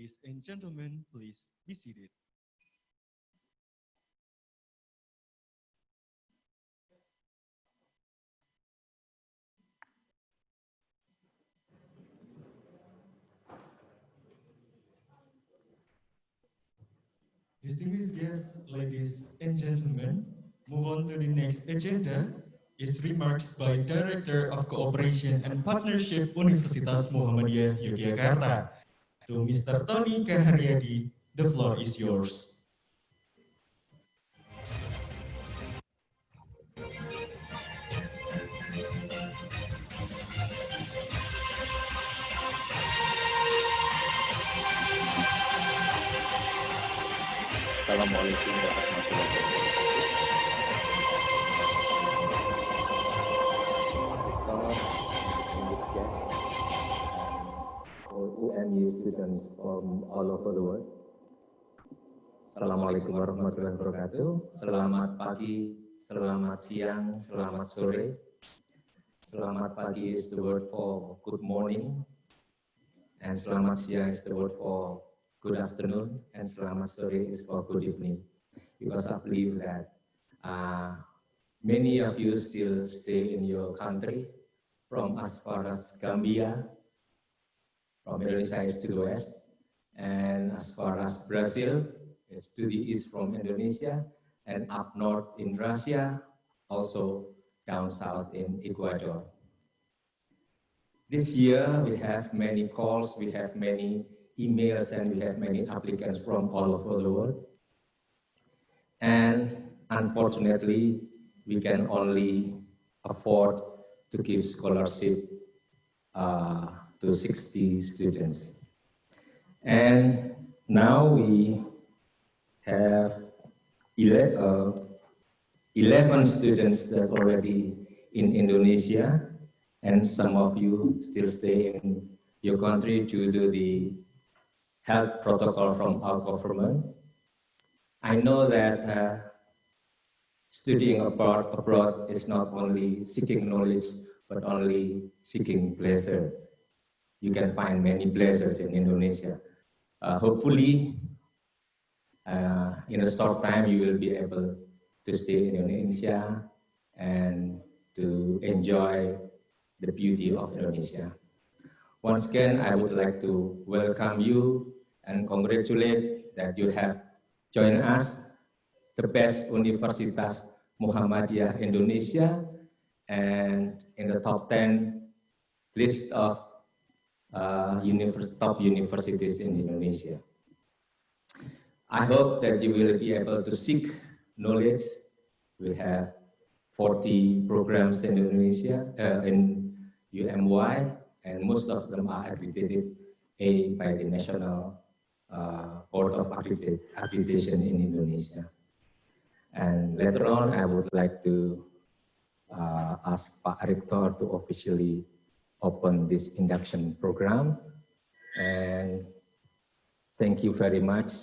Ladies and gentlemen, please be seated. Distinguished guests, ladies and gentlemen, move on to the next agenda is remarks by Director of Cooperation and Partnership Universitas Muhammadiyah Yogyakarta. To Mr. Tony Kaharyadi, the floor is yours. Assalamualaikum warahmatullahi wabarakatuh. Distinguished guests and UMU students from all over the world. Assalamualaikum warahmatullahi wabarakatuh. Selamat pagi, selamat siang, selamat sore. Selamat pagi is the word for good morning, and selamat siang is the word for good afternoon, and selamat sore is for good evening. Because I believe that many of you still stay in your country, from as far as Gambia, from Indonesia is to the west, and as far as Brazil, it's to the east from Indonesia, and up north in Russia, also down south in Ecuador. This year, we have many calls, we have many emails, and we have many applicants from all over the world. And unfortunately, we can only afford to give scholarship to 60 students. And now we have 11 students that already in Indonesia, and some of you still stay in your country due to the health protocol from our government. I know that studying abroad is not only seeking knowledge, but only seeking pleasure. You can find many pleasures in Indonesia. Hopefully, in a short time, you will be able to stay in Indonesia and to enjoy the beauty of Indonesia. Once again, I would like to welcome you and congratulate that you have joined us, the best Universitas Muhammadiyah Indonesia, and in the top 10 list of top universities in Indonesia. I hope that you will be able to seek knowledge. We have 40 programs in Indonesia, in UMY, and most of them are accredited A by the National Board of Accreditation in Indonesia. And later on, I would like to ask Pak Rektor to officially open this induction program. And thank you very much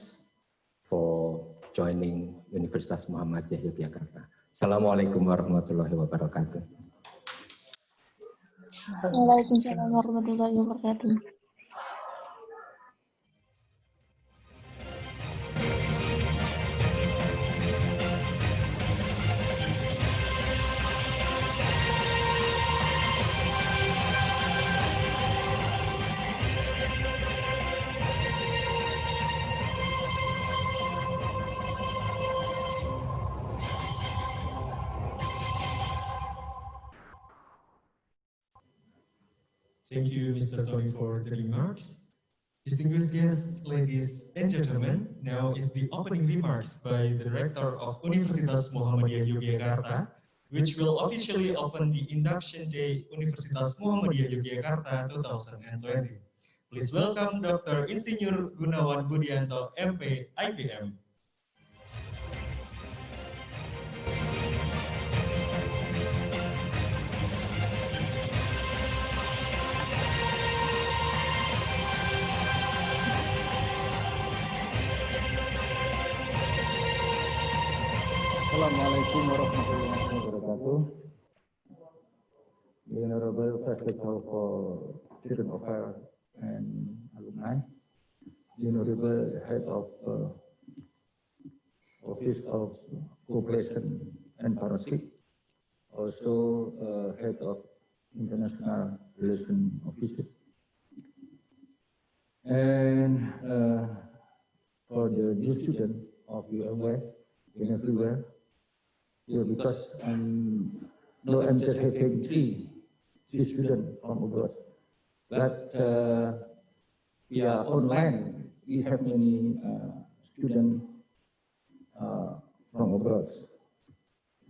for joining Universitas Muhammadiyah Yogyakarta. Assalamualaikum warahmatullahi wabarakatuh. Waalaikumsalam warahmatullahi wabarakatuh. Thank you, Mr. Tony, for the remarks. Distinguished guests, ladies and gentlemen, now is the opening remarks by the Rector of Universitas Muhammadiyah Yogyakarta, which will officially open the Induction Day Universitas Muhammadiyah Yogyakarta 2020. Please welcome Dr. Insinyur Gunawan Budianto, MP, IPM. Assalamualaikum warahmatullahi wabarakatuh. The Honorable Vice Rector for Student Affairs and Alumni, the Honorable Head of Office of Cooperation and Partnership, also Head of International Relations Office, and for the new student of UMY in everywhere, because I'm just having three students from abroad, but via online we have many students from abroad.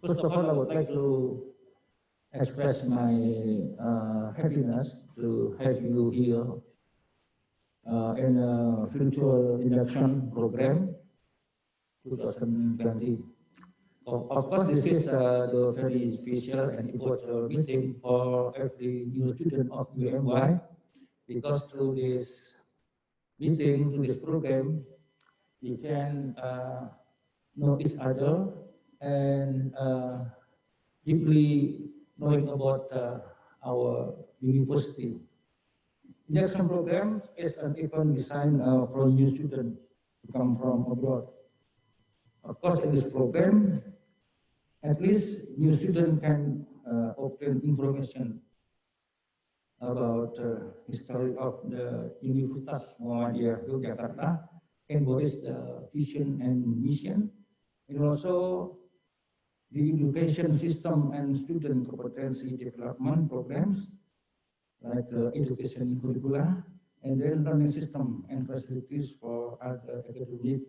First of all, I would like to express my happiness to have you here in a virtual induction program 2020. Of course, this is the very special and important meeting for every new student of UMY, because through this meeting, through this program, we can know each other and deeply knowing about our university. Induction program is an event designed for new students to come from abroad. Of course, in this program, at least new students can obtain information about history of the Universitas Muhammadiyah Yogyakarta, and what is the vision and mission, and also the education system and student competency development programs, like education curricula, and then learning system and facilities for other academic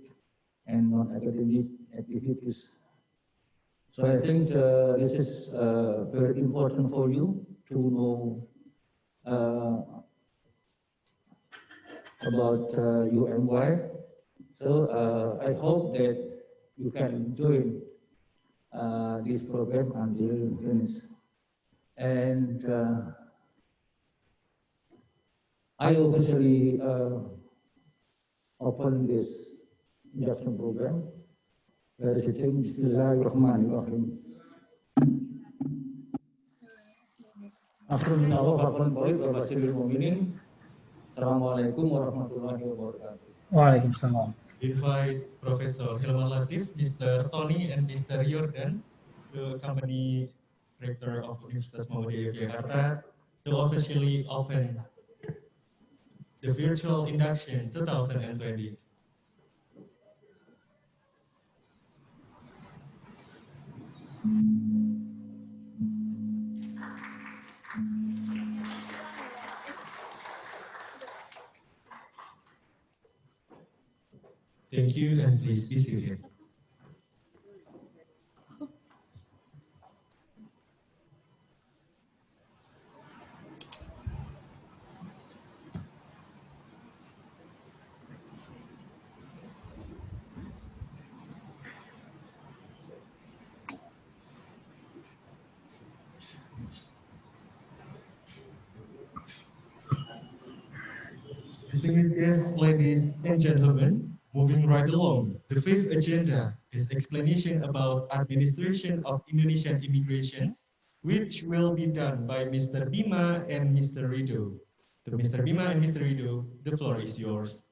and non-academic activities. So I think this is very important for you to know about UMY. So I hope that you can join this program until finish. And I officially open this induction program. Bismillahirrahmanirrahim. Assalamualaikum warahmatullahi wabarakatuh. Waalaikumsalam. Invite Professor Hilman Latif, Mr. Tony, and Mr. Jordan to accompany Rector of Universitas Muhammadiyah Yogyakarta to officially open the virtual induction 2020. Thank you, and please be seated. Distinguished guests, ladies and gentlemen, moving right along, the fifth agenda is explanation about administration of Indonesian immigration, which will be done by Mr. Bima and Mr. Rido. To Mr. Bima and Mr. Rido, the floor is yours.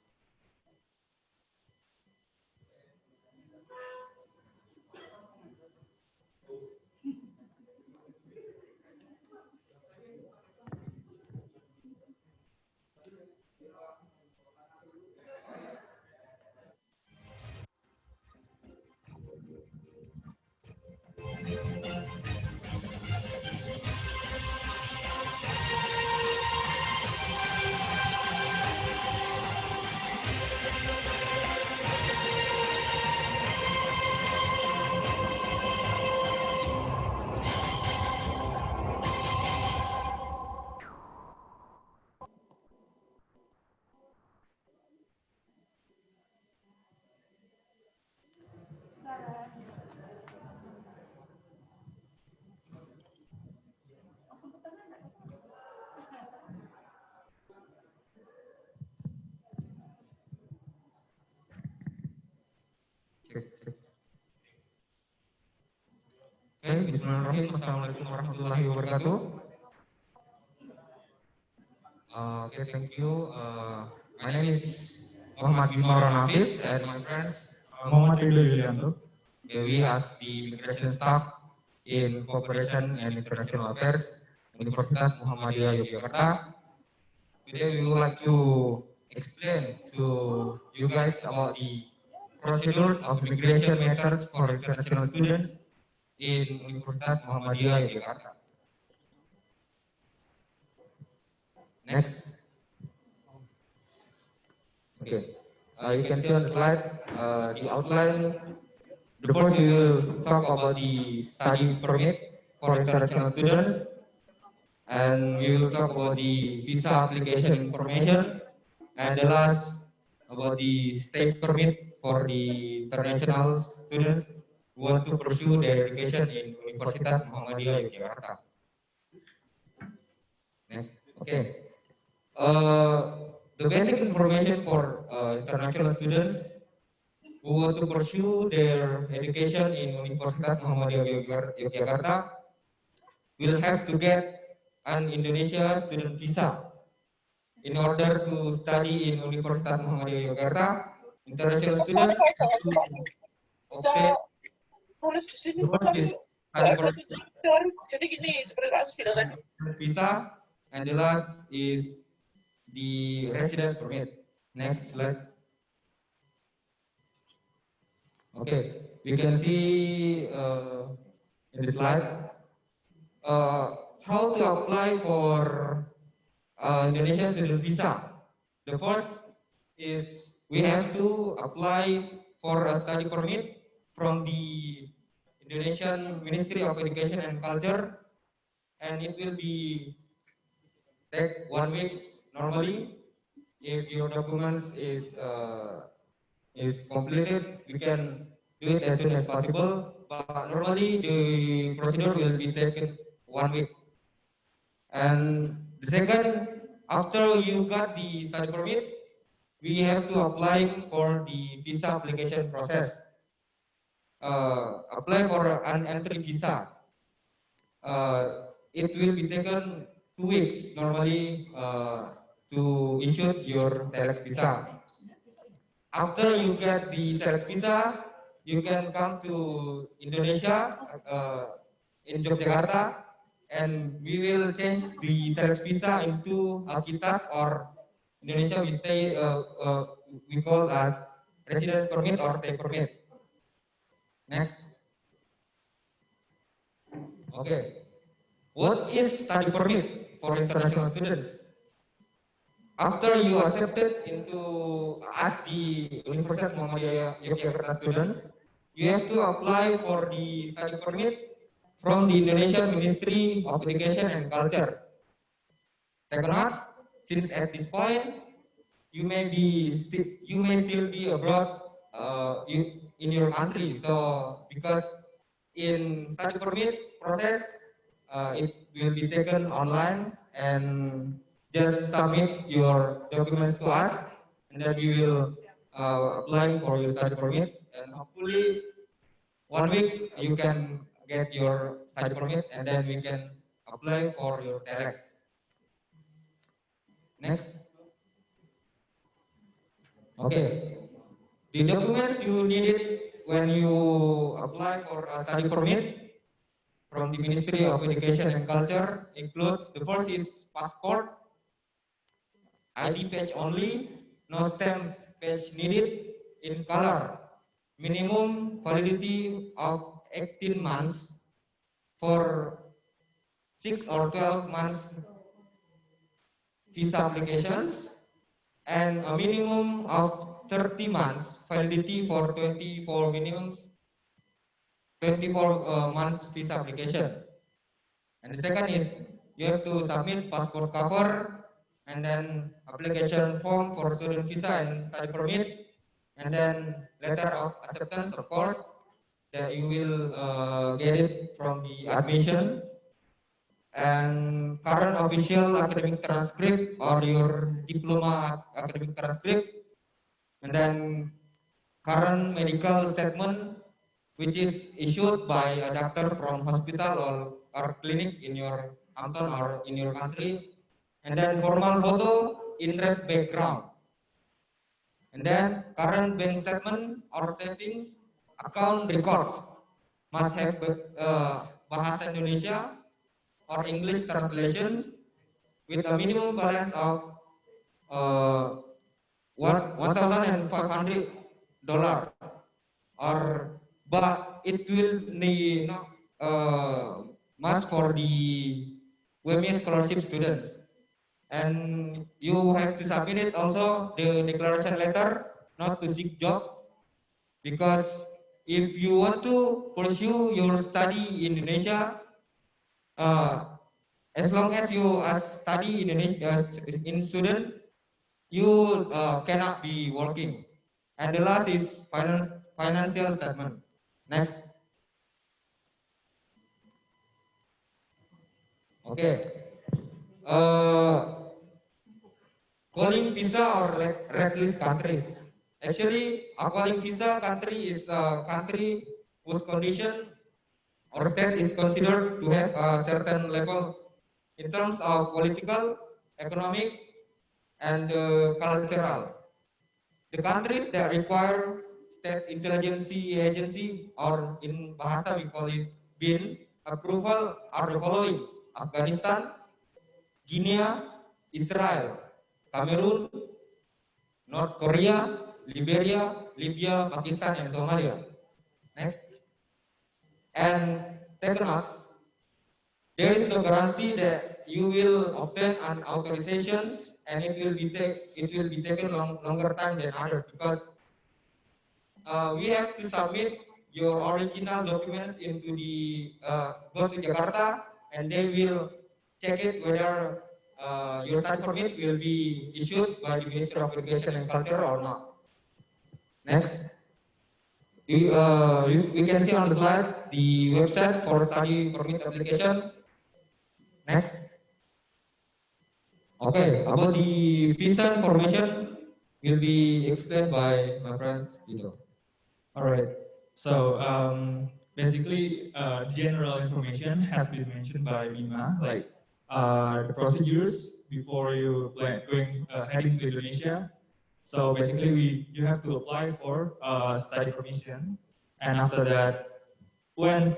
Bismillahirrahmanirrahim. Assalamualaikum warahmatullahi wabarakatuh. Thank you. My name is Muhammad Hafiz and my friends, Muhammad Ridho Yulianto. we as the immigration staff in Cooperation and International Affairs, Universitas Muhammadiyah Yogyakarta. Today we would like to explain to you guys about the procedures of immigration matters for international students in Universitas Muhammadiyah Yogyakarta. Next. Okay. You can see on the slide the outline. The first we will talk about the study permit for international students, and we will talk about the visa application information, and the last about the stay permit for the international students who want to pursue their education in Universitas Muhammadiyah Yogyakarta. Next. Okay. The basic information for international students who want to pursue their education in Universitas Muhammadiyah Yogyakarta will have to get an Indonesia student visa. In order to study in Universitas Muhammadiyah Yogyakarta, international students have to obtain Jadi gini, seperti kasus bilang tadi. visa, and the last is the residence permit. Next slide. Okay, we can see in the slide how to apply for Indonesian student visa. The first is we have to apply for a study permit from the Indonesian Ministry of Education and Culture, and it will be take 1 week normally. If your documents is completed, we can do it as soon as possible. But normally the procedure will be taken 1 week. And the second, after you got the study permit, we have to apply for the visa application process. Apply for an entry visa. It will be taken 2 weeks normally to issue your telex visa. After you get the telex visa, you can come to Indonesia in Yogyakarta, and we will change the telex visa into Alkitas, or Indonesia we call as residence permit or stay permit. Next. Okay. What is study permit for international students? After you accepted into as the Universitas Muhammadiyah Yogyakarta students, you have to apply for the study permit from the Indonesian Ministry of Education and Culture. Take note, since at this point you may still be abroad in your country. So because in study permit process, it will be taken online, and just submit your documents to us, and then we will apply for your study permit, and hopefully 1 week you can get your study permit, and then we can apply for your telex. Next. Okay. The documents you needed when you apply for a study permit from the Ministry of Education and Culture includes, the first is passport, ID page only, no stamp page needed, in color, minimum validity of 18 months for 6 or 12 months visa applications, and a minimum of 30 months validity for 24 months visa application. And the second is you have to submit passport cover, and then application form for student visa and study permit, and then letter of acceptance, of course, that you will get it from the admission, and current official academic transcript or your diploma academic transcript, and then current medical statement which is issued by a doctor from hospital or clinic in your canton or in your country, and then formal photo in red background. And then current bank statement or savings account records must have bahasa Indonesia or English translation with a minimum balance of $1,500, or but it will need must for the WME scholarship students, and you have to submit it also the declaration letter not to seek job, because if you want to pursue your study in Indonesia, as long as you study in Indonesia in student, you cannot be working. And the last is financial statement. Next. Okay. Calling visa or red list countries. Actually, a calling visa country is a country whose condition or state is considered to have a certain level in terms of political, economic, and cultural. The countries that require state intelligence agency, or in Bahasa we call it BIN, approval are the following: Afghanistan, Guinea, Israel, Cameroon, North Korea, Liberia, Libya, Pakistan, and Somalia. Next. And take notes. There is no guarantee that you will obtain an authorizations, and it will be taken longer time than others, because we have to submit your original documents into the go to Jakarta, and they will check it whether your study permit will be issued by the Ministry of Education and Culture or not. Next. We can see on the slide the website for study permit application. Next. Okay, about the visa information will be explained by my friends below. All right. So basically, general information has been mentioned by Bima, like the procedures before you heading to Indonesia. So basically, you have to apply for study permission, and after that, once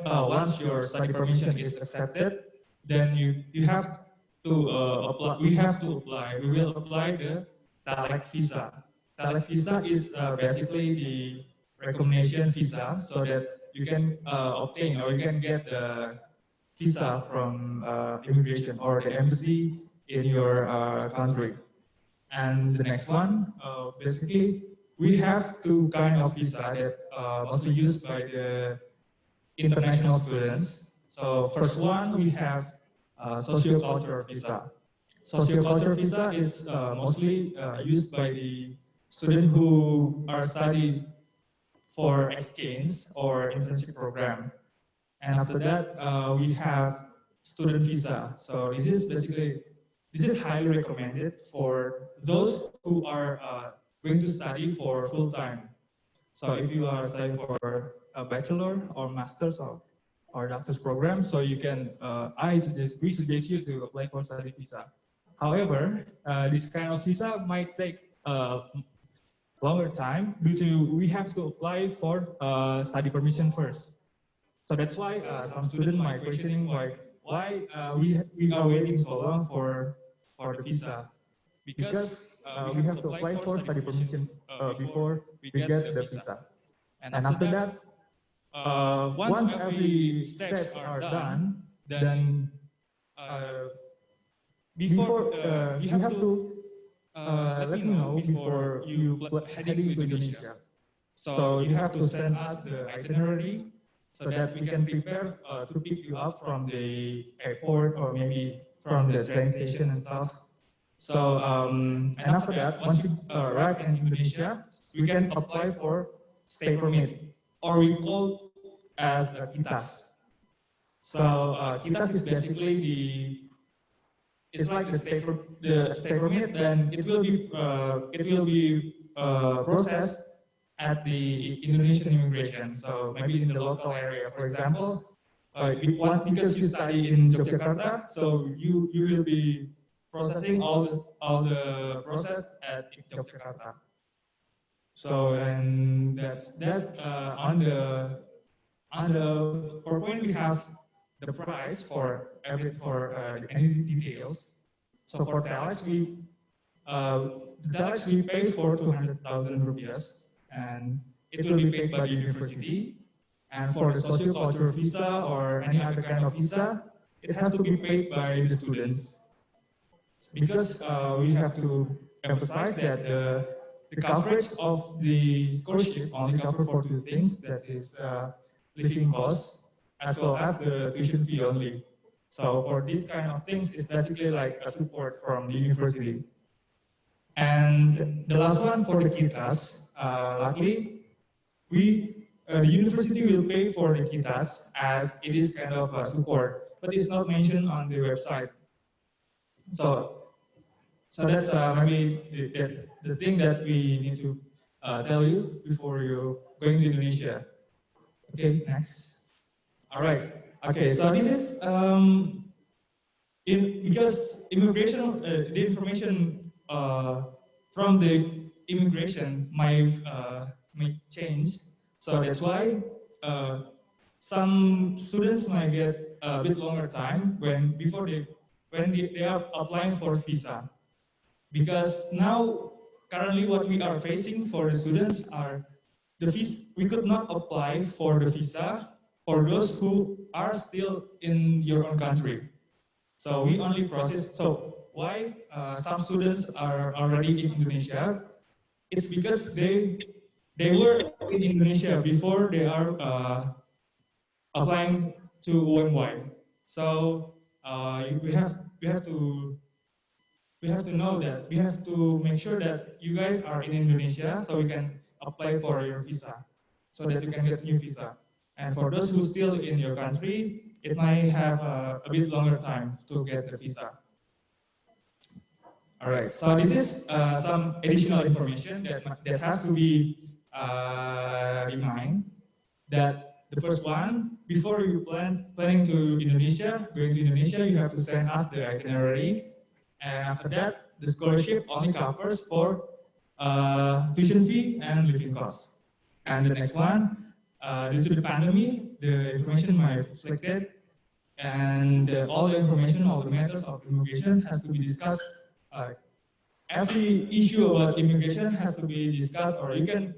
your study permission is accepted, then you have to apply. We have to apply. We will apply the Talek visa. Talek visa is basically the recommendation visa, so that you can obtain or you can get the visa from immigration or the embassy in your country. And the next one, basically, we have two kind of visa that mostly used by the international students. So first one, we have sociocultural visa. Sociocultural visa is mostly used by the students who are studying for exchange or internship program. And after that, we have student visa. So this is highly recommended for those who are going to study for full time. So if you are studying for a bachelor or master's or doctor's program, so you can, we suggest you to apply for study visa. However, this kind of visa might take longer time due to we have to apply for study permission first. So that's why some students might questioning why we are waiting so long for the visa, because we have to apply for study permission before we get the visa. And after that, once every steps are done, then before you have to let me know before you heading to Indonesia. So you have to send us the itinerary so that we can prepare to pick you up from the airport or maybe from the train station and stuff. So and after that, once you arrive in Indonesia, we can apply for stay permit, or we call as kitas. So kitas is basically it's like the stay permit. Then it will be processed at the Indonesian immigration. So maybe in the local area, for example, because you study in Yogyakarta, so you will be processing all the process at Yogyakarta. So and that's on the PowerPoint we have the price for any details. So for telex we pay for 200,000 rupees, and it will be paid by the university. And for the social culture visa or any other kind of visa, it has to be paid by the students. Because we have to emphasize that the coverage of the scholarship only cover for two things, that is living costs as well as the tuition fee only. So for these kind of things, it's basically like a support from the university. And the last one for the kitas, luckily, the university will pay for the kitas as it is kind of a support, but it's not mentioned on the website. So that's maybe the thing that we need to tell you before you going to Indonesia. Okay, next. All right. Okay, so this is because immigration, the information from the immigration might change. So that's why some students might get a bit longer time when they are applying for visa. Because now, currently what we are facing for the students are the visa. We could not apply for the visa for those who are still in your own country. So we only process, so why some students are already in Indonesia? It's because they were in Indonesia before they are applying to OMY. So we have to know that, we have to make sure that you guys are in Indonesia so we can apply for your visa, so that you can get new visa. And for those who still in your country, it might have a bit longer time to get the visa. All right, so this is some additional information that has to be remind that the first one, before you planning to Indonesia, going to Indonesia, you have to send us the itinerary. And after that, the scholarship only covers for tuition fee and living costs. And the next one, due to the pandemic, the information might have reflected, and all the information, all the matters of immigration has to be discussed. Every issue about immigration has to be discussed, or you can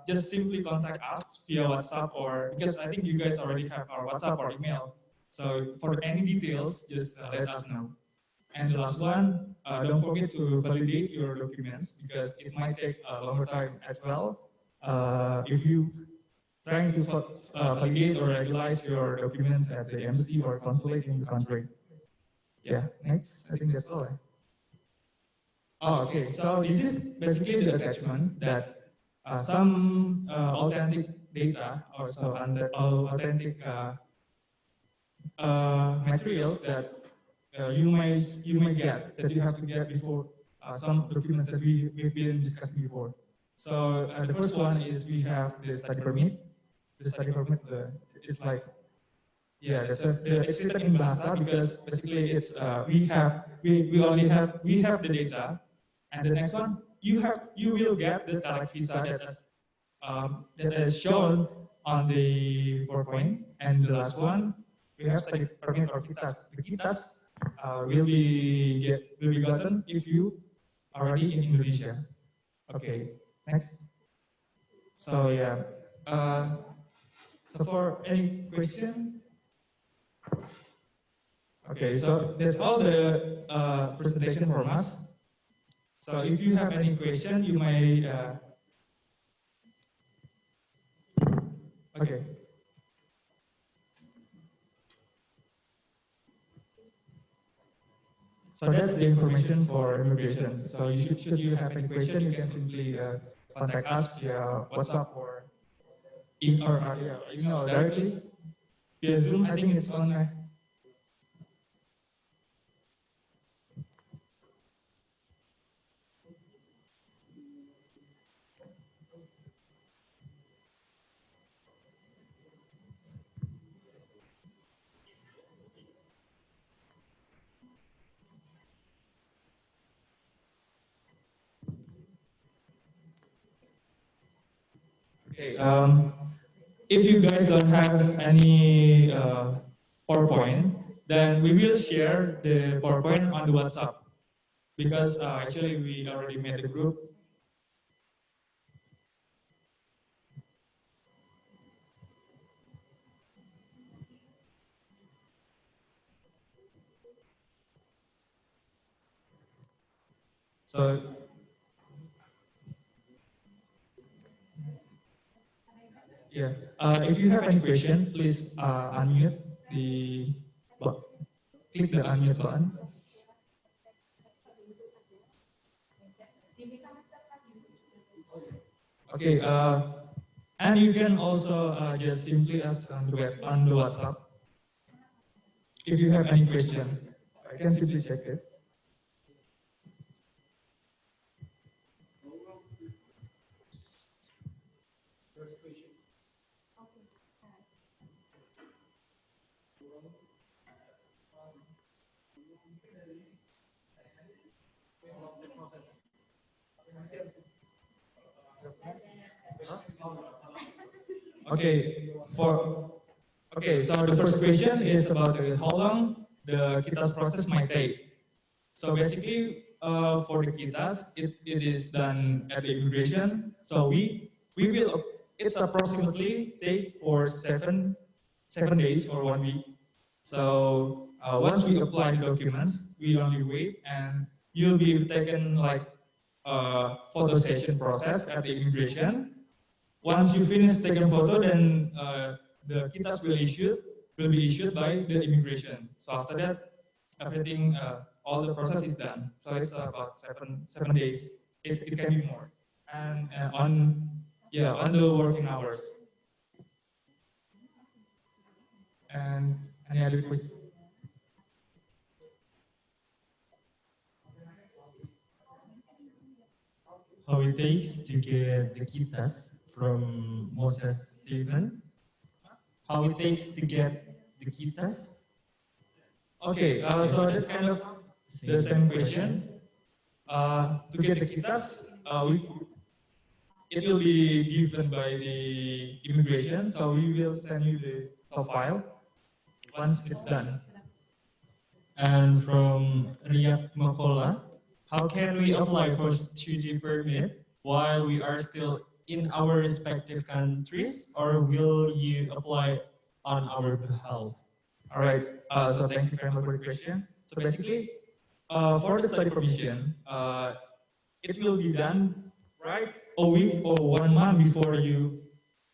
just simply contact us via WhatsApp, or because I think you guys already have our WhatsApp or email. So for any details, just let us know. And the last one, don't forget to validate your documents, because it might take a longer time as well. If you trying to validate or regularize your documents at the embassy or consulate in the country. Yeah, next, I think that's all. Oh, okay, so this is basically the attachment that some authentic data, or so authentic materials that you may get, that you have to get before some documents that we've been discussing before. So the first one is we have the study permit. The study permit, it's like, yeah, it's written in Bahasa, because basically it's we have the data, and the next one you will get the talent visa that is shown on the PowerPoint, and the last one we have study permit or kitas. The kitas will be gotten if you already in Indonesia. Okay, next. So yeah, so for any question. Okay, so that's all the presentation from us. So if you have any question, you may. Okay. So that's the information for immigration. So should you have any question, you can simply contact us via WhatsApp or email directly via Zoom. I think it's on. Okay. If you guys don't have any PowerPoint, then we will share the PowerPoint on the WhatsApp because actually we already made the group. So yeah, if you have any question, please unmute the click the unmute button. Okay, and you can also just simply ask on the WhatsApp if you have any question. I can simply check it. Okay, so the first question is about how long the KITAS process might take. So basically, for the KITAS, it is done at the immigration. So we will it's approximately take for seven days or 1 week. So once we apply the documents, we only wait and you'll be taken like photo session process at the immigration. Once you finish taking photo, then the kitas will be issued by the immigration. So after that, everything, all the process is done. So it's about seven days. It can be more, and on the working hours. And any other questions? How it takes to get the kitas from Moses Stephen? How it takes to get the kitas? Okay, so that's kind of the same question. To get the kitas, it will be given by the immigration, so we will send you the file once it's done. And from Riyad Makola, how can we apply for study permit while we are still in our respective countries, or will you apply on our behalf? All right, so thank you very much for the question. So basically, for the study permission, it will be done right a week or 1 month before you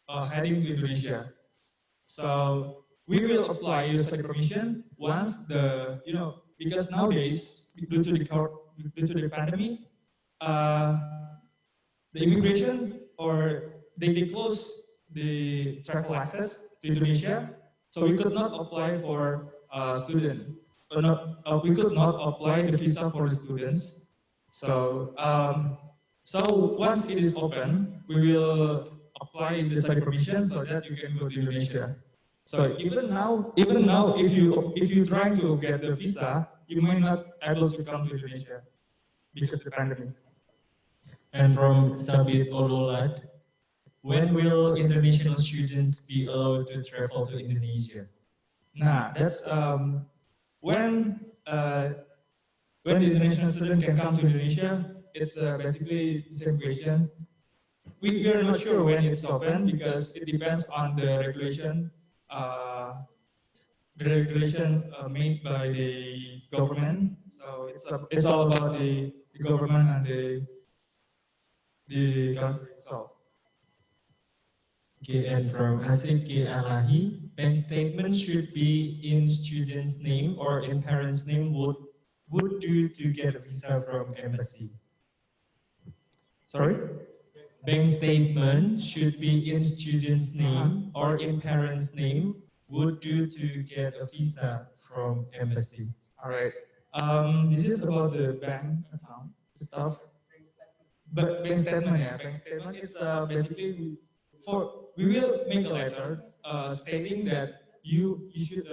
heading to Indonesia. So we will apply your study permission once because nowadays due to the pandemic, the immigration or they close the travel access to Indonesia, so we could not apply for student. Or not, we could not apply the visa for the students. So once it is open, we will apply the study permission so that you can go to Indonesia. So even now, if you trying to get the visa, you might not able to come to Indonesia because of the pandemic. And from Sabit Ololat, when will international students be allowed to travel to Indonesia? Nah, that's when the international student can come to Indonesia. It's basically the same question. We are not sure when it's open because it depends on the regulation. Made by the government. So it's all about the government and the country itself. Okay, and from Asik K. Alahi, bank statement should be in student's name or in parent's name would do to get a visa from embassy. Sorry? Bank statement should be in student's name or in parent's name would do to get a visa from embassy. All right. This is about the bank account stuff. But bank statement, yeah. Bank statement is basically we will make a letter stating that you should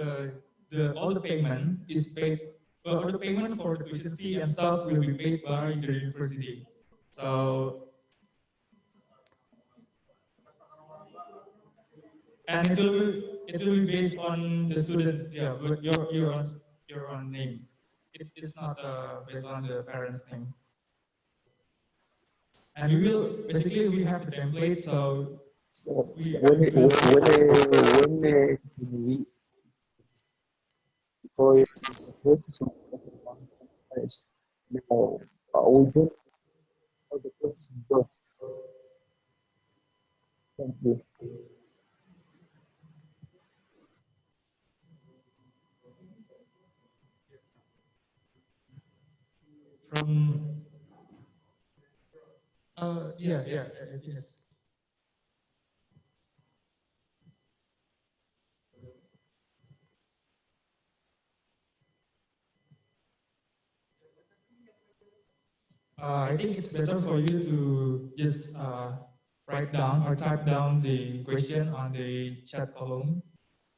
all the payment is paid or the payment for the tuition fee and stuff will be paid by the university. So and it will be based on the students, yeah, but your own name. It's not based on the parents' name. And we have the template, so So we when we voice voices of voice now we don't know the person go. Thank you. from yes. I think it's better for you to just write down or type down the question on the chat column,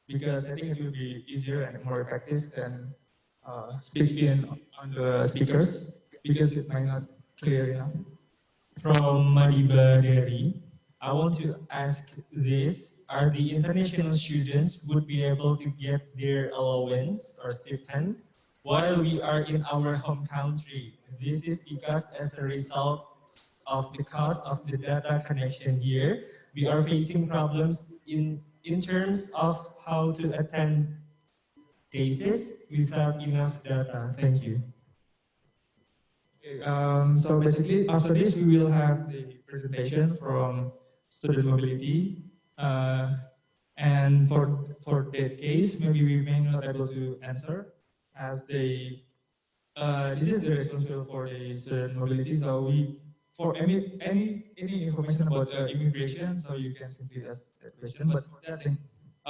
because I think it will be easier and more effective than speaking on the speakers, because it might not clear enough. From Madiba Deri, I want to ask this: are the international students would be able to get their allowance or stipend while we are in our home country? This is because as a result of the cost of the data connection here, we are facing problems in terms of how to attend cases without enough data. Thank you. So basically, after this, we will have the presentation from student mobility. And for that case, maybe we may not able to answer, as they this is the responsible for the student mobility. So we, for any information about immigration, so you can simply ask that question. But for that thing,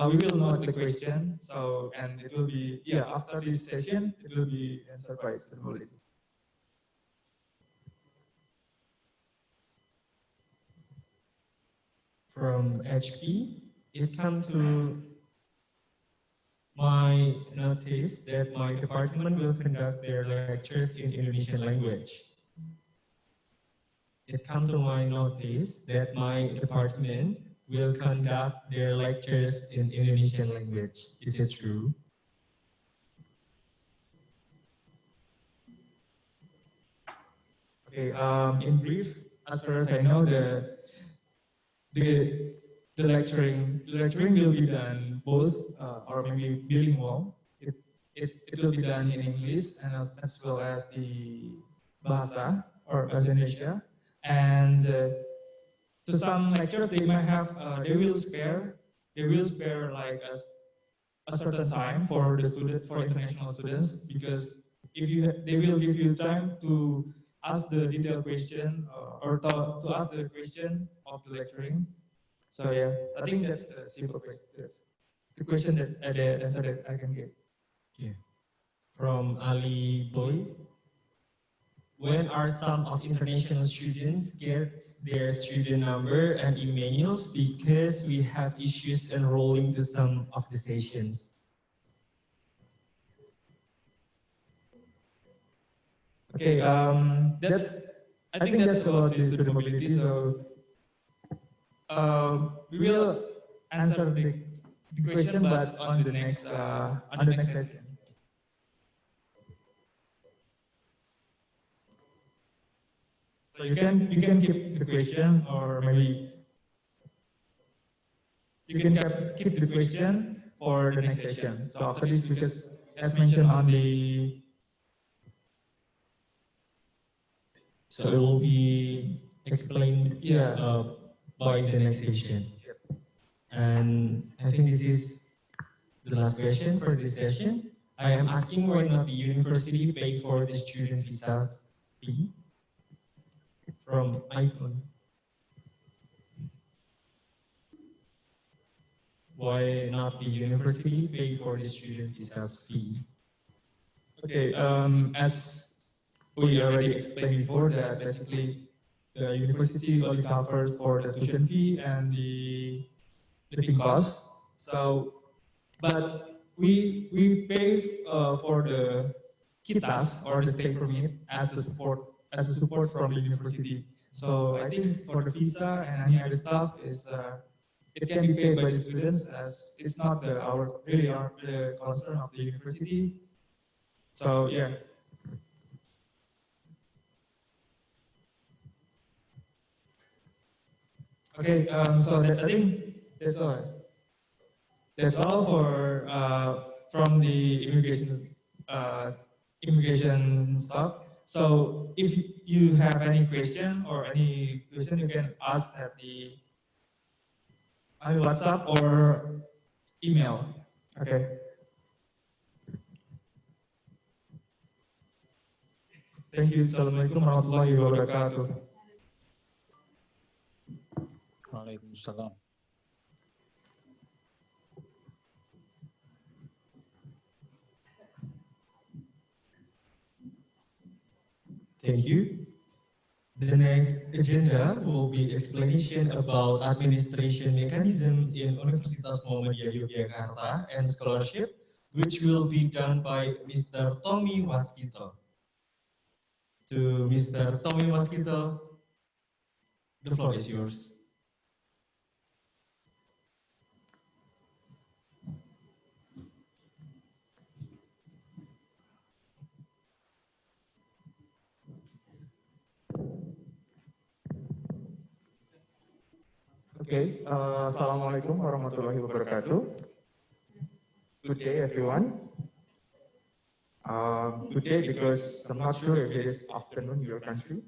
we will note the question. So, and it will be, yeah, after this session, it will be answered by student mobility. From HP, it comes to my notice that my department will conduct their lectures in Indonesian language. It comes to my notice that my department will conduct their lectures in Indonesian language. Is it true? Okay, in brief, as far as I know, the lecturing will be done both or maybe bilingual. It will be done in English and as well as the Bahasa or Bahasa Indonesia. And to some lectures, they might have they will spare like a certain time for the for international students, because if they will give you time to ask the detailed question or to ask the question of the lecturing. So yeah, I think that's the simple question. That's the question that the answer that I can give. Okay. From Ali Boy, when are some of international students get their student number and emails, because we have issues enrolling to some of the sessions? Okay, I think that's about the student mobility. So we will answer the question, but on the next session. So you can keep the question, or maybe you can keep the question for the next session. So after this, because as mentioned on the, so it will be explained by the next session. And I think this is the last question for this session. I am asking why not the university pay for the student visa fee. From iPhone. Why not the university pay for the student visa fee? Okay, as we already explained before, that basically the university only covers for the tuition fee and the living costs. So, but we pay for the kitas or the stay permit as the support from the university. So I think for the visa and any other stuff is it can be paid by the students, as it's not the concern of the university. So yeah. Okay, so I think that's all. That's all for from the immigration stuff. So if you have any question, you can ask at the WhatsApp or email. Okay. Thank you. Assalamualaikum warahmatullahi wabarakatuh. Waalaikumsalam. Thank you. The next agenda will be explanation about administration mechanism in Universitas Muhammadiyah Yogyakarta and scholarship, which will be done by Mr. Tommy Waskito. To Mr. Tommy Waskito, the floor is yours. Okay, Assalamualaikum warahmatullahi wabarakatuh. Good day, everyone. Good day, because I'm not sure if it is afternoon in your country.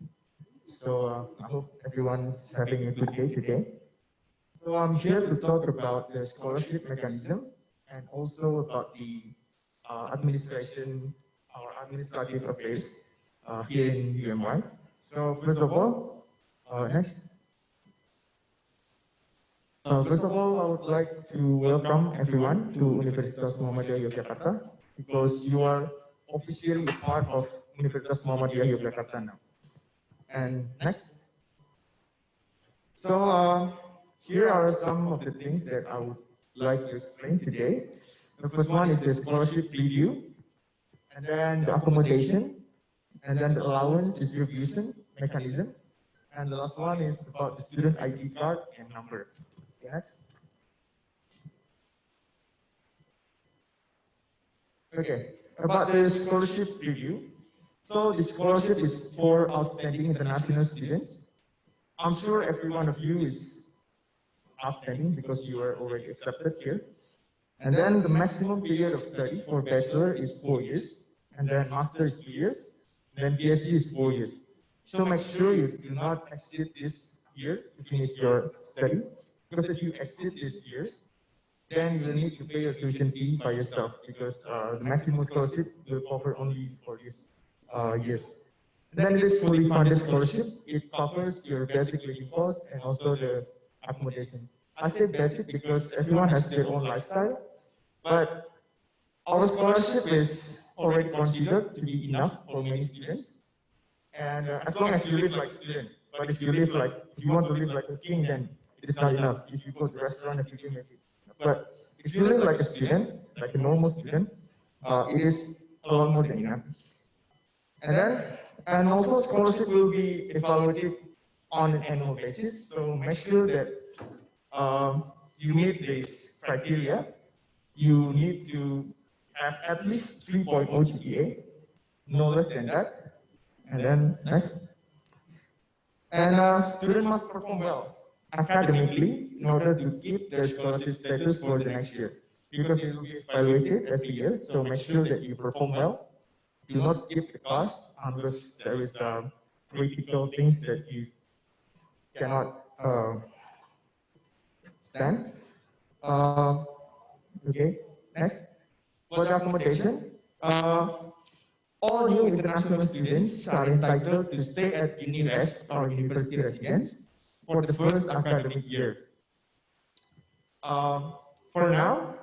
So I hope everyone's having a good day today. So I'm here to talk about the scholarship mechanism and also about the administration or administrative affairs here in UMY. So first of all, next. First of all, I would like to welcome everyone to Universitas Muhammadiyah Yogyakarta, because you are officially a part of Universitas Muhammadiyah Yogyakarta now. And next. So here are some of the things that I would like to explain today. The first one is the scholarship review, and then the accommodation, and then the allowance distribution mechanism, and the last one is about the student ID card and number. Yes. Okay, about the scholarship review. So the scholarship is for outstanding international students. I'm sure every one of you is outstanding because you are already accepted here. And then the maximum period of study for bachelor is 4 years, and then master is 2 years, and then PhD is 4 years. So make sure you do not exceed this year to finish your study. Because if you exceed these years, then you will need to pay your tuition fee by yourself, because the maximum scholarship will cover only for these years. And then it is fully funded scholarship. It covers your basic living costs and also the accommodation. I say basic because everyone has their own lifestyle, but our scholarship is already considered to be enough for many students. And as long as you live like a student, but if you want to live like a king, then it's not enough. If you go to a restaurant, if you can make it. But if you live like a student, like a normal student, it is a lot more than enough. And also scholarship will be evaluated on an annual basis. So make sure that you meet these criteria. You need to have at least 3.0 GPA, no less than that. And then next. And student must perform well academically in order to keep their scholarship status for the next year, because it will be evaluated every year. So make sure that you perform well. Do not skip the class unless there is critical things that you cannot stand. Okay, next. For the accommodation, all new international students are entitled to stay at UniRes or university residence for the first academic year. For now,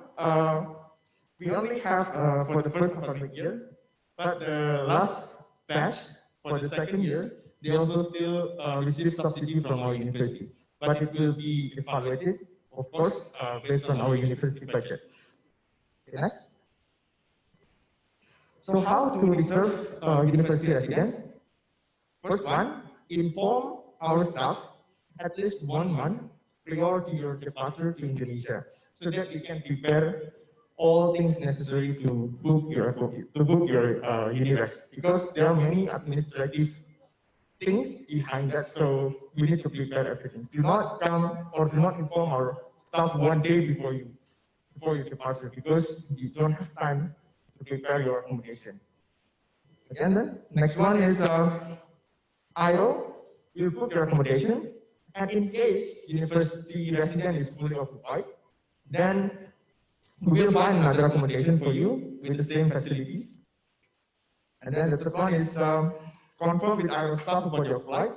we only have for the first academic year, but the last batch for the second year, they also still receive subsidy from our university. But it will be evaluated, of course, based on our university budget. Okay, next. So how to reserve university residence? First one, inform our staff at least 1 month prior to your departure to Indonesia, so that you can prepare all things necessary to book your university, because there are many administrative things behind that, so we need to prepare everything. Do not come or do not inform our staff one day before your departure, because you don't have time to prepare your accommodation. Again, then next one is IO. You book your accommodation, and in case university resident is fully occupied, then we will find another accommodation for you with the same facilities. And then the third one is confirm with our staff about your flight,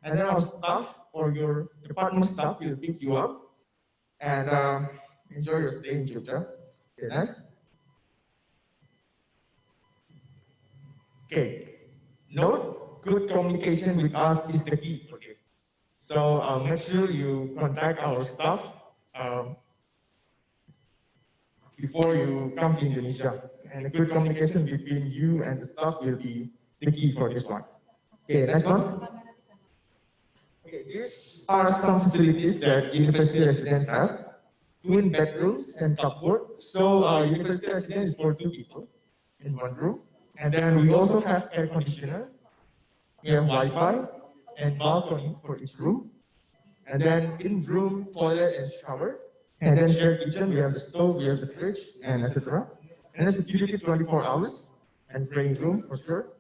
and then our staff or your department staff will pick you up and enjoy your stay in Jogja. Okay, nice. Okay, note, good communication with us is the key. Okay. So make sure you contact our staff before you come to Indonesia. And a good communication between you and the staff will be the key for this one. Okay, next one. Okay, these are some facilities that university residents have. Twin bedrooms and cupboard. So university residence is for 2 people in one room. And then we also have air conditioner. We have Wi-Fi and balcony for each room. And then in-room toilet and shower. And then shared kitchen, we have the stove, we have the fridge, and etc. And then security 24 hours, and praying room for sure.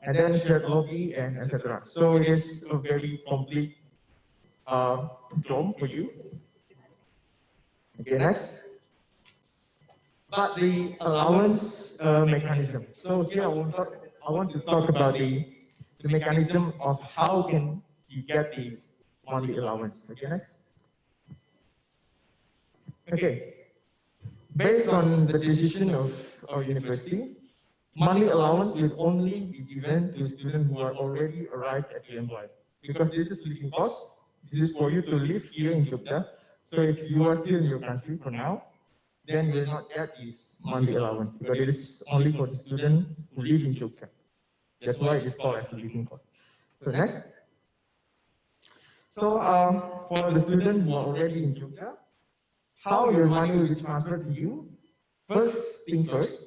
And then shared lobby and etc. So it is a very complete dorm for you. Okay, next. But the allowance mechanism. So here I want to talk about the mechanism of how can you get the monthly allowance. Okay, next. Okay. Based on the decision of our university, monthly allowance will only be given to students who are already arrived at UMY, because this is living cost. This is for you to live here in Jogja. So if you are still in your country for now, then you will not get this monthly allowance, because it is only for the student who live in Jogja. That's why it is called as a living cost. So next. So for the student who are already in Jogja, how your money will be transferred to you? First thing first,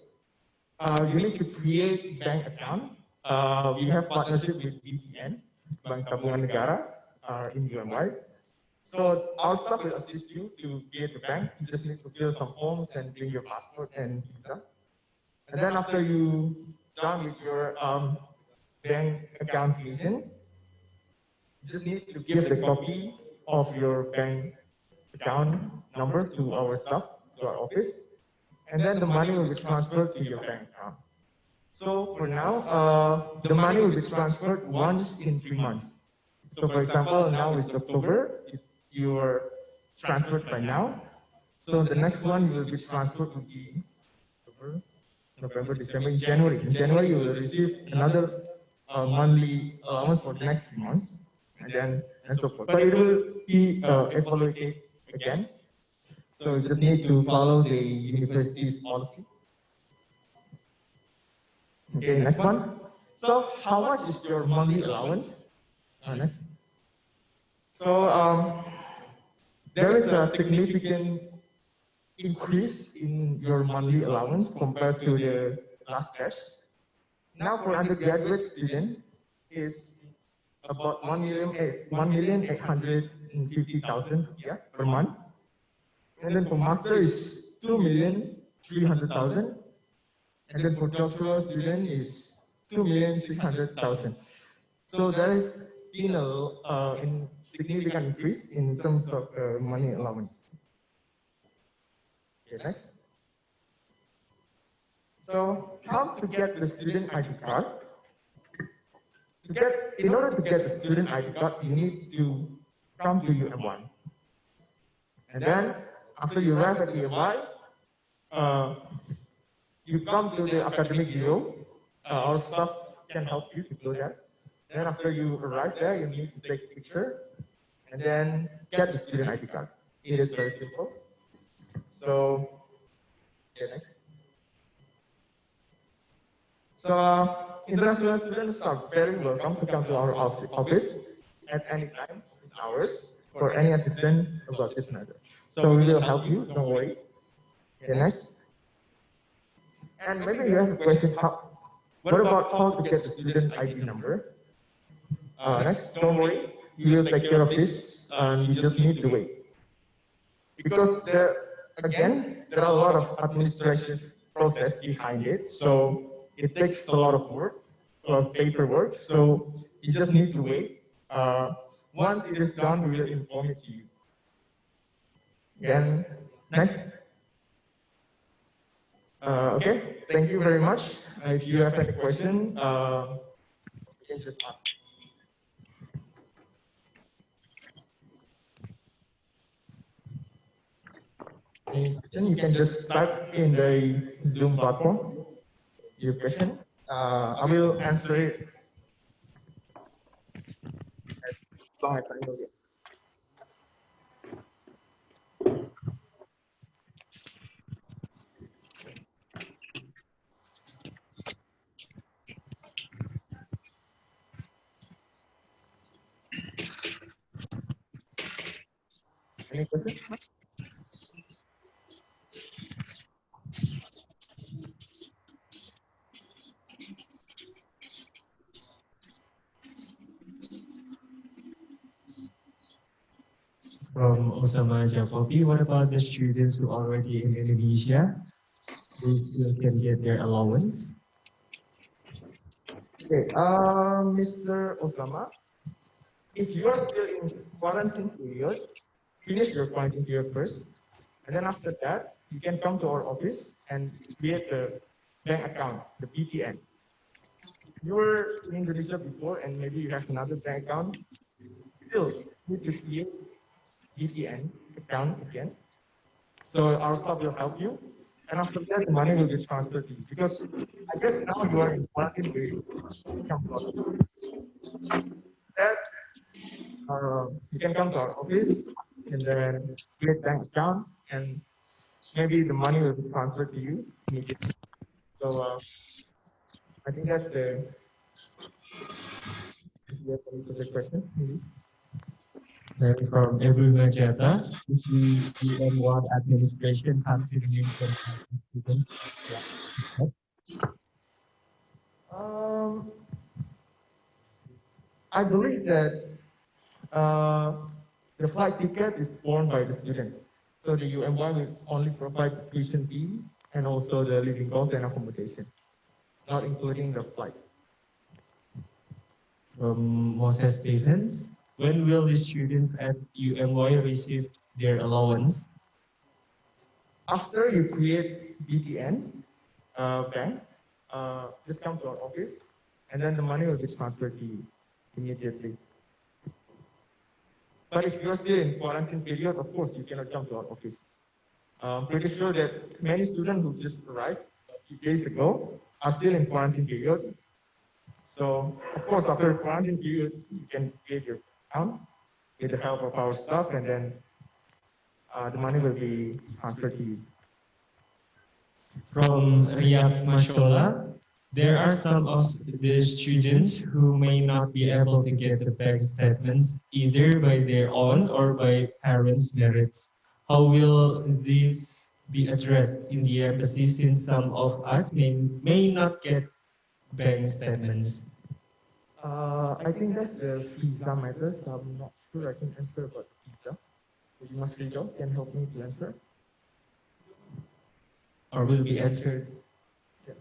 you need to create bank account. We have partnership with BTN, Bangsa in UMY. So our staff will assist you to create the bank. You just need to fill some forms and bring your passport and visa. And then after you done with your bank account creation, you just need to give the copy of your bank account number to our staff, to our office, and then the money will be transferred to your bank account. So for now, the money will be transferred once in 3 months. So for example, now it's October, you are transferred by now. So the next one will be transferred to be October, November, December, in January. In January, you will receive another monthly allowance for the next 3 months, and so forth. But it will be evaluated again. So you just need to follow the university's policy. Okay, next one. So how much is your monthly allowance? Next. So there is a significant increase in your monthly allowance compared to the last batch. Now for undergraduate student is about 1,850,000 per month. And then for master is 2,300,000. And then for doctoral student is 2,600,000. So there has been a significant increase in terms of money allowance. Okay, next. So how to get the student ID card? In order to get the student ID card, you need to come to UM1. And then after you arrive at UMI, you come to the academic bureau. Our staff can help you to do that. Then after you arrive there, you need to take a picture and then get the student ID card. It is very simple. So, okay, next. So, international students are very welcome to come to our office at any time. It's ours. for any assistance about this matter. So we will help you, don't worry. Okay, next. And maybe you have a question, what about how to get the student ID number? Next, don't worry, we will take care of this, and you just need to wait. Because there are a lot of administrative process behind it, so it takes a lot of work, a lot of paperwork, so you just need to wait. Once it is done, we will inform it to you. Then, next. Okay, thank you very much. If you have any question, you can just ask. Any question, you can just type in the Zoom platform your question. I will answer it as long as I know it. Any questions? From Osama Jacobi, what about the students who are already in Indonesia? They still can get their allowance? Okay, Mr. Osama, if you are still in quarantine period, finish your quarantine period first, and then after that, you can come to our office and create the bank account, the BTN. You were in Indonesia before, and maybe you have another bank account. Still, you need to create BTN account again. So our staff will help you, and after that, the money will be transferred to you. Because I guess now you are in quarantine period. That you can come to our office and then create bank account, and maybe the money will be transferred to you immediately. So I think that's the. If you have any further questions, maybe. And from every Majata, the M1 administration considering students. Yeah. I believe that the flight ticket is borne by the student. So the UMY will only provide the tuition fee and also the living cost and accommodation, not including the flight. From Moses Stevens, when will the students at UMY receive their allowance? After you create BTN bank, just come to our office, and then the money will be transferred to you immediately. But if you're still in quarantine period, of course, you cannot come to our office. I'm pretty sure that many students who just arrived a few days ago are still in quarantine period. So, of course, after quarantine period, you can create your account with the help of our staff, and then the money will be transferred to you. From Riyad Mashola, there are some of the students who may not be able to get the bank statements either by their own or by parents' merits. How will this be addressed in the embassy, since some of us may not get bank statements? I think that's the visa matter, so I'm not sure I can answer about visa. So you must read out, can help me to answer? Or will be answered? Yeah.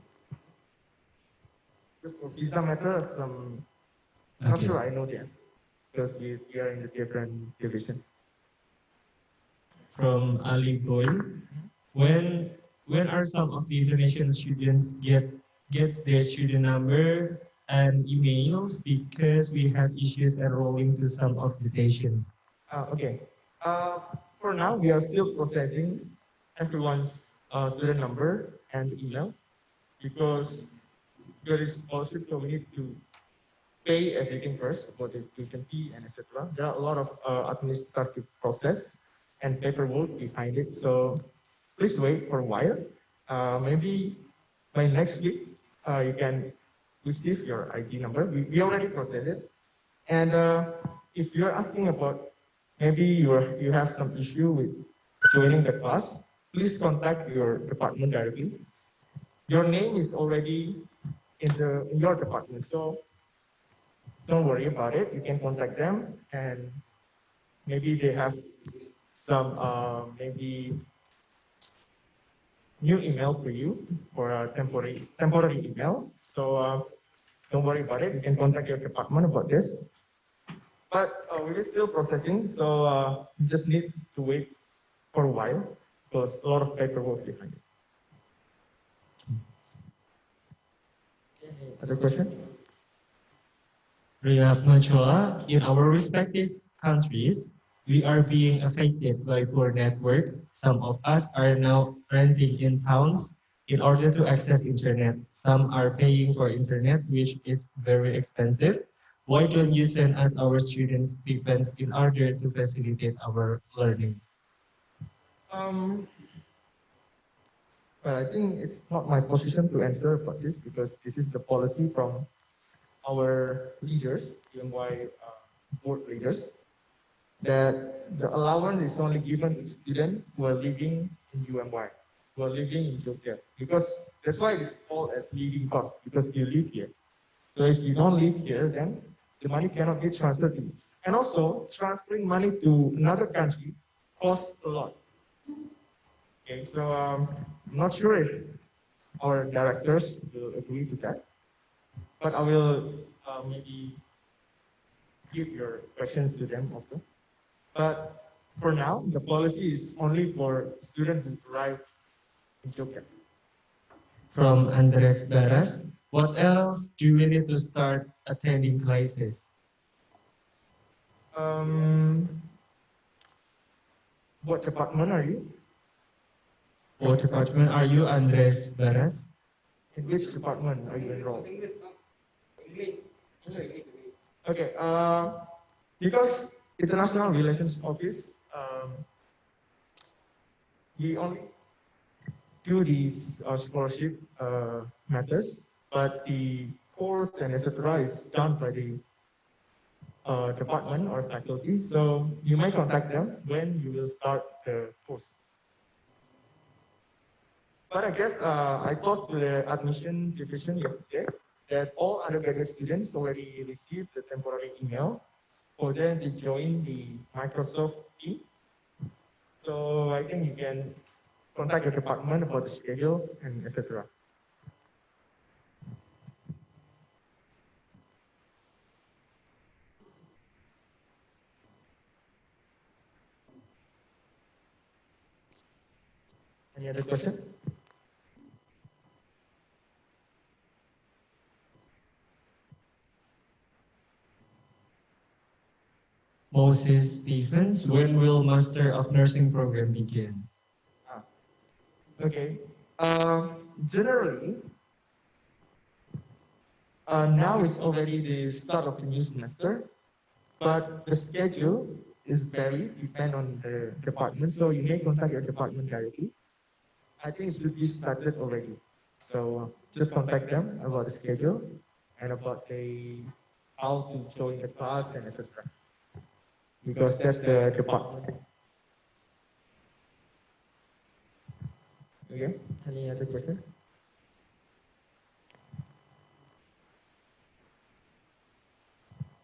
Just for visa matter, I'm not sure I know the answer, because we are in a different division. From Ali Boy, when are some of the international students gets their student number and emails, because we have issues enrolling to some of the sessions? Okay. For now, we are still processing everyone's student number and email, because there is scholarship, so we need to pay everything first about the tuition fee and etc. There are a lot of administrative process and paperwork behind it, so please wait for a while. Maybe by next week, you can receive your ID number. We already processed it. And if you're asking about maybe you have some issue with joining the class, please contact your department directly. Your name is already in your department, so don't worry about it. You can contact them, and maybe they have some maybe new email for you, for a temporary email. So don't worry about it. You can contact your department about this. But we're still processing, so you just need to wait for a while because a lot of paperwork behind it. Other question? Riyad Manchola, in our respective countries, we are being affected by poor network. Some of us are now renting in towns in order to access internet. Some are paying for internet, which is very expensive. Why don't you send us our students stipends in order to facilitate our learning? Well, I think it's not my position to answer about this because this is the policy from our leaders, UMY board leaders, that the allowance is only given to students who are living in UMY, who are living in Jogja, because that's why it's called as living cost, because you live here. So if you don't live here, then the money cannot be transferred to you. And also, transferring money to another country costs a lot. Okay, so I'm not sure if our directors will agree to that, but I will maybe give your questions to them also. But for now, the policy is only for students who arrive in Jogja. From Andres Baras, what else do we need to start attending classes? What department are you? What department are you, Andres Baras? In which department are you enrolled? Okay, because International Relations Office, we only do these scholarship matters, but the course and etc. is done by the department or faculty. So you may contact them when you will start the course. But I guess I talked to the admission division yesterday that all undergraduate students already received the temporary email for them to join the Microsoft team. So I think you can contact your department about the schedule and etc. Any other question? Moses Stephens, when will Master of Nursing program begin? Okay. Generally, now is already the start of the new semester, but the schedule is varied, depend on the department. So you may contact your department directly. I think it should be started already. So just contact them about the schedule and about how to join the class and etc. Because that's the department. Okay. Any other question?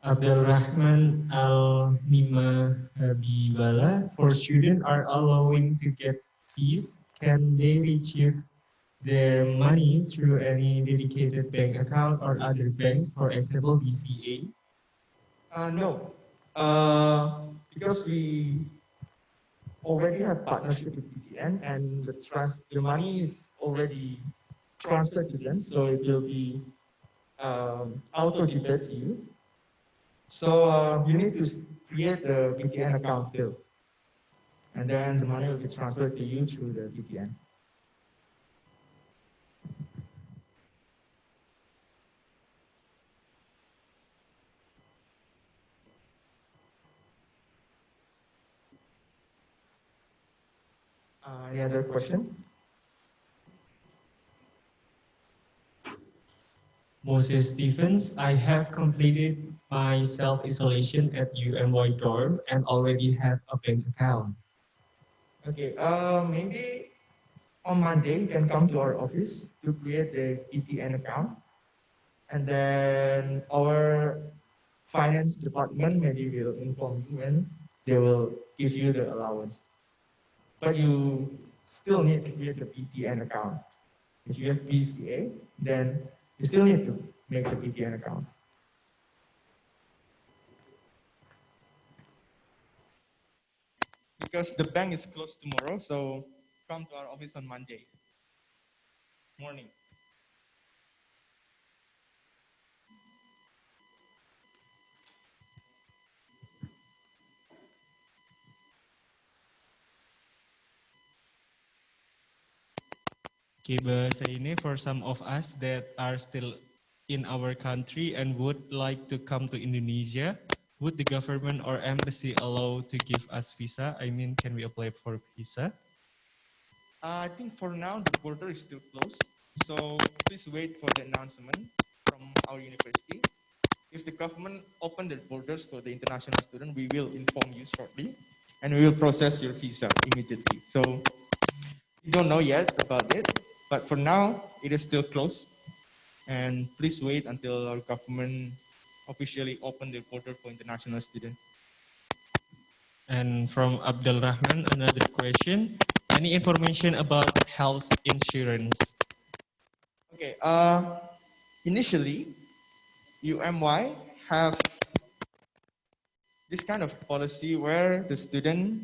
Abdul Rahman Al-Nima Habibala, for students are allowing to get fees, can they retrieve their money through any dedicated bank account or other banks, for example, BCA? No, because we already have partnership with BTN and the money is already transferred to them, so it will be auto-debited to you. So you need to create the BTN account still, and then the money will be transferred to you through the BTN. Any other question? Moses Stephens, I have completed my self-isolation at UMY dorm and already have a bank account. Okay, maybe on Monday you can come to our office to create the ETN account, and then our finance department maybe will inform you when they will give you the allowance. But you still need to create the PTN account. If you have PCA, then you still need to make the PTN account. Because the bank is closed tomorrow, so come to our office on Monday morning. Okay, bahasa ini for some of us that are still in our country and would like to come to Indonesia, would the government or embassy allow to give us visa? I mean, can we apply for visa? I think for now the border is still closed, so please wait for the announcement from our university. If the government open the borders for the international student, we will inform you shortly, and we will process your visa immediately. So we don't know yet about it, but for now it is still closed, and please wait until our government officially open the border for international students. And from Abdul Rahman, another question. Any information about health insurance? Okay, initially, UMY have this kind of policy where the student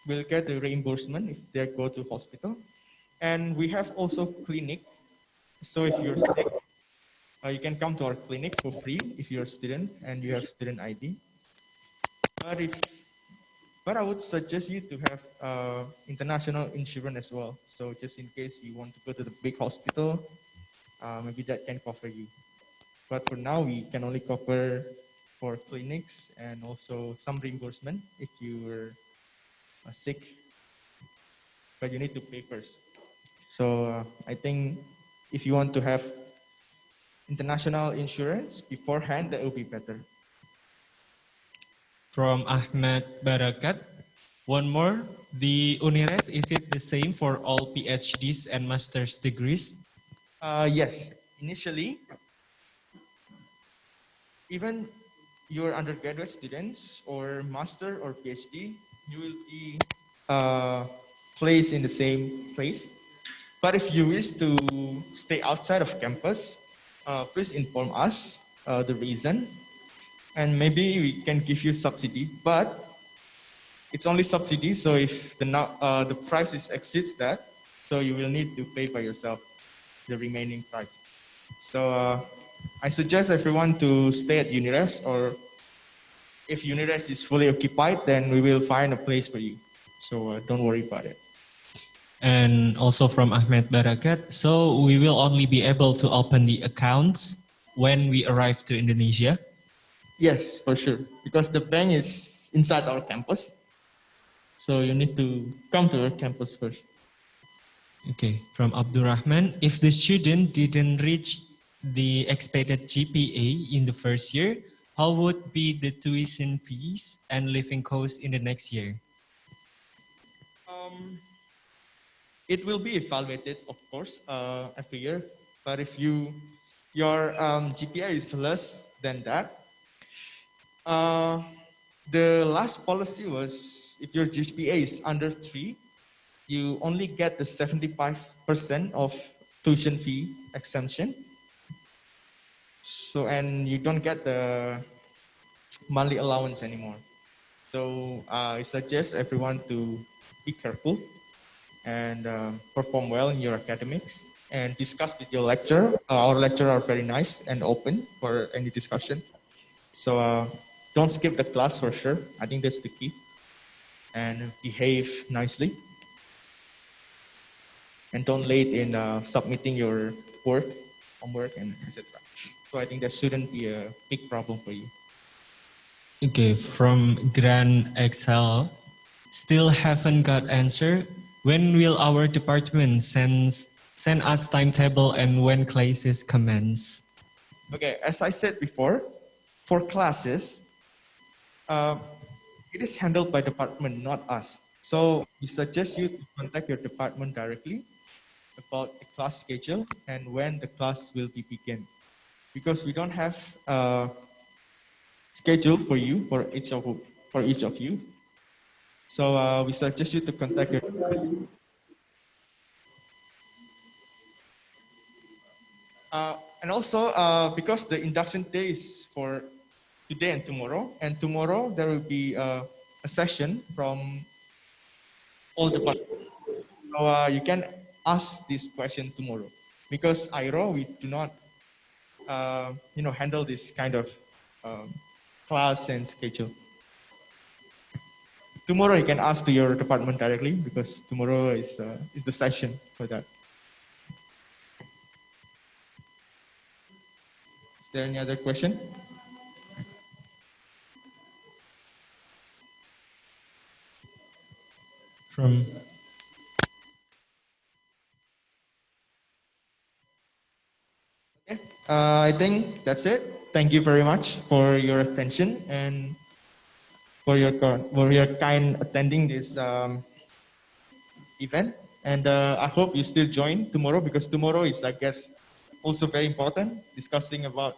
will get the reimbursement if they go to hospital. And we have also clinic. So if you're sick, you can come to our clinic for free if you're a student and you have student ID. But I would suggest you to have international insurance as well. So just in case you want to go to the big hospital, maybe that can cover you. But for now, we can only cover for clinics and also some reimbursement if you were sick, but you need to pay first. So I think if you want to have international insurance beforehand, that will be better. From Ahmed Barakat, one more. The UNIRES, is it the same for all PhDs and master's degrees? Yes, initially, even your undergraduate students or master or PhD, you will be placed in the same place. But if you wish to stay outside of campus, please inform us the reason, and maybe we can give you subsidy. But it's only subsidy, so if the price exceeds that, so you will need to pay by yourself the remaining price. So I suggest everyone to stay at UNIRES, or if UNIRES is fully occupied, then we will find a place for you. So don't worry about it. And also from Ahmed Barakat, so we will only be able to open the accounts when we arrive to Indonesia? Yes, for sure, because the bank is inside our campus. So you need to come to our campus first. Okay, from Abdurrahman, if the student didn't reach the expected GPA in the first year, how would be the tuition fees and living costs in the next year? It will be evaluated, of course, every year. But if your GPA is less than that, the last policy was if your GPA is under 3, you only get the 75% of tuition fee exemption. So, and you don't get the monthly allowance anymore. So I suggest everyone to be careful and perform well in your academics and discuss with your lecturer. Our lecturers are very nice and open for any discussion. So don't skip the class for sure. I think that's the key. And behave nicely. And don't late in submitting your homework, and etc. So I think that shouldn't be a big problem for you. Okay, from Grand Excel, still haven't got answer. When will our department send us timetable and when classes commence? Okay, as I said before, for classes, it is handled by department, not us. So we suggest you to contact your department directly about the class schedule and when the class will be begin. Because we don't have a schedule for you, for each of you. So we suggest you to contact your department. And also, because the induction day is for today and tomorrow there will be a session from all departments. So you can ask this question tomorrow. Because IRO, we do not, handle this kind of class and schedule. Tomorrow you can ask to your department directly because tomorrow is the session for that. Is there any other question? From I think that's it. Thank you very much for your attention and for your kind attending this event. And I hope you still join tomorrow because tomorrow is, I guess, also very important, discussing about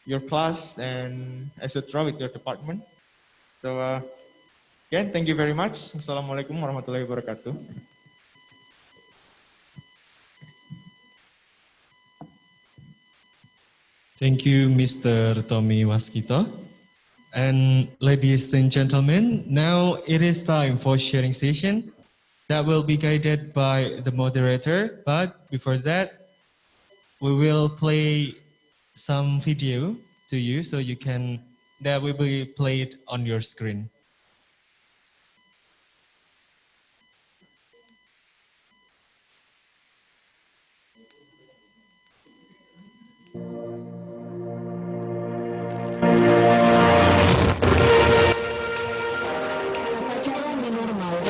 your class and etc. with your department. So again, thank you very much. Assalamualaikum warahmatullahi wabarakatuh. Thank you, Mr. Tommy Waskito. And ladies and gentlemen, now it is time for sharing session that will be guided by the moderator. But before that, we will play some video to you so you can, that will be played on your screen.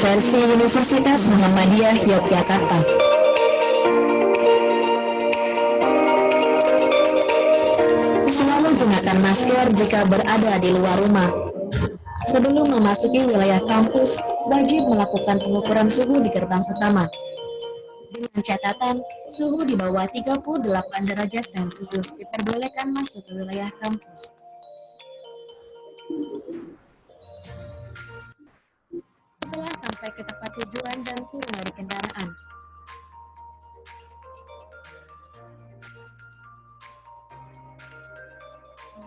Versi Universitas Muhammadiyah Yogyakarta. Selalu gunakan masker jika berada di luar rumah. Sebelum memasuki wilayah kampus, wajib melakukan pengukuran suhu di gerbang utama. Dengan catatan, suhu di bawah 38 derajat Celcius diperbolehkan masuk ke wilayah kampus. Setelah sampai ke tempat tujuan dan turun dari kendaraan,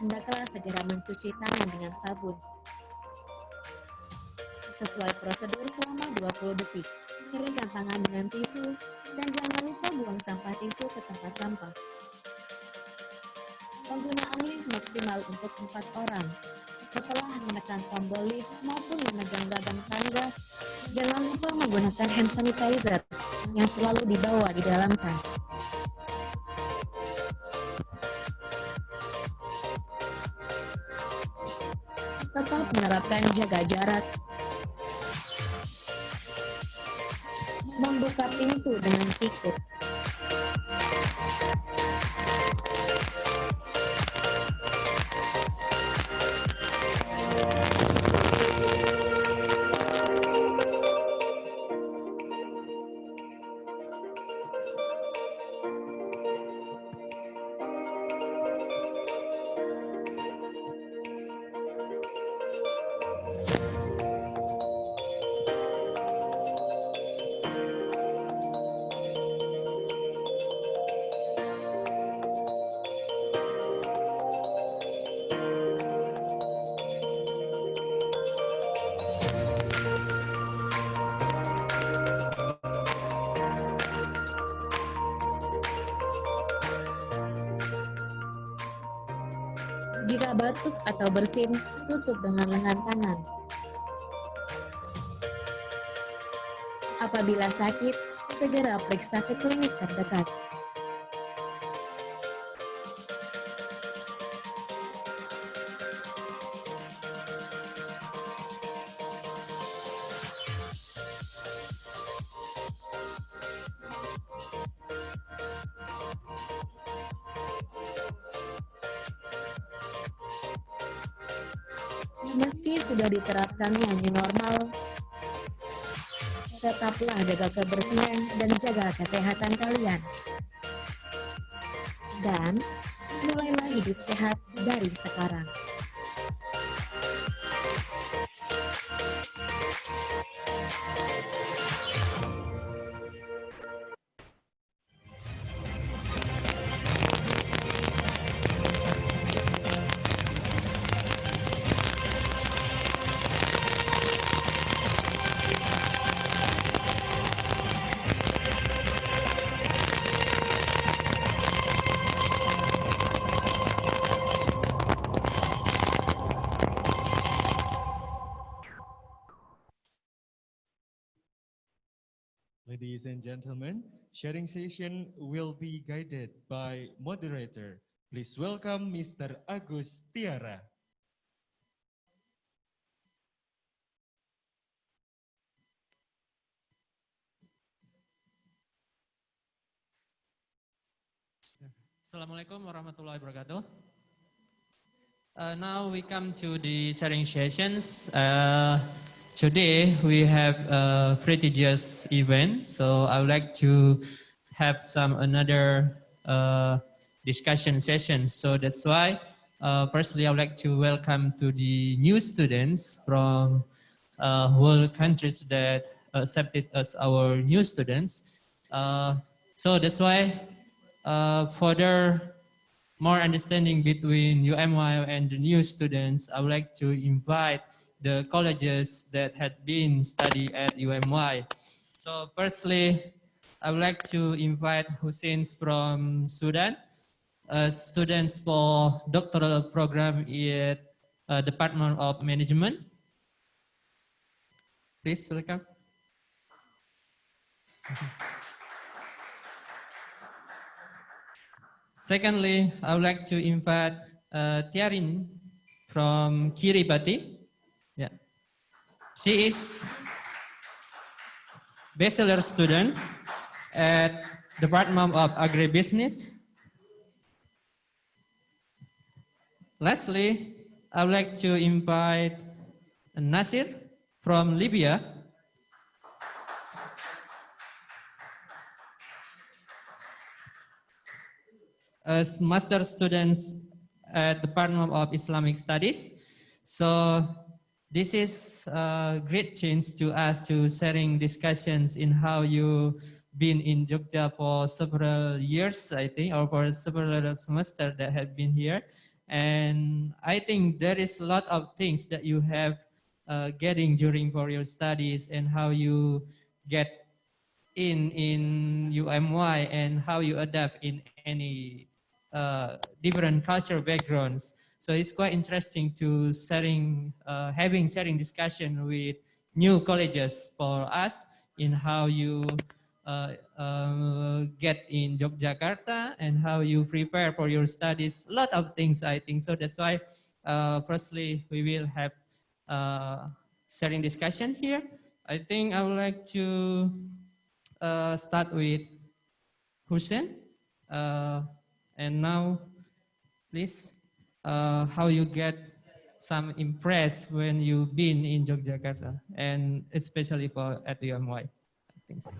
hendaklah segera mencuci tangan dengan sabun. Sesuai prosedur selama 20 detik, keringkan tangan dengan tisu, dan jangan lupa buang sampah tisu ke tempat sampah. Penggunaan lift maksimal untuk 4 orang. Setelah menekan tombol lift maupun memegang gagang tangga, jangan lupa menggunakan hand sanitizer yang selalu dibawa di dalam tas. Tetap menerapkan jaga jarak. Membuka pintu dengan sikut. Jika batuk atau bersin, tutup dengan lengan tangan. Apabila sakit, segera periksa ke klinik terdekat. Meski sudah diterapkannya new normal, tetaplah jaga kebersihan dan jaga kesehatan kalian. Dan mulailah hidup sehat dari sekarang. Ladies and gentlemen, sharing session will be guided by moderator. Please welcome Mr. Agus Tiara. Assalamualaikum warahmatullahi wabarakatuh. Now we come to the sharing sessions. Today we have a prestigious event, so I would like to have another discussion session. So that's why, firstly, I would like to welcome to the new students from whole countries that accepted as our new students. So that's why, further more understanding between UMY and the new students, I would like to invite the colleges that had been studied at UMY. So firstly, I would like to invite Hussein from Sudan, students for doctoral program at Department of Management. Please welcome. Secondly, I would like to invite Tiarin from Kiribati. Yeah, she is bachelor student at Department of Agribusiness. Lastly, I would like to invite Nasir from Libya. As master students at Department of Islamic Studies. So this is a great chance to us to sharing discussions in how you been in Jogja for several years, I think, or for several semesters that have been here. And I think there is a lot of things that you have getting during for your studies and how you get in UMY and how you adapt in any different cultural backgrounds. So it's quite interesting to having sharing discussion with new colleges for us in how you get in Yogyakarta and how you prepare for your studies. A lot of things, I think. So that's why, firstly, we will have sharing discussion here. I think I would like to start with Hussein. And now, please, how you get some impressed when you've been in Yogyakarta, and especially for at UMY. I think so.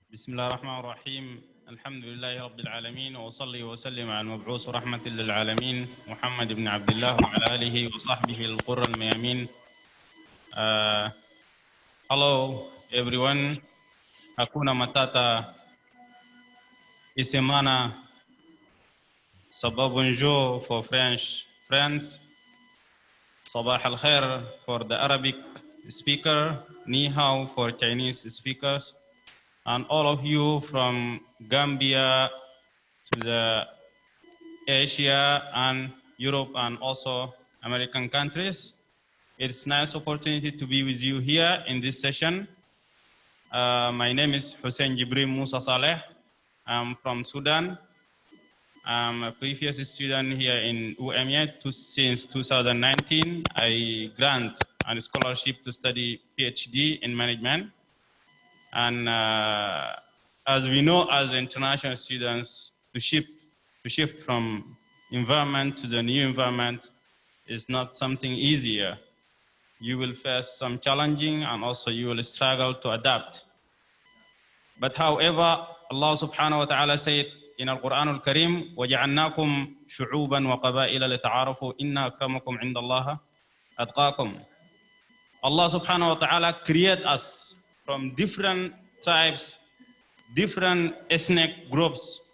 Bismillahirrahmanirrahim. Alhamdulillahi Rabbil Alamin. Wa salli wa sallim ala al-mab'us rahmatil lil alamin. Muhammad ibn Abdullah wa ala alihi wa sahbihi al-qurra al-mayamin. Hello everyone. Hakuna Matata. Isemana. Sabah bonjour for French friends. Sabah al-khair for the Arabic speaker. Ni hao for Chinese speakers. And all of you from Gambia to the Asia and Europe and also American countries. It's a nice opportunity to be with you here in this session. My name is Hussein Jibril Musa Saleh. I'm from Sudan. I'm a previous student here in UMY since 2019. I grant and scholarship to study PhD in management. And as we know, as international students, to shift from environment to the new environment is not something easier. You will face some challenging, and also you will struggle to adapt. But however, Allah subhanahu wa ta'ala said in Al-Quran al-Karim, وَجَعَلْنَاكُمْ شُعُوبًا وَقَبَائِلَ لِتَعَارَفُوا إِنَّ أَكْرَمَكُمْ عِنْدَ اللَّهِ أَتْقَاكُمْ. Allah subhanahu wa ta'ala created us from different tribes, different ethnic groups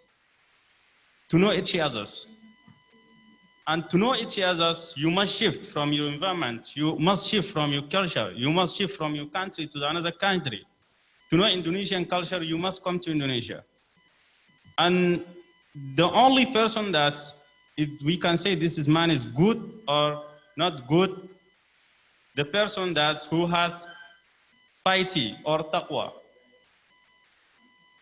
to know each other. And to know each other, you must shift from your environment. You must shift from your culture. You must shift from your country to another country. To know Indonesian culture, you must come to Indonesia. And the only person that we can say this man is good or not good, the person who has piety or taqwa.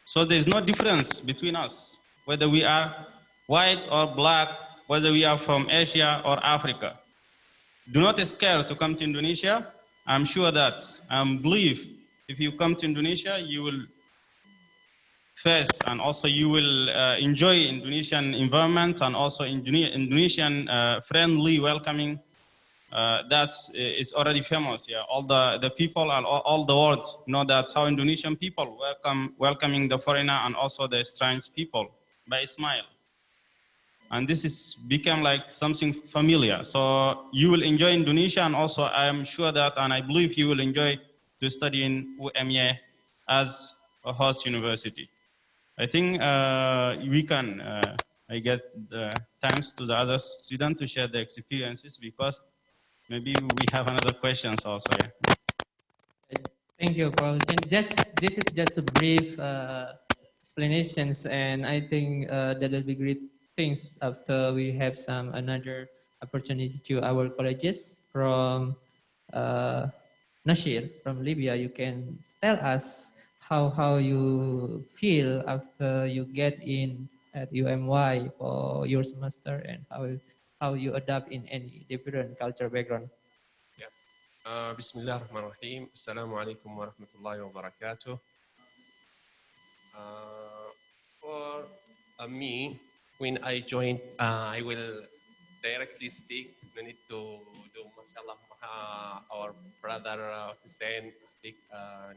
So there's no difference between us, whether we are white or black, whether we are from Asia or Africa. Do not scare to come to Indonesia. I'm sure that, I believe, if you come to Indonesia, you will face and also you will enjoy Indonesian environment and also Indonesian friendly, welcoming. That is already famous. Yeah, all the people and all the world know that's how Indonesian people welcoming the foreigner and also the strange people by a smile. And this is become like something familiar. So you will enjoy Indonesia, and also I am sure that, and I believe you will enjoy to study in UMY as a host university. I think we can, I get the thanks to the other students to share their experiences, because maybe we have another questions also. Yeah. Thank you, Professor. This is just a brief explanations, and I think that will be great things after we have some another opportunity to our colleges from Nasir from Libya. You can tell us how you feel after you get in at UMY for your semester, and how you adapt in any different culture background. Bismillahirrahmanirrahim. Assalamualaikum warahmatullahi wabarakatuh. For me, when I joined, I will directly speak. No need to do, mashallah, our brother Hussein speak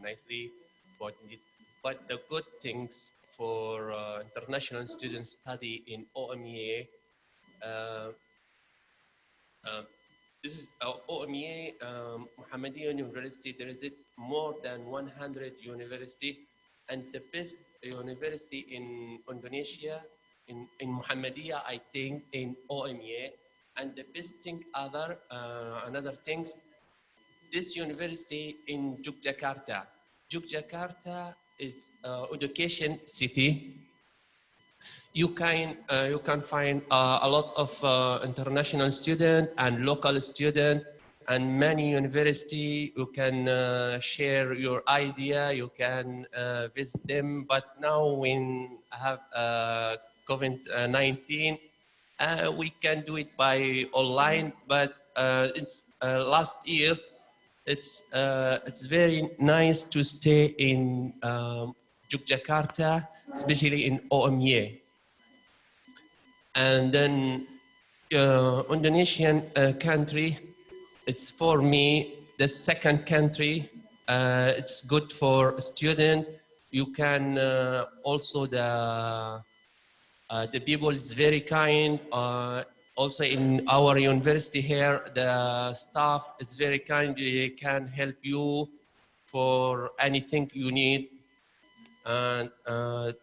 nicely about it. But the good things for international students study in OMEA, this is OMEA, Muhammadiyah University. There is more than 100 university, and the best university in Indonesia, in Muhammadiyah, I think, in OMEA. And the best thing, another things, this university in Yogyakarta. Yogyakarta is education city. You can find a lot of international students and local students, and many university. You can share your idea. You can visit them. But now when I have COVID-19, we can do it by online. But it's last year. It's very nice to stay in Yogyakarta, especially in OMEA. And then Indonesian country, it's for me the second country. It's good for a student. You can also the people is very kind. Also in our university here, the staff is very kind. They can help you for anything you need. And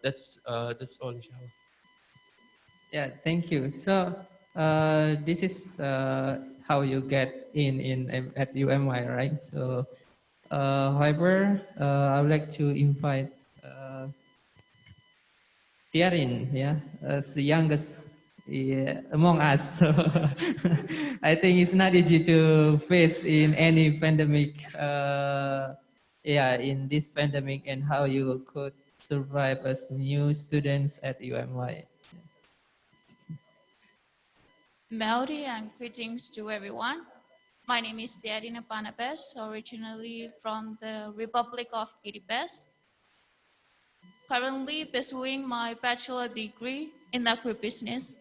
that's all. Yeah, thank you. So this is how you get in at UMY, right? So, however, I would like to invite Tiarin, yeah, as the youngest among us. So I think it's not easy to face in any pandemic. In this pandemic, and how you could survive as new students at UMY. Melody and greetings to everyone. My name is Diarina Panapes, originally from the Republic of Kiribati. Currently pursuing my bachelor degree in agribusiness.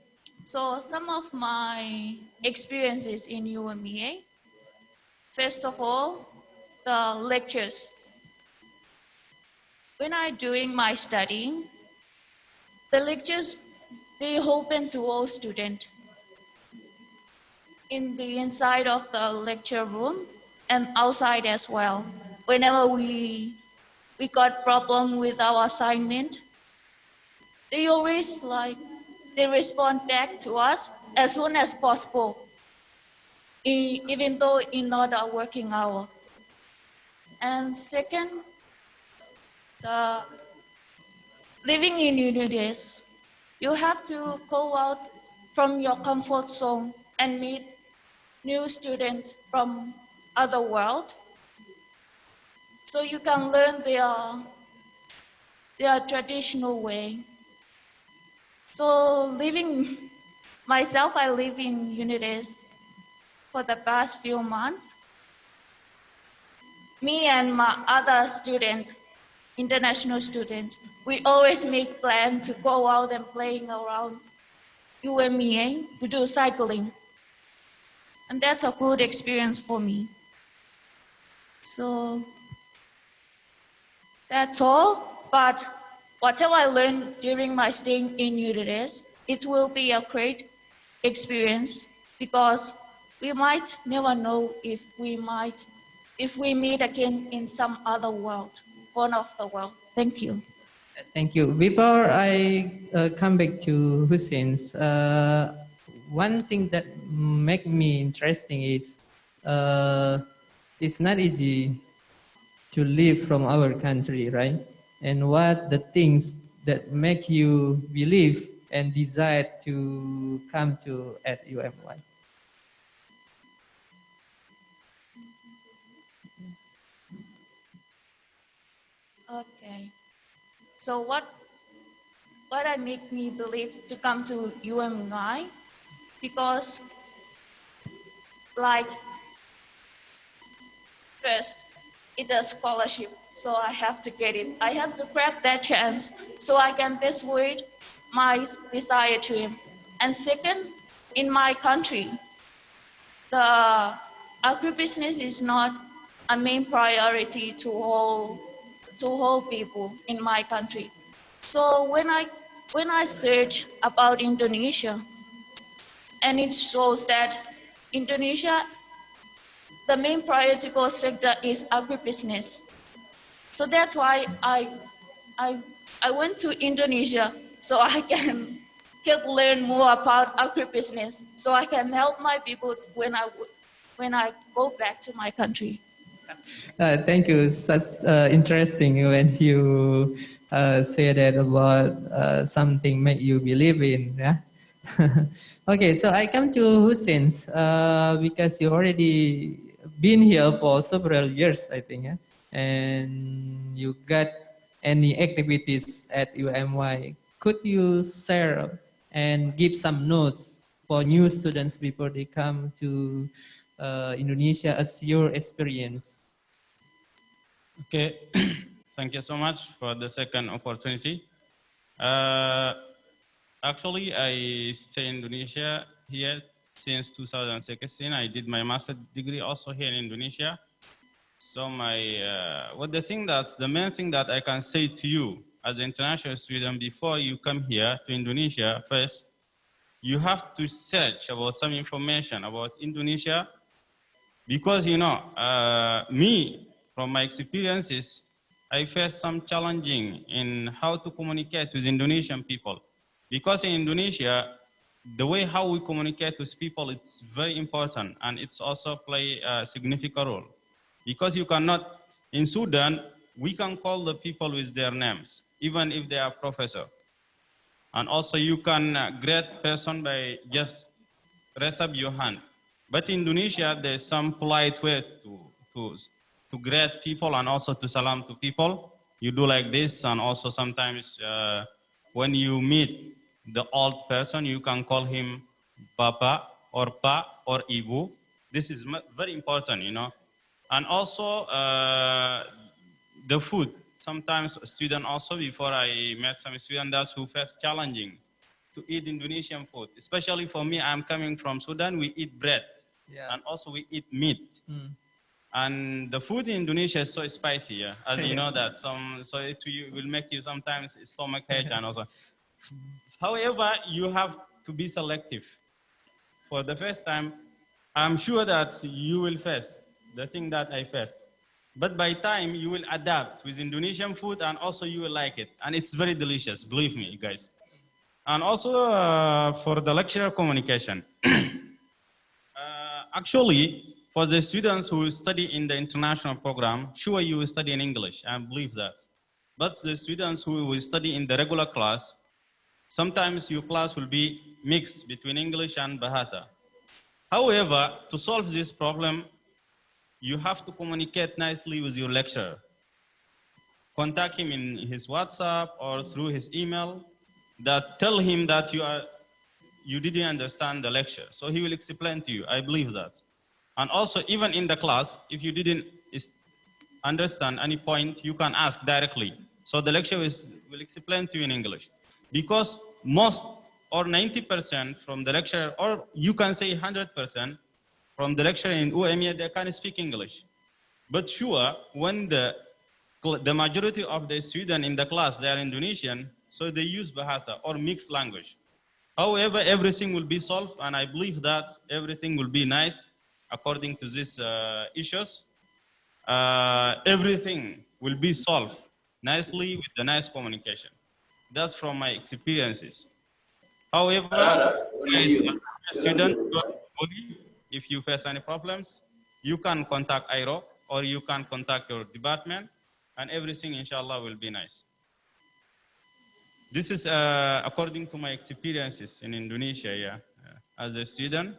So some of my experiences in UMEA. First of all, the lectures. When I doing my studying, the lectures, they open to all students. In the inside of the lecture room and outside as well. Whenever we got problem with our assignment, they always they respond back to us as soon as possible, even though in not our working hour. And second, the living in universities, you have to go out from your comfort zone and meet new students from other world, so you can learn their traditional way. So myself, I live in Unides for the past few months. Me and my other student, international student, we always make plans to go out and playing around UMEA to do cycling. And that's a good experience for me. So that's all. But whatever I learned during my stay in Unides, it will be a great experience, because we might never know if we meet again in some other world, one of the world. Thank you. Thank you. Before I come back to Hussein's, one thing that make me interesting is it's not easy to live from our country, right? And what the things that make you believe and desire to come to at UMY? Okay. So what I make me believe to come to UMY, because first, it's a scholarship, so I have to get it. I have to grab that chance so I can persuade my desire to him. And second, in my country, the agribusiness is not a main priority to all people in my country. So when I search about Indonesia, and it shows that Indonesia, the main priority sector is agribusiness. So that's why I went to Indonesia, so I can learn more about agribusiness, so I can help my people when I go back to my country. Thank you. Such interesting when you say that about something make you believe in. Yeah. Okay, so I come to Hussein's because you already been here for several years, I think, yeah? And you got any activities at UMY. Could you share and give some notes for new students before they come to Indonesia as your experience? Okay, thank you so much for the second opportunity. Actually, I stay in Indonesia here since 2016. I did my master degree also here in Indonesia. So the main thing that I can say to you as an international student before you come here to Indonesia, first, you have to search about some information about Indonesia, because me, from my experiences, I faced some challenging in how to communicate with Indonesian people. Because in Indonesia, the way how we communicate with people, it's very important, and it's also play a significant role. Because you cannot, in Sudan, we can call the people with their names, even if they are professor. And also you can greet person by just raise up your hand. But in Indonesia, there's some polite way to greet people and also to salam to people. You do like this, and also sometimes when you meet the old person, you can call him Papa or Pa or Ibu. This is very important, you know. And also the food. Sometimes a student also, before I met some students who face challenging to eat Indonesian food. Especially for me, I'm coming from Sudan, we eat bread. Yeah. And also we eat meat. And the food in Indonesia is so spicy, yeah, as you know that. So it will make you sometimes stomach ache and also. However, you have to be selective. For the first time, I'm sure that you will face the thing that I faced. But by time, you will adapt with Indonesian food and also you will like it. And it's very delicious, believe me, guys. And also for the lecture communication. Actually, for the students who study in the international program, sure you will study in English, I believe that. But the students who will study in the regular class, sometimes your class will be mixed between English and Bahasa. However, to solve this problem, you have to communicate nicely with your lecturer. Contact him in his WhatsApp or through his email. That tell him that you didn't understand the lecture. So he will explain to you, I believe that. And also, even in the class, if you didn't understand any point, you can ask directly. So the lecturer will explain to you in English. Because most or 90% from the lecturer, or you can say 100% from the lecturer in UME, they can speak English. But sure, when the majority of the students in the class, they are Indonesian, so they use Bahasa or mixed language. However, everything will be solved, and I believe that everything will be nice according to these issues. Everything will be solved nicely with the nice communication. That's from my experiences. However, as a student, if you face any problems, you can contact IRO or you can contact your department, and everything, inshallah, will be nice. This is according to my experiences in Indonesia, yeah, as a student.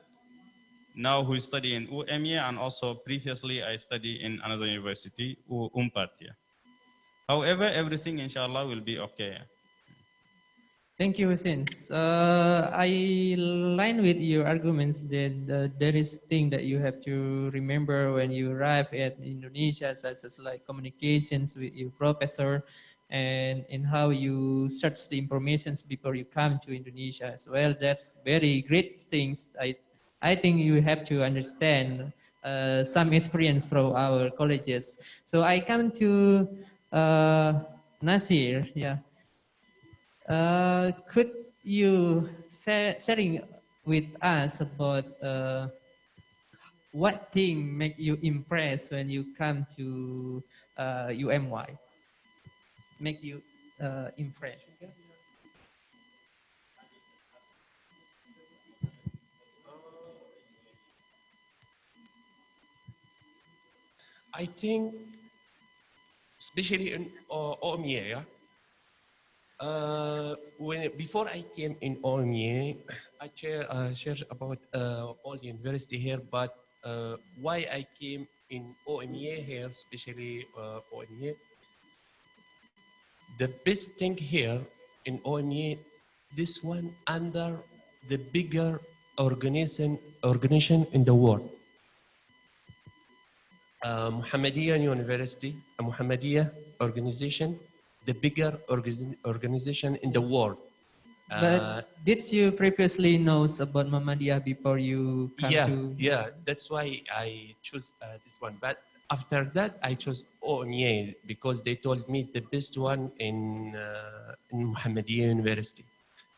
Now who study in UME, and also previously I study in another university, Unpat, yeah. However, everything, inshallah, will be okay. Yeah. Thank you, Since. I line with your arguments that there is thing that you have to remember when you arrive at Indonesia, such as like communications with your professor, and in how you search the informations before you come to Indonesia as well. That's very great things. I think you have to understand some experience from our colleges. So I come to Nasir, yeah. Could you sharing with us about what thing make you impressed when you come to UMY? Make you impressed? I think, especially in OMIA, before I came in OMIA, I shared about all the university here, but why I came in OMIA here, especially OMIA, the best thing here in OMIA, this one under the bigger organization in the world. Muhammadiyah University, a Muhammadiyah organization, the bigger organization in the world. But did you previously know about Muhammadiyah before you come to? Yeah, that's why I chose this one. But after that, I chose OMIA because they told me the best one in Muhammadiyah University,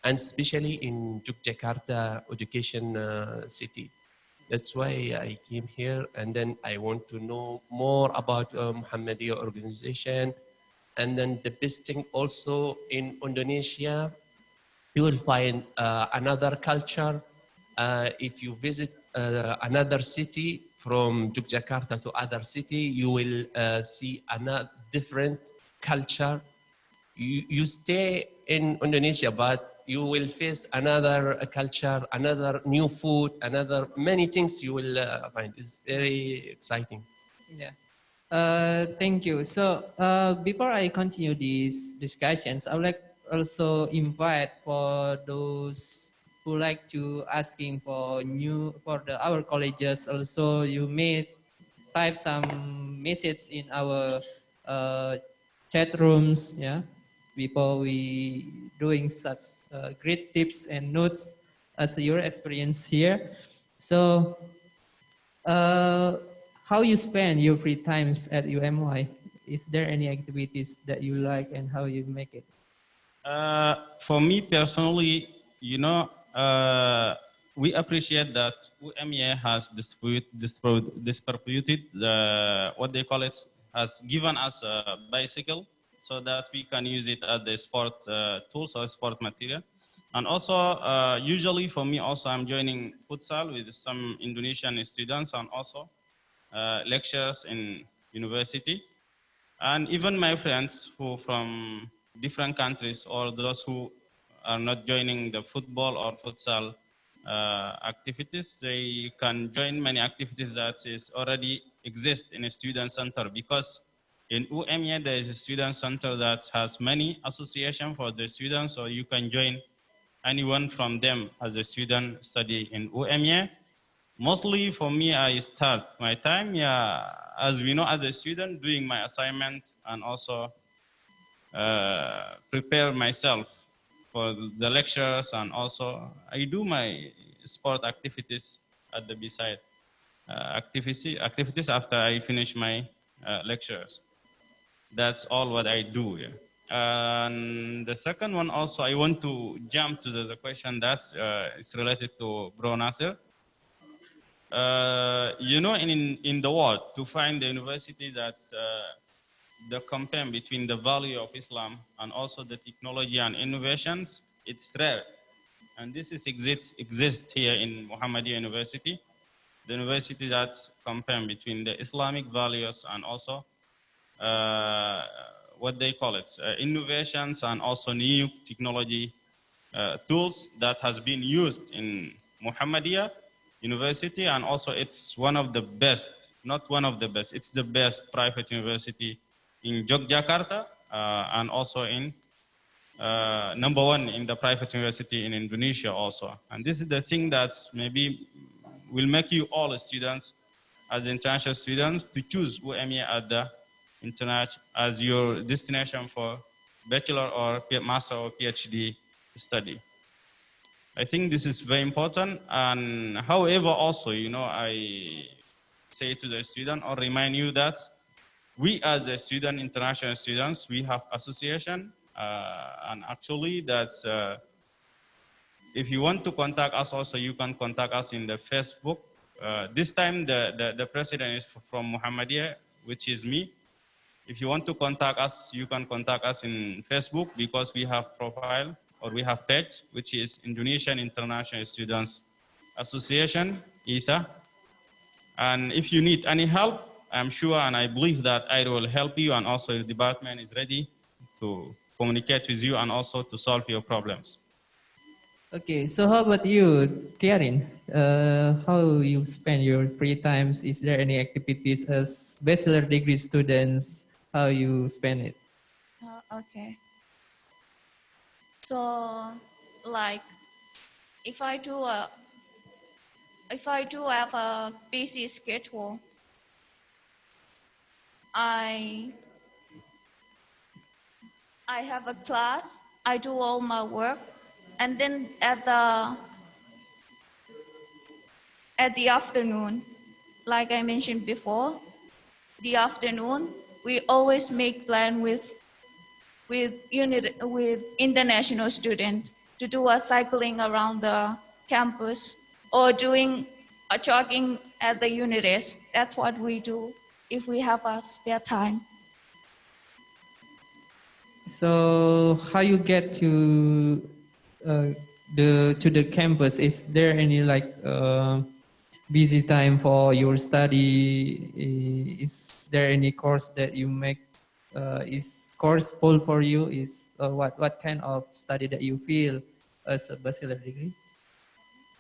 and especially in Yogyakarta education city. That's why I came here, and then I want to know more about Muhammadiyah organization. And then the best thing also in Indonesia, you will find another culture. If you visit another city from Yogyakarta to other city, you will see another different culture. You stay in Indonesia, but you will face another culture, another new food, another many things you will find. It's very exciting. Yeah. Thank you. So before I continue these discussions, I would like also invite for those who like to asking for our colleges also, you may type some message in our chat rooms, yeah, before we doing such great tips and notes as your experience here. So how you spend your free times at UMY? Is there any activities that you like and how you make it? For me personally, we appreciate that UMA has distributed what they call it, has given us a bicycle so that we can use it as the sport tools or sport material. And also, usually for me also, I'm joining futsal with some Indonesian students and also lectures in university. And even my friends who from different countries or those who are not joining the football or futsal activities, they can join many activities that is already exist in a student center, because in UMA there is a student center that has many associations for the students, so you can join anyone from them as a student study in UMA. Mostly for me, I start my time, as we know, as a student, doing my assignment and also prepare myself for the lectures, and also I do my sport activities at the beside activities after I finish my lectures. That's all what I do. Yeah. And the second one also, I want to jump to the question that's is related to Bro Nasir. In the world, to find the university that's the campaign between the value of Islam and also the technology and innovations, it's rare. And this exists here in Muhammadiyah University, the university that's campaign between the Islamic values and also what they call it, innovations and also new technology tools that has been used in Muhammadiyah University, and also it's one of the best, not one of the best, it's the best private university in Yogyakarta, and also in number one in the private university in Indonesia also. And this is the thing that maybe will make you all students, as international students, to choose UMA at the internet as your destination for bachelor or master or PhD study. I think this is very important. And however, also, I say to the student or remind you that we as the student, international students, we have association, and actually that's, if you want to contact us also, you can contact us in the Facebook. This time the president is from Muhammadiyah, which is me. If you want to contact us, you can contact us in Facebook, because we have profile or we have page, which is Indonesian International Students Association, ISA. And if you need any help, I'm sure and I believe that I will help you, and also the department is ready to communicate with you and also to solve your problems. Okay, so how about you, Tiarin? How you spend your free times? Is there any activities as bachelor degree students? How you spend it? Okay. So, like, if I do have a busy schedule, I have a class. I do all my work, and then at the afternoon, like I mentioned before, the afternoon we always make plan with international students to do a cycling around the campus or doing a jogging at the unities. That's what we do if we have a spare time. So how you get to the campus? Is there any busy time for your study? Is there any course that you make? Is course full for you? Is what kind of study that you feel as a bachelor degree?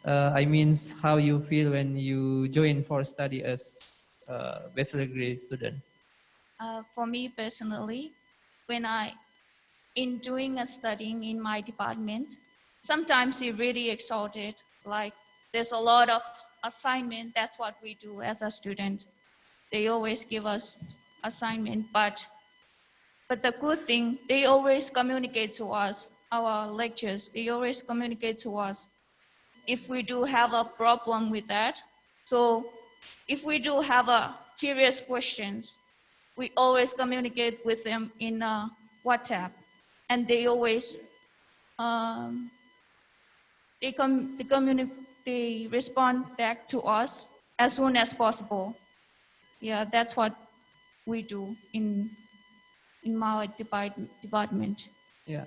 I mean, how you feel when you join for study as a bachelor degree student? For me personally, when in doing a studying in my department, sometimes he really exalted, like there's a lot of assignment. That's what we do as a student. They always give us assignment, but the good thing, they always communicate to us, our lectures, they always communicate to us if we do have a problem with that. So if we do have a curious questions, we always communicate with them in WhatsApp, and they always they respond back to us as soon as possible. Yeah, that's what we do in my department. Yeah.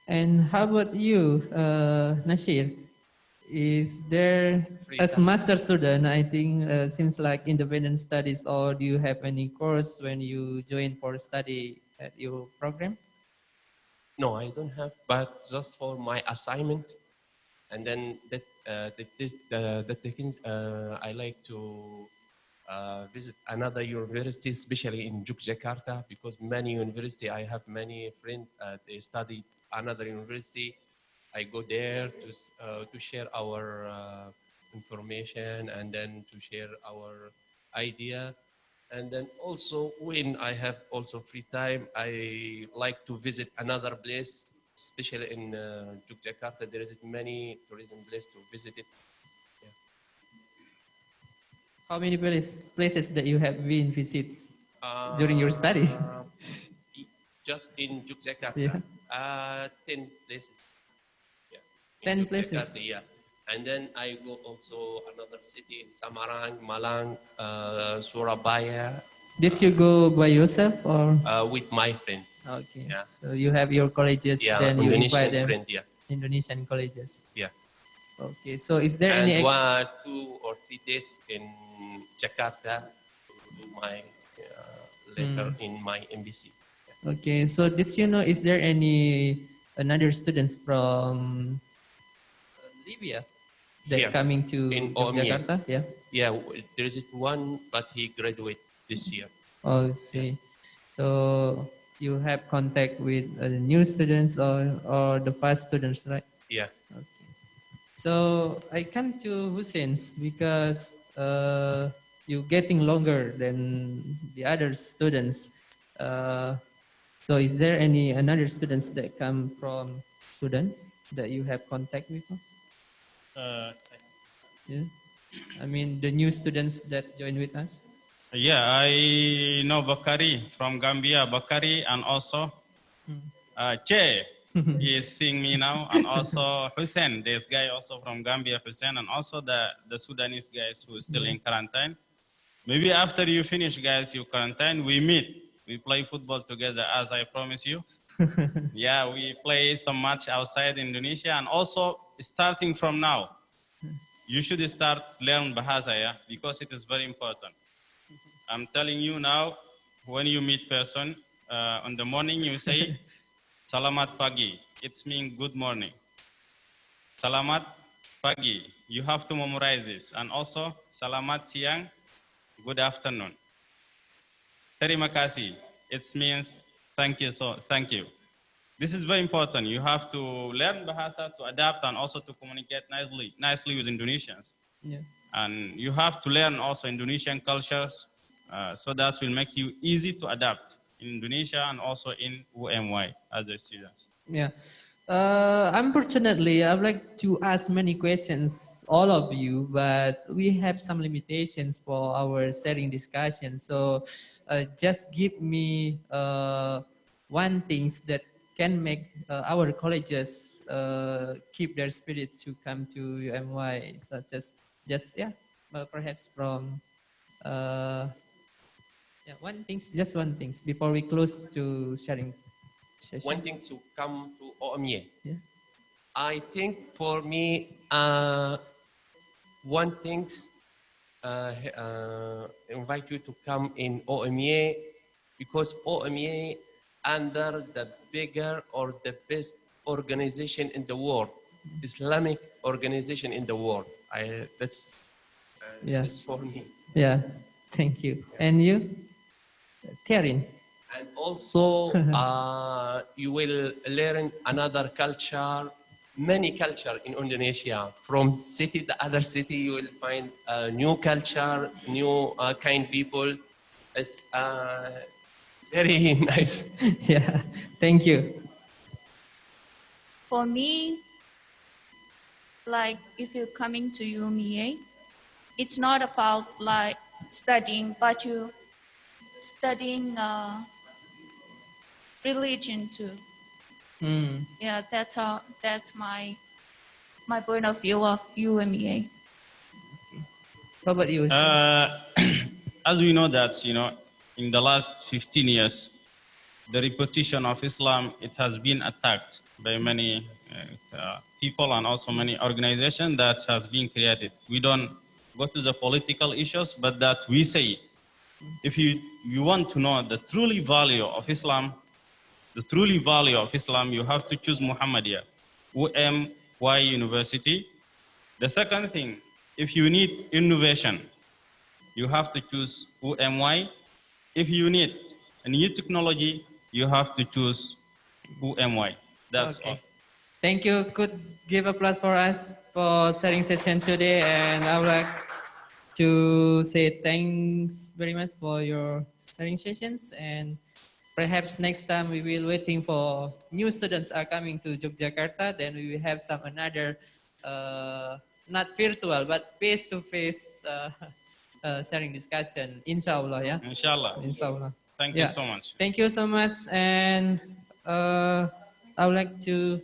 And how about you, Nasir? Is there, as a master student, I think seems like independent studies, or do you have any course when you join for study at your program? No, I don't have, but just for my assignment, and then the things I like to visit another university, especially in Yogyakarta, because many university, I have many friends, they study another university. I go there to share our information, and then to share our idea. And then also when I have also free time, I like to visit another place, especially in Yogyakarta. There is many tourism places to visit it. Yeah. How many places that you have been visits during your study? Just in Yogyakarta, Yeah. 10 places. Yeah. 10 places. Yogyakarta, yeah. And then I go also another city in Samarang, Malang, Surabaya. Did you go by yourself or? With my friend. Okay. Yeah. So you have your colleges, Yeah, then you Indonesian invite them. friend, yeah. Indonesian colleges. Yeah. Okay. So is there And any? 2 or 3 days in Jakarta to do my letter in my MBC. Okay. So did you know? Is there any another students from Libya that Here, coming to in Yogyakarta? OMIA. Yeah. Yeah, there is one, but he graduated this year. Oh, I see. So you have contact with new students or the past students, right? Yeah. Okay. So I come to Hussein's because you getting longer than the other students. So is there any another students that come from students that you have contact with? Yeah. I mean the new students that join with us. Yeah, I know Bakari from Gambia, Bakari, and also Che is seeing me now, and also Hussein, this guy also from Gambia, Hussein, and also the Sudanese guys who is still in quarantine. Maybe after you finish, guys, you quarantine, we meet. We play football together, as I promised you. Yeah, we play some match outside Indonesia, and also starting from now, you should start learn Bahasa, yeah, because it is very important. I'm telling you now, when you meet person, in the morning you say, Salamat pagi, it's mean good morning. Salamat pagi, you have to memorize this. And also, Salamat siang, good afternoon. Terima kasih, it means thank you, so thank you. This is very important. You have to learn Bahasa to adapt and also to communicate nicely with Indonesians. Yeah. And you have to learn also Indonesian cultures, so that will make you easy to adapt in Indonesia and also in UMY as a student. Yeah. Unfortunately, I'd like to ask many questions, all of you, but we have some limitations for our sharing discussion. So just give me one thing that can make our colleges keep their spirits to come to UMY, such as perhaps from just one thing before we close to sharing session. One thing to come to OMIA. Yeah. I think for me, one thing invite you to come in OMIA, because OMIA under the bigger or the best organization in the world, Islamic organization in the world. That's for me. Yeah, thank you. And you, Terin? And also, you will learn another culture, many culture in Indonesia. From city to other city, you will find new culture, new kind people. It's very nice. Yeah, thank you. For me, like if you're coming to UMEA, it's not about like studying, but you studying religion too. Yeah, that's my point of view of UMEA. How about you? As we know that, in the last 15 years, the reputation of Islam, it has been attacked by many people and also many organizations that has been created. We don't go to the political issues, but that we say, if you want to know the truly value of Islam, you have to choose Muhammadiyah, UMY University. The second thing, if you need innovation, you have to choose UMY. If you need a new technology, you have to choose UMY. That's all. Thank you. Could give applause for us for sharing session today, and I would like to say thanks very much for your sharing sessions, and perhaps next time we will waiting for new students are coming to Yogyakarta, then we will have some another not virtual but face-to-face sharing discussion, inshallah. Yeah, inshallah. Thank you so much. Thank you so much, and I would like to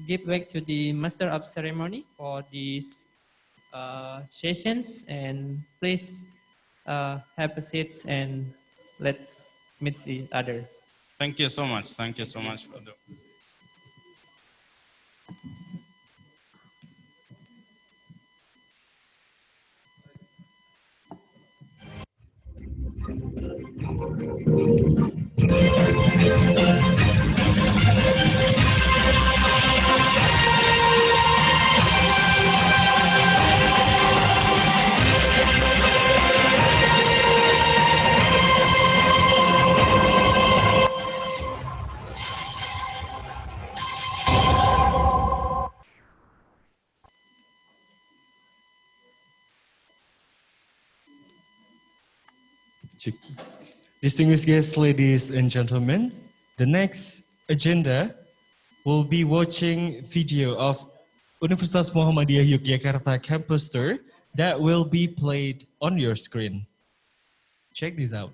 give back to the master of ceremony for these sessions, and please have a seat and let's meet each other. Thank you so much. Thank you so much for the. Distinguished guests, ladies and gentlemen, the next agenda will be watching video of Universitas Muhammadiyah Yogyakarta campus tour that will be played on your screen. Check this out.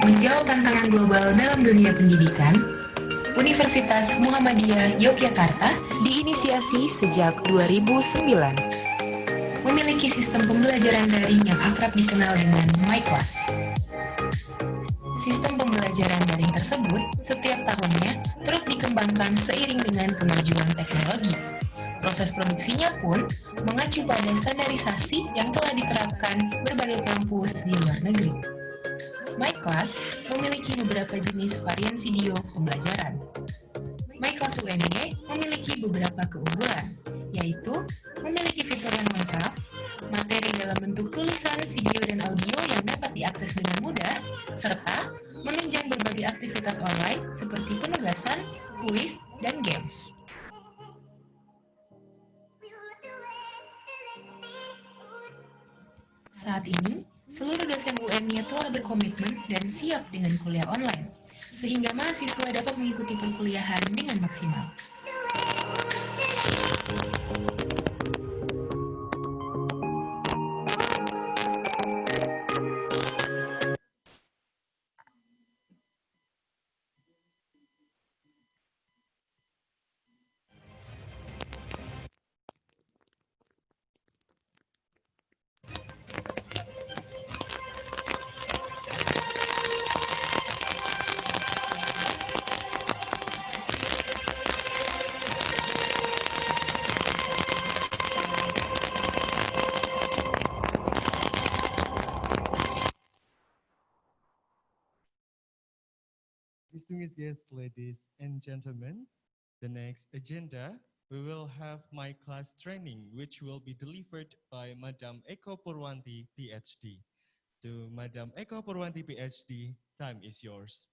Menjawab tantangan global dalam dunia pendidikan, Universitas Muhammadiyah Yogyakarta diinisiasi sejak 2009. Memiliki sistem pembelajaran daring yang akrab dikenal dengan MyClass. Sistem pembelajaran daring tersebut setiap tahunnya terus dikembangkan seiring dengan kemajuan teknologi. Proses produksinya pun mengacu pada standarisasi yang telah diterapkan berbagai kampus di luar negeri. MyClass memiliki beberapa jenis varian video pembelajaran. MyClass UMY memiliki beberapa keunggulan, yaitu memiliki fitur yang lengkap, materi dalam bentuk tulisan, video, dan audio yang dapat diakses dengan mudah, serta menunjang berbagai aktivitas online seperti penugasan, kuis, dan games. Saat ini, seluruh dosen UMY telah berkomitmen dan siap dengan kuliah online, sehingga mahasiswa dapat mengikuti perkuliahan dengan maksimal. Distinguished guests, ladies and gentlemen, the next agenda, we will have my class training, which will be delivered by Madam Eko Purwanti, PhD. To Madam Eko Purwanti, PhD, time is yours.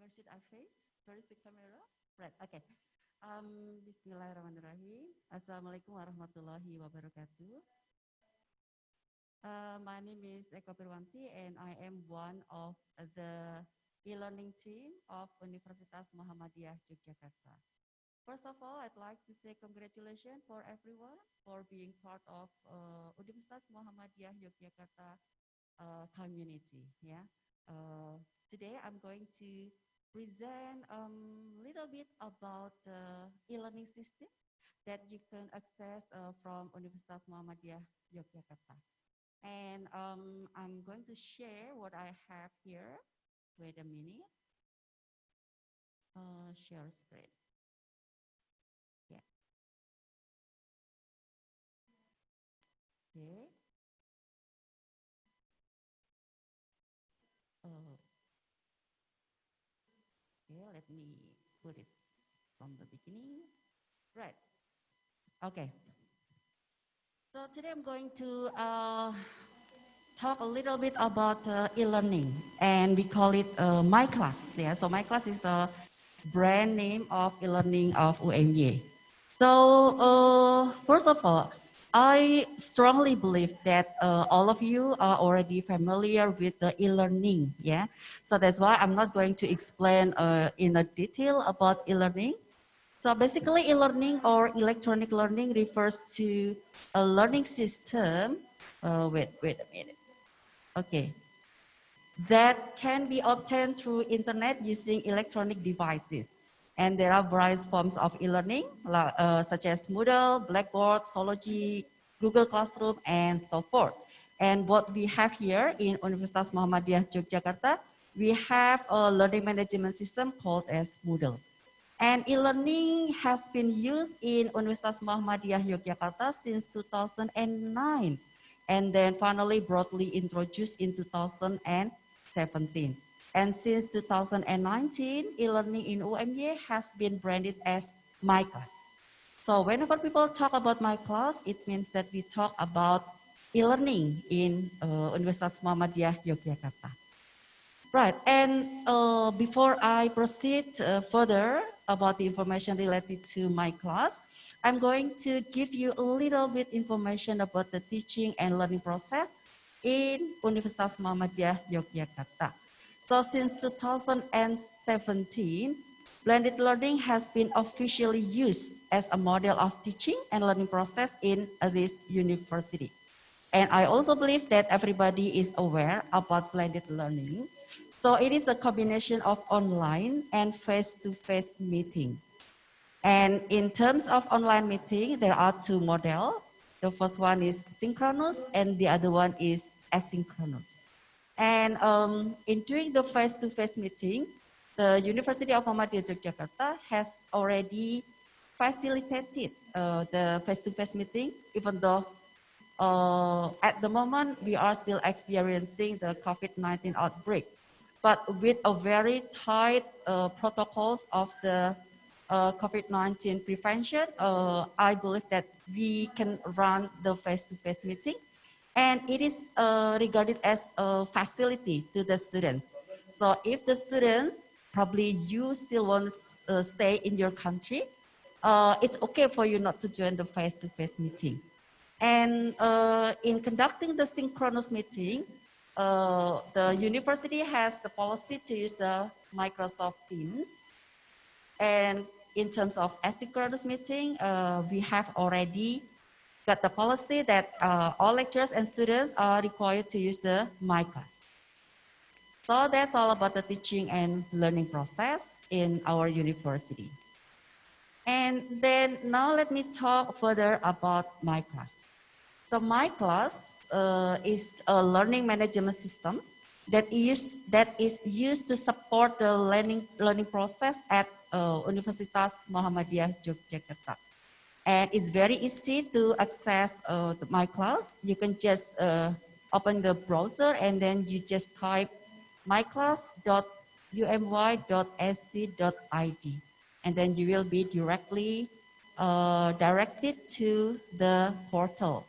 Where should I face? Where is the camera? Right, okay. Bismillahirrahmanirrahim. Assalamualaikum warahmatullahi wabarakatuh. My name is Eko Purwanti and I am one of the e-learning team of Universitas Muhammadiyah Yogyakarta. First of all, I'd like to say congratulations for everyone for being part of Universitas Muhammadiyah Yogyakarta community. Yeah. Today I'm going to present a little bit about the e-learning system that you can access from Universitas Muhammadiyah Yogyakarta. And I'm going to share what I have here. Wait a minute. Share screen. Yeah. Okay. Okay, let me put it from the beginning. Right. Okay. So today I'm going to talk a little bit about e-learning, and we call it MyClass. Yeah. So MyClass is the brand name of e-learning of UMY. So first of all, I strongly believe that all of you are already familiar with the e-learning, yeah? So that's why I'm not going to explain in a detail about e-learning. So basically e-learning or electronic learning refers to a learning system. Wait a minute. Okay. that can be obtained through internet using electronic devices. And there are various forms of e-learning, such as Moodle, Blackboard, Sology, Google Classroom, and so forth. And what we have here in Universitas Muhammadiyah Yogyakarta, we have a learning management system called as Moodle. And e-learning has been used in Universitas Muhammadiyah Yogyakarta since 2009, and then finally broadly introduced in 2017. And since 2019, e-learning in UMY has been branded as My Class. So whenever people talk about My Class, it means that we talk about e-learning in Universitas Muhammadiyah Yogyakarta. Right, and before I proceed further about the information related to my class, I'm going to give you a little bit information about the teaching and learning process in Universitas Muhammadiyah Yogyakarta. So since 2017, blended learning has been officially used as a model of teaching and learning process in this university. And I also believe that everybody is aware about blended learning. So it is a combination of online and face-to-face meeting. And in terms of online meeting, there are two models. The first one is synchronous and the other one is asynchronous. And in doing the face-to-face meeting, the University of Muhammadiyah Yogyakarta has already facilitated the face-to-face meeting, even though at the moment we are still experiencing the COVID-19 outbreak. But with a very tight protocols of the COVID-19 prevention, I believe that we can run the face-to-face meeting. And it is regarded as a facility to the students. So if the students, probably you still want to stay in your country, it's okay for you not to join the face-to-face meeting. And in conducting the synchronous meeting, the university has the policy to use the Microsoft Teams. And in terms of asynchronous meeting, we have already got the policy that all lecturers and students are required to use the My Class. So that's all about the teaching and learning process in our university. And then now let me talk further about My Class. So My Class is a learning management system that is used to support the learning process at Universitas Muhammadiyah Yogyakarta. And it's very easy to access My Class. You can just open the browser and then you just type myclass.umy.sc.id. And then you will be directly directed to the portal.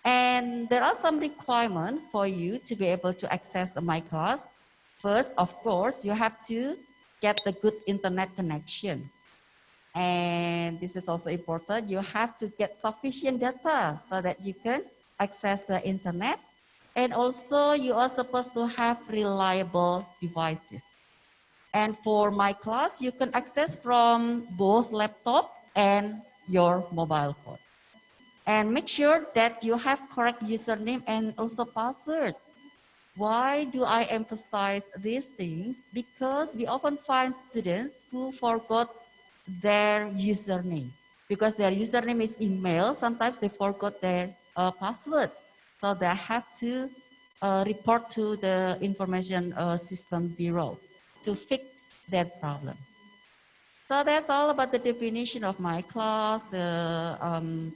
And there are some requirements for you to be able to access the My Class. First, of course, you have to get the good internet connection. And this is also important. You have to get sufficient data so that you can access the internet. And also you are supposed to have reliable devices. And for My Class, you can access from both laptop and your mobile phone. And make sure that you have correct username and also password. Why do I emphasize these things? Because we often find students who forgot their username. Because their username is email, sometimes they forgot their password. So they have to report to the Information System Bureau to fix that problem. So that's all about the definition of My Class, the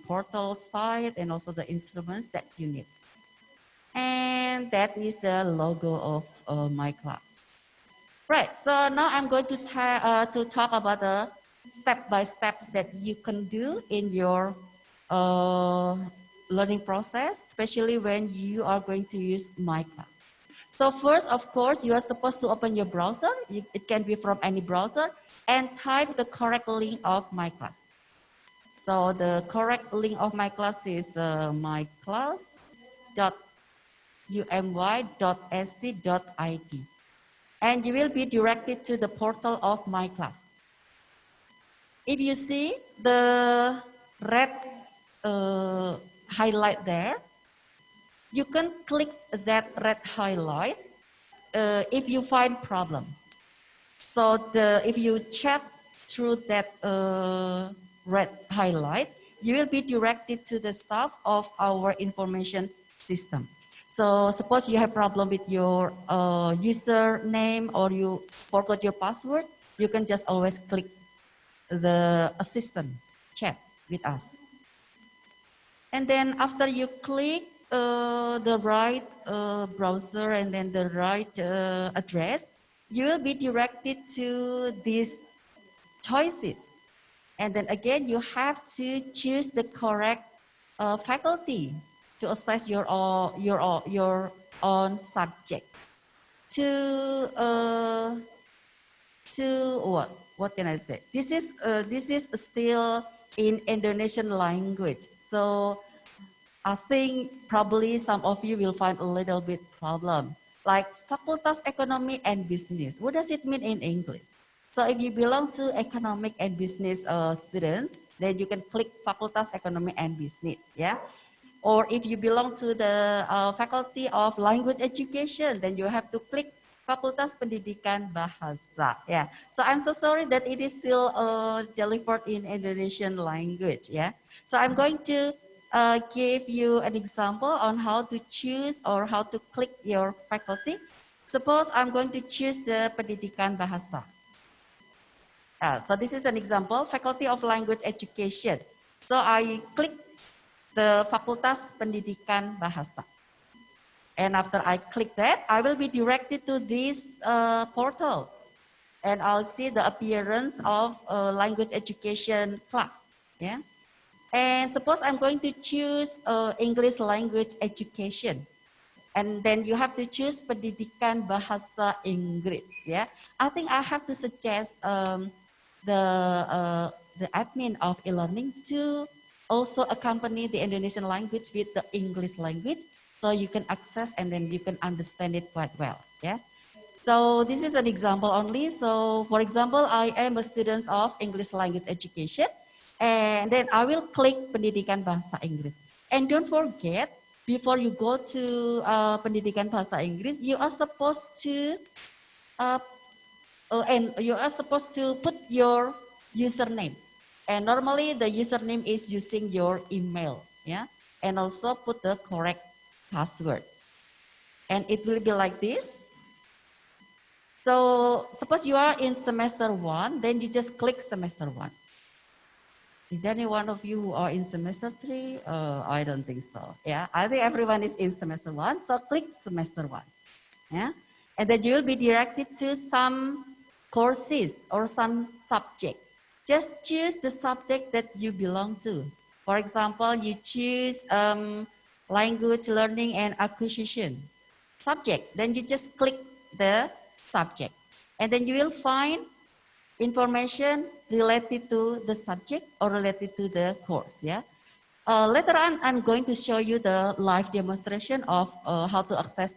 portal site, and also the instruments that you need. And that is the logo of My Class. Right, so now I'm going to talk about the step-by-steps that you can do in your learning process, especially when you are going to use My Class. So first, of course, you are supposed to open your browser. It can be from any browser, and type the correct link of My Class. So the correct link of My Class is myclass.umy.sc.id. And you will be directed to the portal of My Class. If you see the red highlight there, you can click that red highlight if you find problem, so if you chat through that red highlight, you will be directed to the staff of our information system. So suppose you have problem with your username or you forgot your password, you can just always click the assistant chat with us. And then after you click the right browser and then the right address, you will be directed to these choices. And then again, you have to choose the correct faculty to assess your own subject. What can I say? This is still in Indonesian language. So I think probably some of you will find a little bit problem. Like Fakultas Ekonomi and Business. What does it mean in English? So if you belong to economic and business students, then you can click Fakultas Ekonomi and Business, yeah? Or if you belong to the Faculty of Language Education, then you have to click Fakultas Pendidikan Bahasa, yeah? So I'm so sorry that it is still delivered in Indonesian language, yeah? So I'm going to give you an example on how to choose or how to click your faculty. Suppose I'm going to choose the Pendidikan Bahasa. So this is an example, Faculty of Language Education. So I click the Fakultas Pendidikan Bahasa. And after I click that, I will be directed to this portal. And I'll see the appearance of language education class. Yeah. And suppose I'm going to choose English language education. And then you have to choose Pendidikan Bahasa Inggris. Yeah. I think I have to suggest the admin of e-learning to also accompany the Indonesian language with the English language, so you can access and then you can understand it quite well. Yeah. So this is an example only. So for example, I am a student of English language education, and then I will click Pendidikan Bahasa Inggris. And don't forget, before you go to Pendidikan Bahasa Inggris, you are supposed to put your username. And normally the username is using your email, yeah? And also put the correct password. And it will be like this. So suppose you are in semester 1, then you just click semester 1. Is there any one of you who are in semester 3? I don't think so. Yeah, I think everyone is in semester 1, so click semester 1. Yeah, and then you will be directed to some courses or some subject. Just choose the subject that you belong to. For example, you choose language learning and acquisition subject. Then you just click the subject. And then you will find information related to the subject or related to the course. Yeah. Later on, I'm going to show you the live demonstration of how to access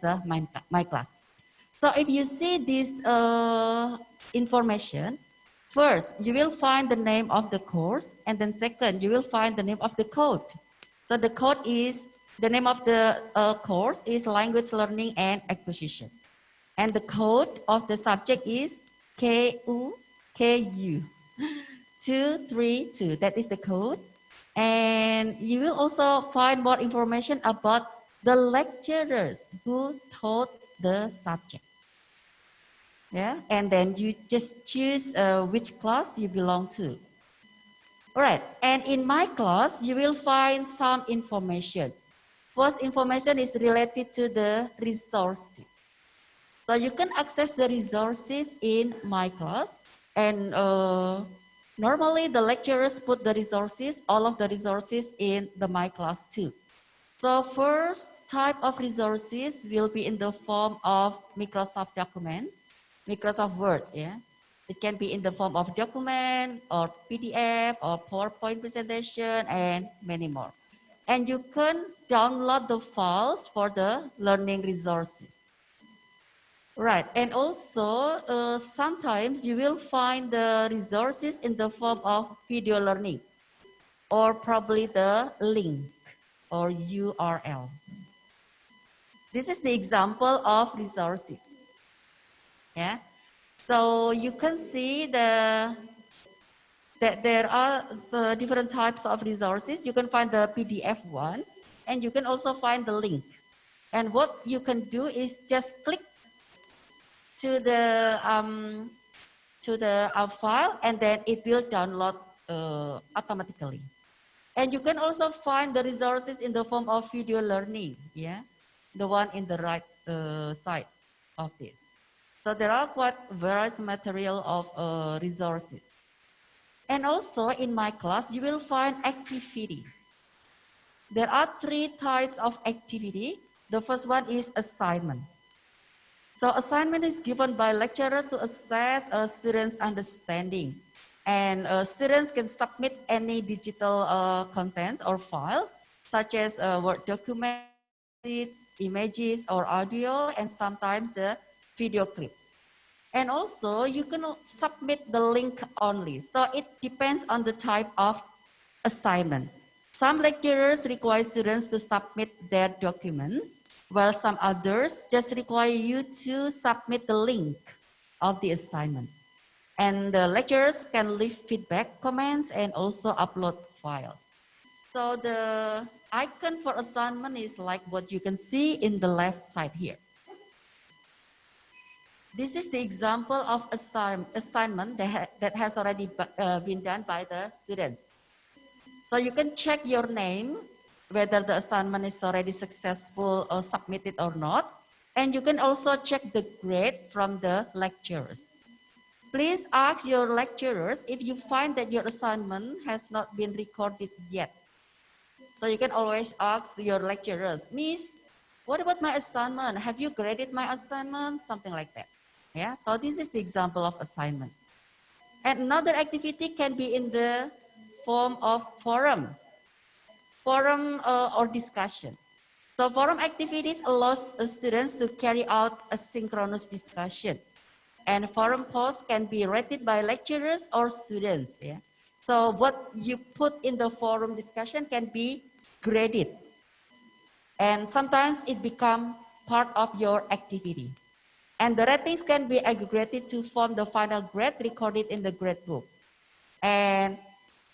my class. So if you see this information, first, you will find the name of the course, and then second, you will find the name of the code. So the code is, the name of the course is Language Learning and Acquisition. And the code of the subject is KU 232, that is the code. And you will also find more information about the lecturers who taught the subject. Yeah, and then you just choose which class you belong to. All right, and in my class, you will find some information. First information is related to the resources. So you can access the resources in my class, and normally the lecturers put the resources, all of the resources in the my class too. So first type of resources will be in the form of Microsoft documents, Microsoft Word, yeah. It can be in the form of document or PDF or PowerPoint presentation and many more. And you can download the files for the learning resources. Right, and also sometimes you will find the resources in the form of video learning or probably the link or URL. This is the example of resources. Yeah. So you can see that there are the different types of resources. You can find the PDF one, and you can also find the link. And what you can do is just click to the file, and then it will download automatically. And you can also find the resources in the form of video learning, yeah, the one in the right side of this. So there are quite various material of resources. And also in my class, you will find activity. There are 3 types of activity. The first one is assignment. So assignment is given by lecturers to assess a student's understanding. And students can submit any digital contents or files, such as Word documents, images or audio, and sometimes the video clips. And also you can submit the link only. So it depends on the type of assignment. Some lecturers require students to submit their documents, while some others just require you to submit the link of the assignment. And the lecturers can leave feedback, comments, and also upload files. So the icon for assignment is like what you can see in the left side here. This is the example of assignment that has already been done by the students. So you can check your name, whether the assignment is already successful or submitted or not. And you can also check the grade from the lecturers. Please ask your lecturers if you find that your assignment has not been recorded yet. So you can always ask your lecturers, Miss, what about my assignment? Have you graded my assignment? Something like that. Yeah, so this is the example of assignment. And another activity can be in the form of forum or discussion. So forum activities allows students to carry out a synchronous discussion. And forum posts can be rated by lecturers or students. Yeah. So what you put in the forum discussion can be graded. And sometimes it becomes part of your activity. And the ratings can be aggregated to form the final grade recorded in the grade books. And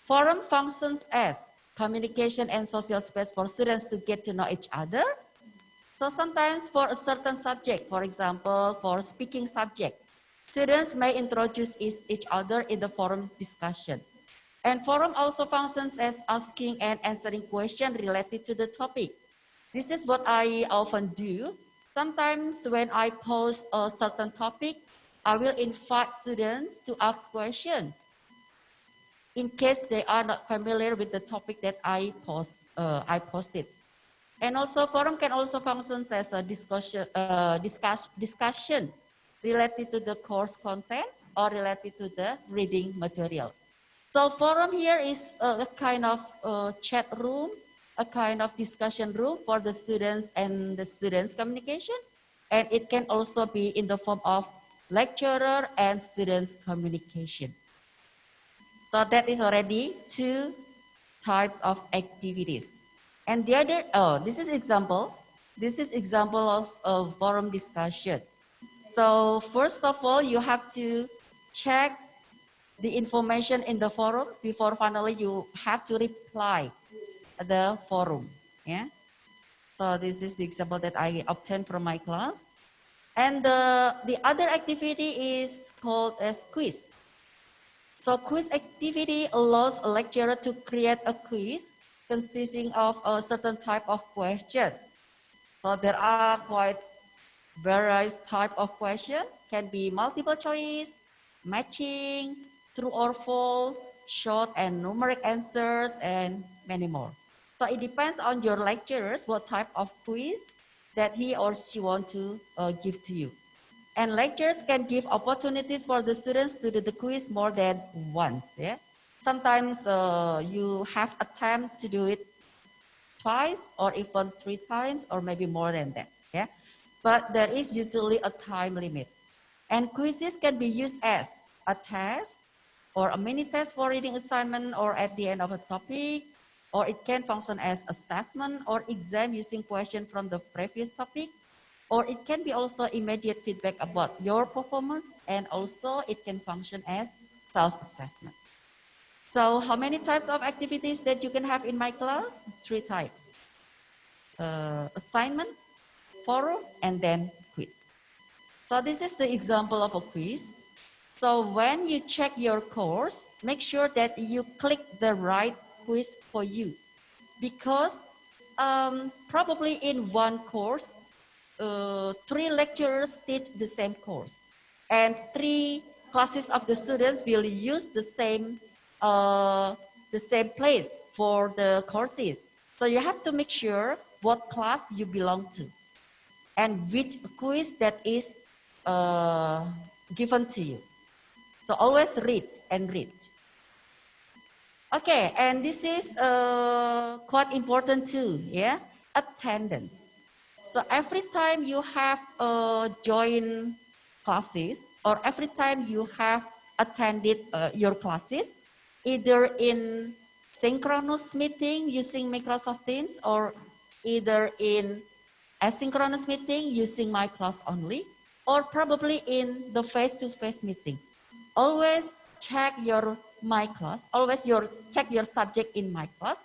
forum functions as communication and social space for students to get to know each other. So sometimes for a certain subject, for example, for speaking subject, students may introduce each other in the forum discussion. And forum also functions as asking and answering questions related to the topic. This is what I often do. Sometimes when I post a certain topic, I will invite students to ask questions in case they are not familiar with the topic that I posted. And also forum can also function as a discussion related to the course content or related to the reading material. So forum here is a kind of chat room, a kind of discussion room for the students and the students' communication. And it can also be in the form of lecturer and students' communication. So that is already 2 types of activities. And the other, this is example. This is example of forum discussion. So first of all, you have to check the information in the forum before finally you have to reply the forum. Yeah. So this is the example that I obtained from my class. And the other activity is called as quiz. So quiz activity allows a lecturer to create a quiz consisting of a certain type of question. So there are quite various type of question, can be multiple choice, matching, true or false, short and numeric answers, and many more. So it depends on your lecturers what type of quiz that he or she want to give to you. And lecturers can give opportunities for the students to do the quiz more than once. Yeah? Sometimes you have attempt to do it twice or even 3 times or maybe more than that. Yeah? But there is usually a time limit. And quizzes can be used as a test or a mini test for reading assignment or at the end of a topic, or it can function as assessment or exam using questions from the previous topic. or it can be also immediate feedback about your performance, and also it can function as self-assessment. So how many types of activities that you can have in my class? 3 types. Assignment, forum, and then quiz. So this is the example of a quiz. So when you check your course, make sure that you click the right quiz for you, because probably in one course, 3 lecturers teach the same course, and 3 classes of the students will use the same place for the courses. So you have to make sure what class you belong to and which quiz that is given to you. So always read and read. Okay, and this is quite important too, yeah? Attendance. So every time you have joined classes, or every time you have attended your classes, either in synchronous meeting using Microsoft Teams, or either in asynchronous meeting using my class only, or probably in the face-to-face meeting. Always check your my class, check your subject in my class,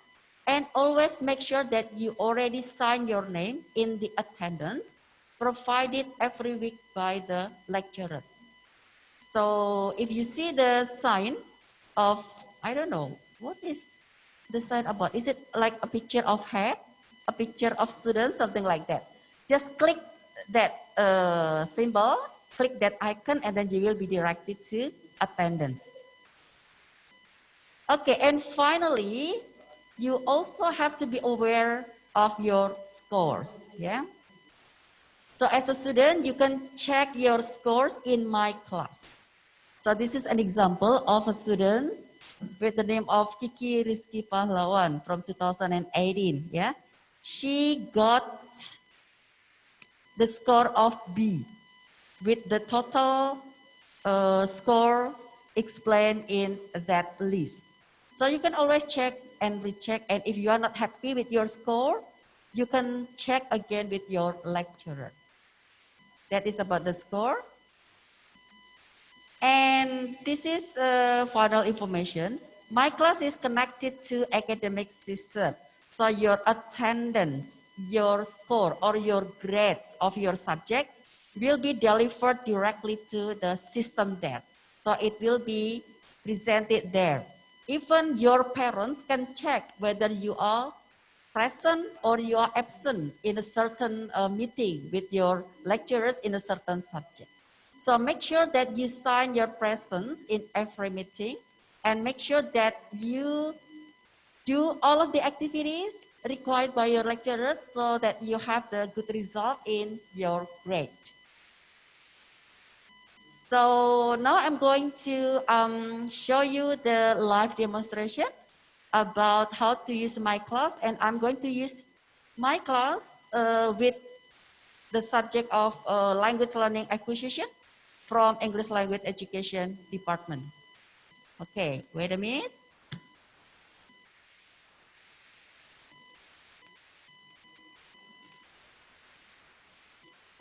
and always make sure that you already sign your name in the attendance provided every week by the lecturer. So if you see the sign of, I don't know, what is the sign about? Is it like a picture of head, a picture of students, something like that? Just click that symbol, click that icon, and then you will be directed to attendance. Okay, and finally, you also have to be aware of your scores, yeah? So as a student, you can check your scores in my class. So this is an example of a student with the name of Kiki Rizky Pahlawan from 2018, yeah? She got the score of B with the total score explained in that list. So you can always check and recheck, and if you are not happy with your score, you can check again with your lecturer. That is about the score. And this is final information. My class is connected to academic system. So your attendance, your score, or your grades of your subject will be delivered directly to the system there. So it will be presented there. Even your parents can check whether you are present or you are absent in a certain meeting with your lecturers in a certain subject. So make sure that you sign your presence in every meeting, and make sure that you do all of the activities required by your lecturers so that you have the good result in your grade. So now I'm going to show you the live demonstration about how to use my class, and I'm going to use my class with the subject of language learning acquisition from English Language Education Department. Okay, wait a minute.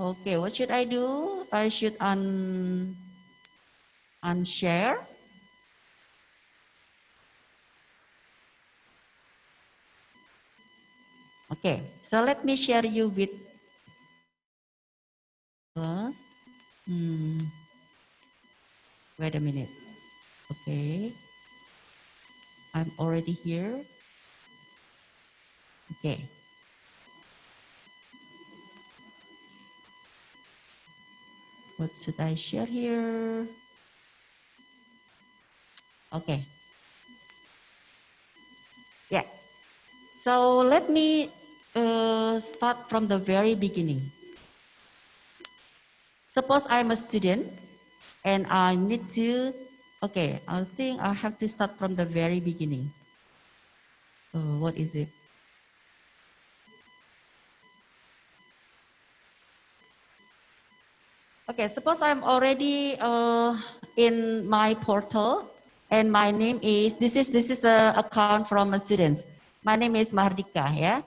Okay, what should I do? I should unshare. Okay, so let me share you with us. Wait a minute. Okay, I'm already here. Okay. What should I share here? Okay. Yeah. So let me start from the very beginning. Suppose I'm a student and I need to, okay, I think I have to start from the very beginning. What is it? Okay, suppose I'm already in my portal, and my name is, this is the account from a student. My name is Merdeka, yeah?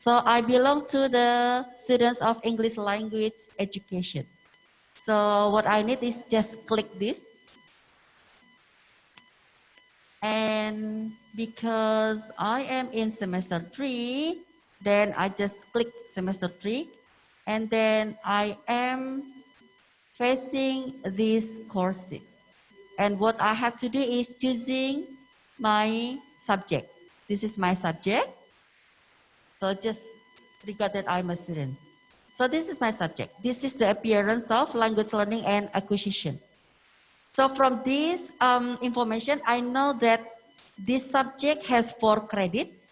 So I belong to the students of English language education. So what I need is just click this. And because I am in semester 3, then I just click semester 3. And then I am facing these courses. And what I have to do is choosing my subject. This is my subject. So just regard that I'm a student. So this is my subject. This is the appearance of language learning and acquisition. So from this information, I know that this subject has 4 credits.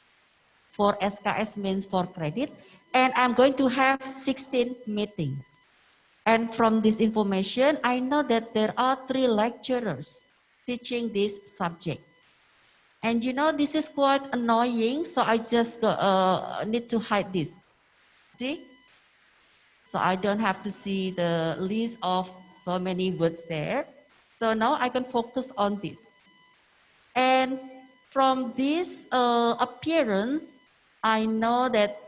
4 SKS means 4 credit. And I'm going to have 16 meetings. And from this information, I know that there are 3 lecturers teaching this subject. And you know, this is quite annoying, so I just need to hide this. See? So I don't have to see the list of so many words there. So now I can focus on this. And from this appearance, I know that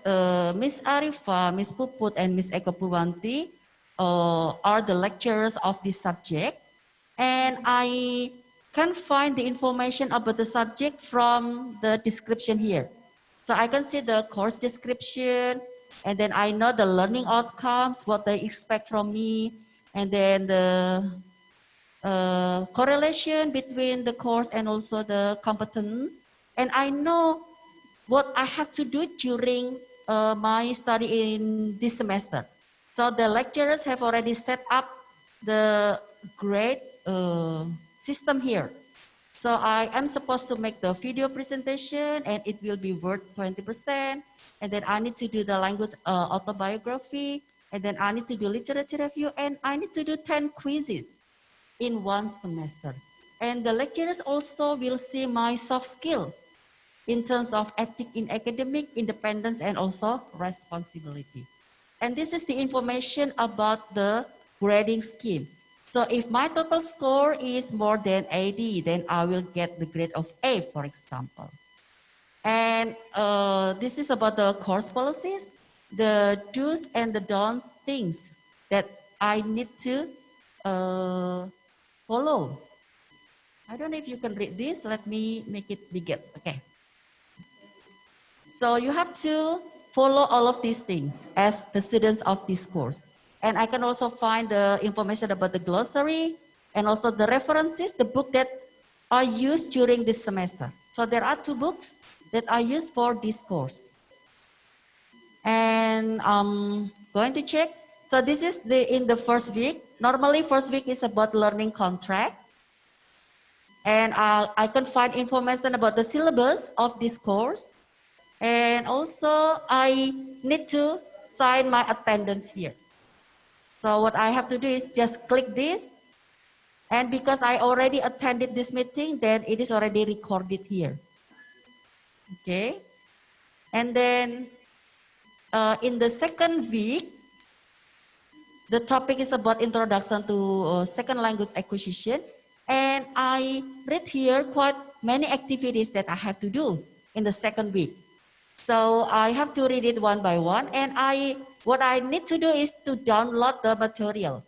Miss Arifa, Miss Puput, and Miss Eko Purwanti are the lecturers of this subject. And I can find the information about the subject from the description here. So I can see the course description, and then I know the learning outcomes, what they expect from me, and then the correlation between the course and also the competence. And I know what I have to do during my study in this semester. So the lecturers have already set up the grade system here. So I am supposed to make the video presentation and it will be worth 20%. And then I need to do the language autobiography. And then I need to do literature review. And I need to do 10 quizzes in 1 semester. And the lecturers also will see my soft skill in terms of ethic in academic, independence, and also responsibility. And this is the information about the grading scheme. So if my total score is more than 80, then I will get the grade of A, for example. And this is about the course policies, the do's and the don'ts things that I need to follow. I don't know if you can read this. Let me make it bigger. Okay. So you have to follow all of these things as the students of this course. And I can also find the information about the glossary and also the references, the book that are used during this semester. So there are 2 books that are used for this course. And I'm going to check. So this is in the first week. Normally first week is about learning contract. And I can find information about the syllabus of this course. And also I need to sign my attendance here. So what I have to do is just click this. And because I already attended this meeting, then it is already recorded here. Okay. And then in the second week, the topic is about introduction to second language acquisition. And I read here quite many activities that I have to do in the second week. So I have to read it one by one, and what I need to do is to download the material.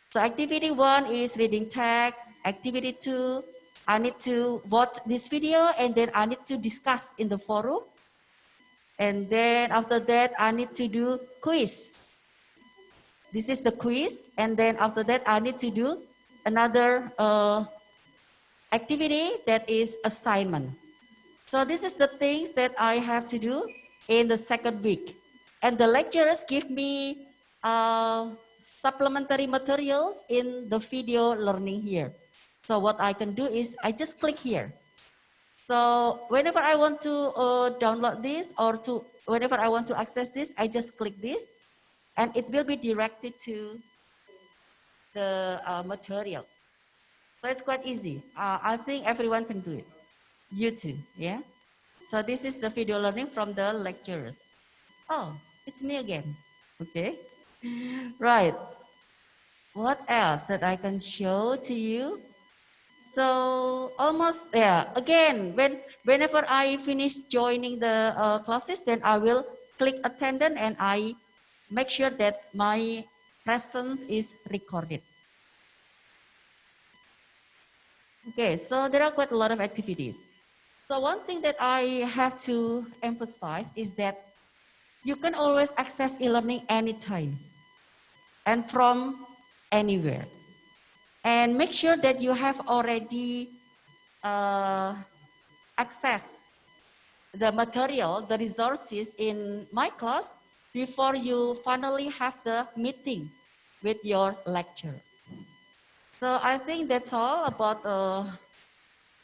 So activity 1 is reading text. Activity 2, I need to watch this video, and then I need to discuss in the forum. And then after that, I need to do quiz. This is the quiz, and then after that, I need to do another activity that is assignment. So this is the things that I have to do in the second week. And the lecturers give me supplementary materials in the video learning here. So what I can do is I just click here. So whenever I want to download this or whenever I want to access this, I just click this and it will be directed to the material. So it's quite easy. I think everyone can do it. You too, yeah? So this is the video learning from the lecturers. Oh, it's me again. Okay. Right. What else that I can show to you? So almost, yeah, again, whenever I finish joining the classes, then I will click attendance and I make sure that my presence is recorded. Okay, so there are quite a lot of activities. So one thing that I have to emphasize is that you can always access e-learning anytime and from anywhere. And make sure that you have already accessed the material, the resources in my class before you finally have the meeting with your lecturer. So I think that's all about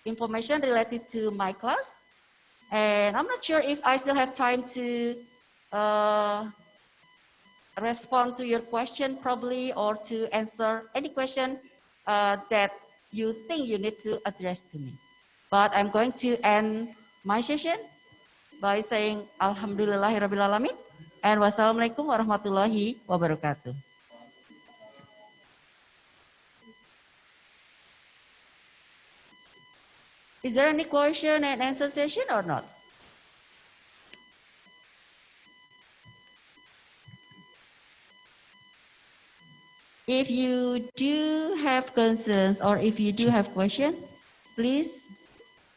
information related to my class. And I'm not sure if I still have time to respond to your question probably, or to answer any question that you think you need to address to me. But I'm going to end my session by saying Alhamdulillahirrabbilalamin and wassalamualaikum warahmatullahi wabarakatuh. Is there any question and answer session or not? If you do have concerns or if you do have questions, please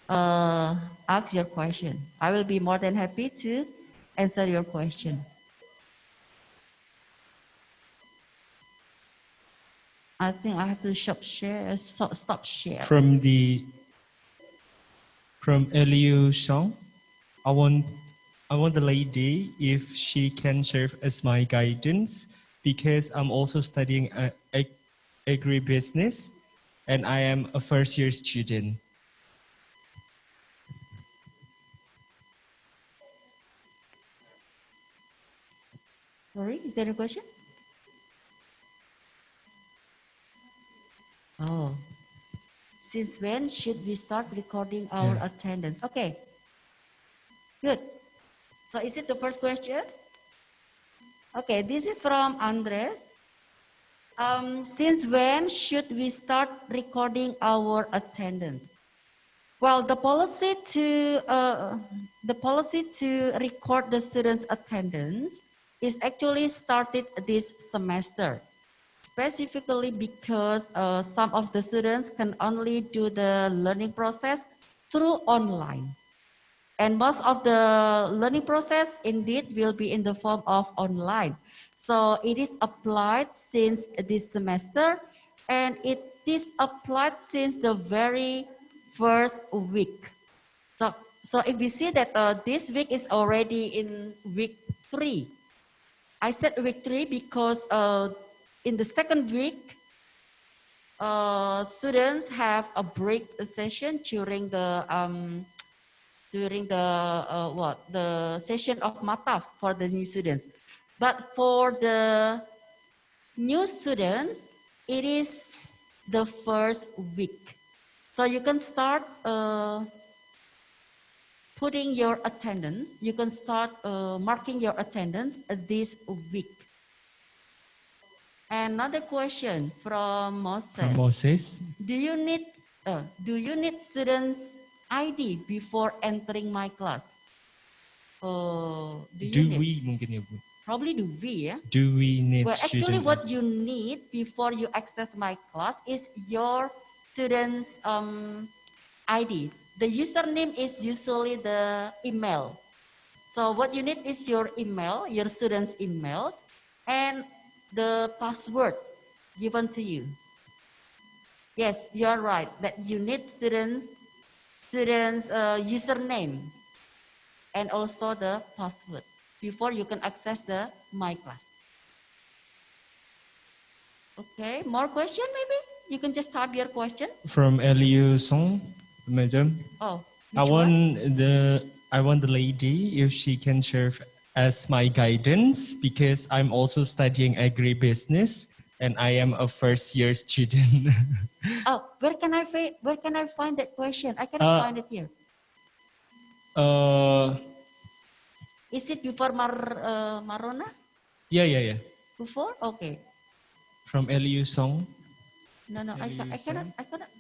ask your question. I will be more than happy to answer your question. I think I have to stop share. From Eliu Song, I want the lady if she can serve as my guidance, because I'm also studying agribusiness and I am a first-year student. Sorry, is there a question? Oh, since when should we start recording our attendance? Okay, good. So is it the first question? Okay, this is from Andres. Since when should we start recording our attendance? Well, the policy to record the students' attendance is actually started this semester, specifically because some of the students can only do the learning process through online. And most of the learning process indeed will be in the form of online. So it is applied since this semester, and it is applied since the very first week. So if we see that this week is already in week 3. I said week 3 because in the second week, students have a break session during the session of Mataf for the new students. But for the new students, it is the first week. So you can start putting your attendance. You can start marking your attendance this week. Another question from Moses. Do you need students' ID before entering my class? Mungkin ya, Bu? Probably do we, yeah? Do we need Well, actually student what you need before you access my class is your student's ID. The username is usually the email. So what you need is your email, your student's email, and the password given to you. Yes, you're right, that you need student's username and also the password before you can access the my class. Okay, more question maybe? You can just type your question. From Eliu Song, madam. Oh, I want the lady if she can serve as my guidance, because I'm also studying agribusiness and I am a first-year student. Oh, where can I find that question? I cannot find it here. Is it before Marona? Yeah. Before? Okay. From Eliu Song. No, I cannot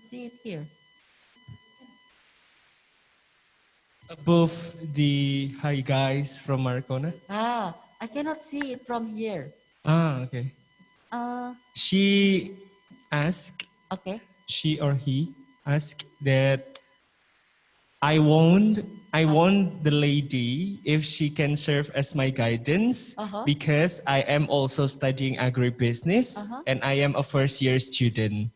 see it here. above the hi guys from Marcona. Ah, I cannot see it from here. Ah, okay. She asked, okay. She or he asked that I want the lady if she can serve as my guidance because I am also studying agribusiness and I am a first year student.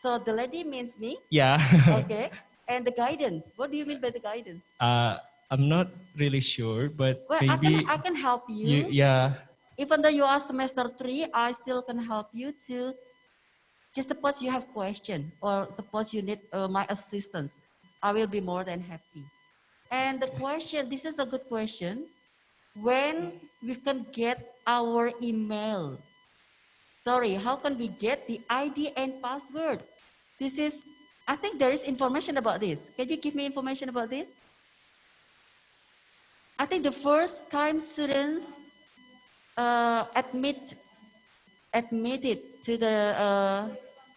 So the lady means me? Yeah. Okay. And the guidance, what do you mean by the guidance? I'm not really sure, but Well, maybe I can help you. Yeah. Even though you are semester 3, I still can help you to, just suppose you have question or suppose you need my assistance. I will be more than happy. And the question, this is a good question. When we can get our email? Sorry, how can we get the ID and password? This is, I think there is information about this. Can you give me information about this? I think the first time students admitted to the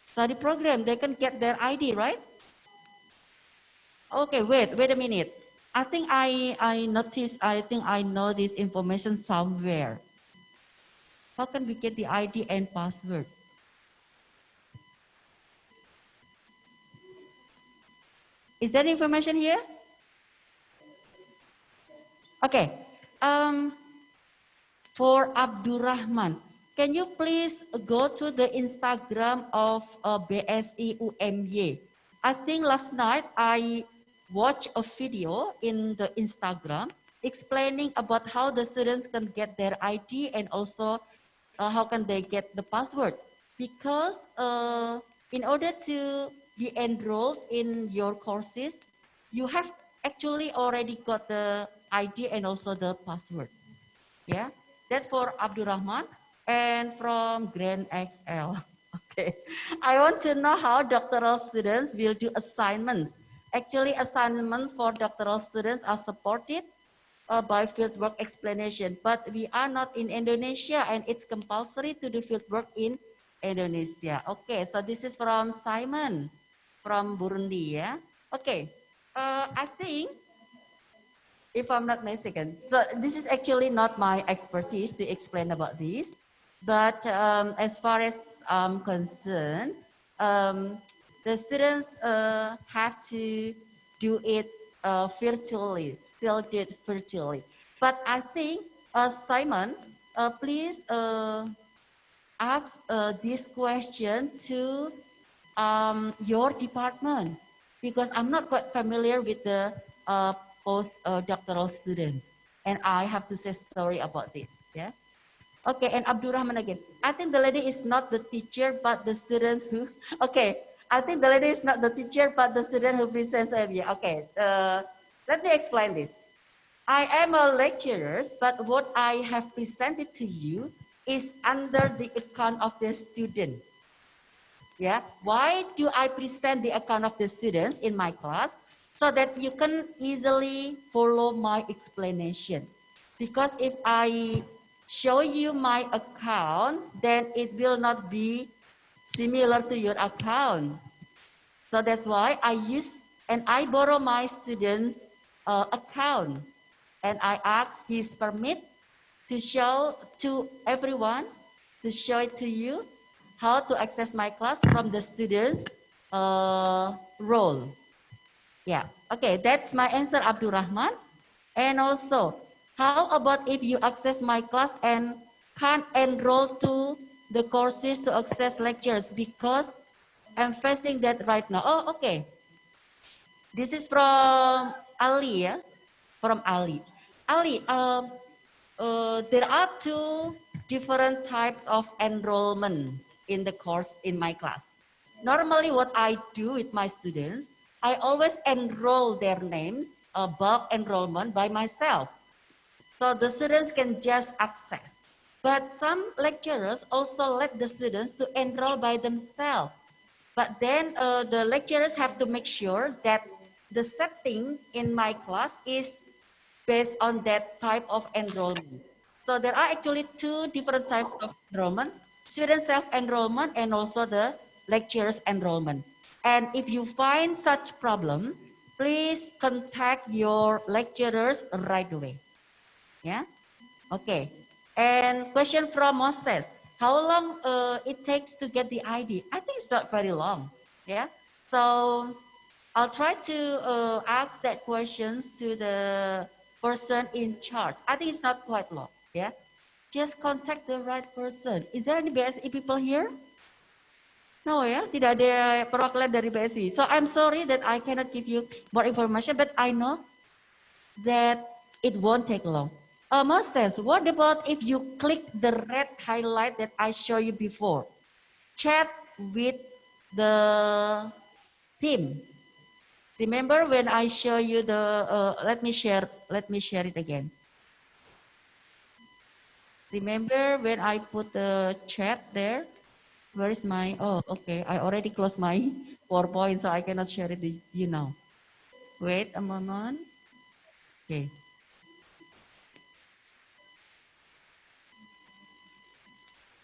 study program, they can get their ID, right? Okay, wait a minute. I think I noticed, I think I know this information somewhere. How can we get the ID and password? Is there information here? Okay. For Abdurrahman, can you please go to the Instagram of BSI UMY? I think last night I watched a video in the Instagram explaining about how the students can get their ID and also how can they get the password. Because in order to be enrolled in your courses, you have actually already got the ID and also the password. Yeah, that's for Abdurrahman. And from Grand XL. Okay, I want to know how doctoral students will do assignments. Actually, assignments for doctoral students are supported by fieldwork explanation, but we are not in Indonesia and it's compulsory to do fieldwork in Indonesia. Okay, so this is from Simon from Burundi, yeah? Okay, I think, if I'm not mistaken, so this is actually not my expertise to explain about this, but as far as I'm concerned, the students have to do it virtually, still did virtually. But I think, Simon, please ask this question to your department, because I'm not quite familiar with the postdoctoral students, and I have to say sorry about this. Yeah. Okay, and Abdurrahman again. I think the lady is not the teacher, but the students who. Okay, I think the lady is not the teacher, but the student who presents earlier. Okay, let me explain this. I am a lecturer, but what I have presented to you is under the account of the student. Yeah, why do I present the account of the students in my class? So that you can easily follow my explanation. Because if I show you my account, then it will not be similar to your account. So that's why I use and I borrow my students' account. And I ask his permit to show to everyone, to show it to you, how to access my class from the students' role. Yeah, okay, that's my answer, Abdurrahman. And also, how about if you access my class and can't enroll to the courses to access lectures, because I'm facing that right now. Oh, okay. This is from Ali, yeah? From Ali. Ali, there are two different types of enrollments in the course in my class. Normally what I do with my students, I always enroll their names, bulk enrollment by myself. So the students can just access. But some lecturers also let the students to enroll by themselves. But then the lecturers have to make sure that the setting in my class is based on that type of enrollment. So there are actually two different types of enrollment, student self-enrollment and also the lecturers enrollment. And if you find such problem, please contact your lecturers right away. Yeah, okay. And question from Moses, how long it takes to get the ID? I think it's not very long. Yeah, so I'll try to ask that questions to the person in charge. I think it's not quite long. Yeah, just contact the right person. Is there any BSE people here? No ya, tidak ada perwakilan dari BSI. So I'm sorry that I cannot give you more information, but I know that it won't take long. Moses, what about if you click the red highlight that I showed you before? Chat with the team. Remember when I show you the, let me share it again. Remember when I put the chat there? Where is my, oh, okay. I already closed my PowerPoint, so I cannot share it with you now. Wait a moment. Okay.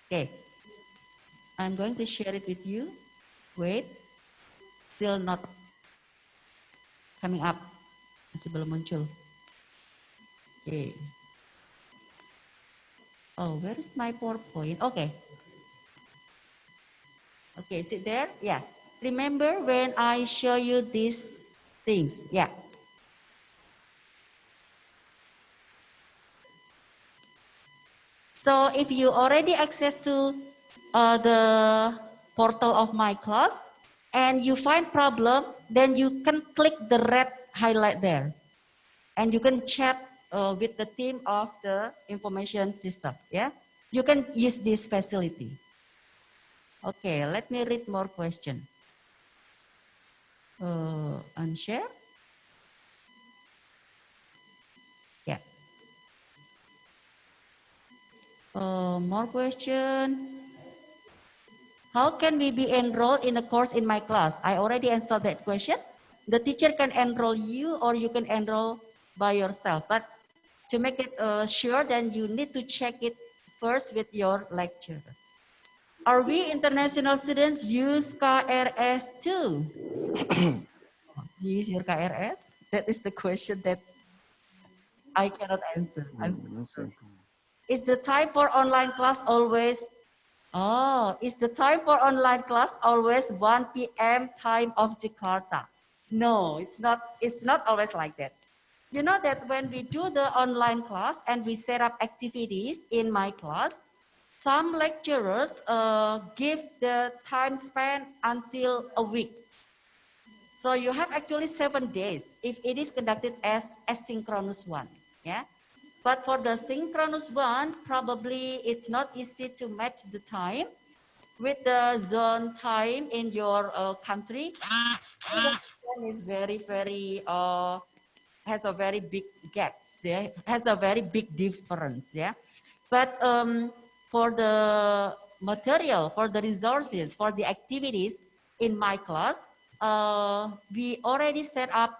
Okay. I'm going to share it with you. Wait. Still not coming up. Masih belum muncul. Okay. Oh, where is my PowerPoint? Okay. Okay, is it there? Yeah. Remember when I show you these things? Yeah. So if you already access to the portal of my class and you find problem, then you can click the red highlight there. And you can chat with the team of the information system. Yeah. You can use this facility. Okay, let me read more question. Unshare. Yeah. More question. How can we be enrolled in a course in my class? I already answered that question. The teacher can enroll you or you can enroll by yourself. But to make it sure, then you need to check it first with your lecturer. Are we international students use KRS too? Use your KRS? That is the question that I cannot answer. Is the time for online class always? Oh, is the time for online class always 1 p.m. time of Jakarta? No, it's not. It's not always like that. You know that when we do the online class and we set up activities in my class, some lecturers give the time span until a week. So you have actually 7 days if it is conducted as asynchronous one. Yeah. But for the synchronous one, probably it's not easy to match the time with the zone time in your country. One is very has a very big gap. Yeah, has a very big difference. Yeah, but for the material, for the resources, for the activities in my class, we already set up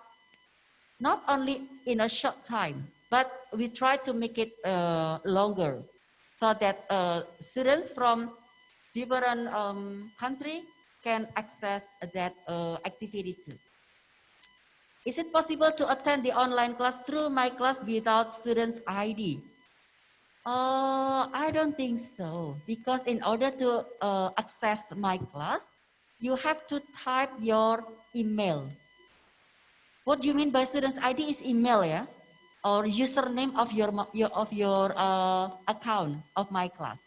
not only in a short time, but we try to make it longer so that students from different country can access that activity too. Is it possible to attend the online class through my class without students' ID? I don't think so, because in order to access my class, you have to type your email. What do you mean by students' ID is email, yeah? Or username of your account of my class.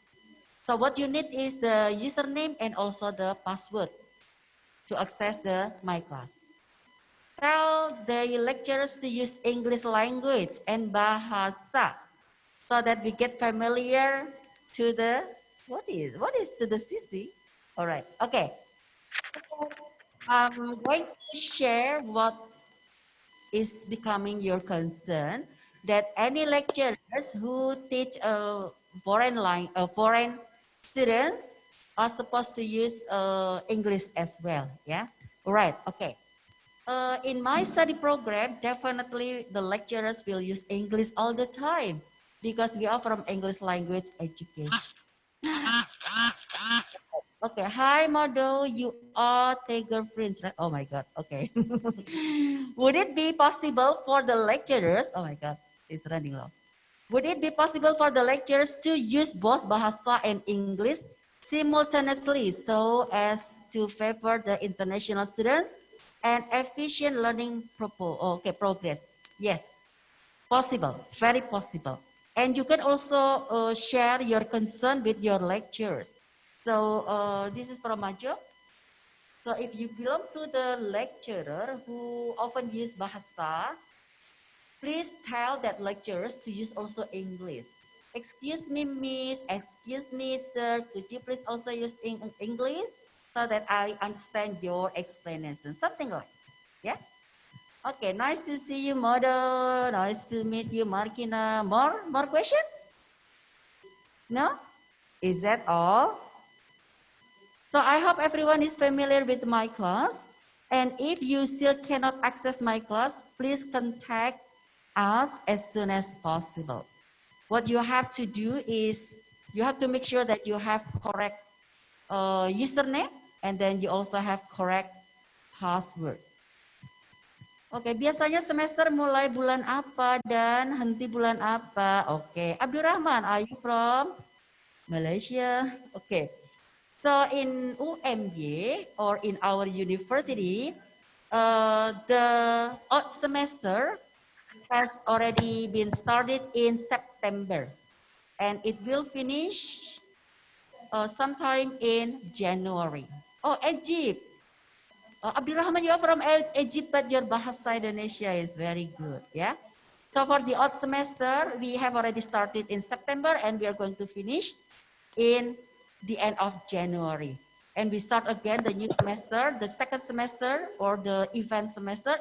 So what you need is the username and also the password to access my class. Tell the lecturers to use English language and bahasa so that we get familiar to the, what is to the CC? All right, okay. I'm going to share what is becoming your concern, that any lecturers who teach foreign students are supposed to use English as well, yeah? All right, okay. In my study program, definitely the lecturers will use English all the time because we are from English language education. Okay, hi model, you are Tiger Prince, right? Oh my God, okay. Would it be possible for the lecturers, oh my God, it's running low. Would it be possible for the lecturers to use both Bahasa and English simultaneously so as to favor the international students and efficient learning progress? Yes, possible, very possible. And you can also share your concern with your lecturers. So this is from Majo. So if you belong to the lecturer who often use Bahasa, please tell that lecturers to use also English. Excuse me, miss, excuse me, sir, could you please also use English so that I understand your explanation, something like, yeah? Okay, nice to see you, model. Nice to meet you, Markina. More question? No? Is that all? So I hope everyone is familiar with my class. And if you still cannot access my class, please contact us as soon as possible. What you have to do is you have to make sure that you have correct username and then you also have correct password. Oke, biasanya semester mulai bulan apa dan henti bulan apa? Oke, Abdurrahman, are you from Malaysia? Okay. So in UMY or in our university, the odd semester has already been started in September and it will finish sometime in January. Oh, Egypt. Abdurrahman, you are from Egypt, but your Bahasa Indonesia is very good. Yeah. So for the odd semester, we have already started in September and we are going to finish in the end of January. And we start again the new semester, the second semester or the event semester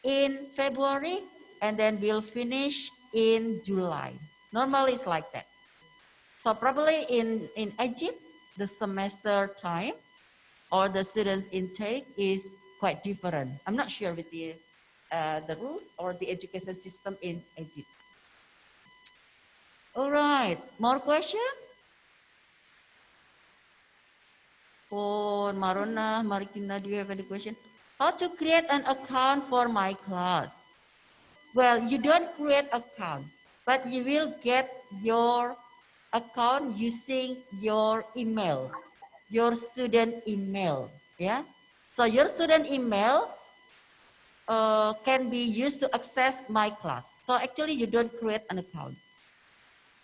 in February, and then we'll finish in July. Normally it's like that. So probably in Egypt, the semester time or the students intake is quite different. I'm not sure with the rules or the education system in Egypt. All right, more questions? For Marona, Marikina, do you have any question? How to create an account for my class? Well, you don't create account, but you will get your account using your email, your student email, yeah? So your student email can be used to access my class. So actually you don't create an account.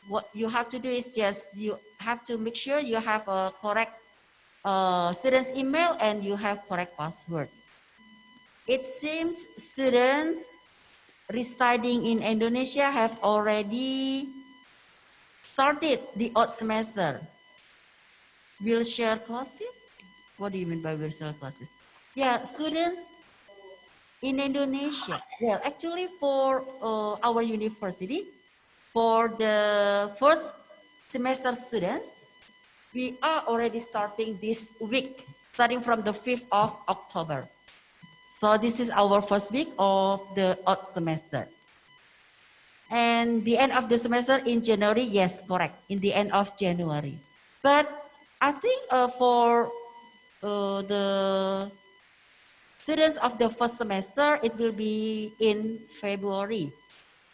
What you have to do is just, you have to make sure you have a correct student's email and you have correct password. It seems students residing in Indonesia have already started the odd semester. Will share classes? What do you mean by will share classes? Yeah, students in Indonesia. Well, actually for our university, for the first semester students, we are already starting this week, starting from the 5th of October. So this is our first week of the odd semester. And the end of the semester in January, yes, correct, in the end of January. But I think for the students of the first semester, it will be in February,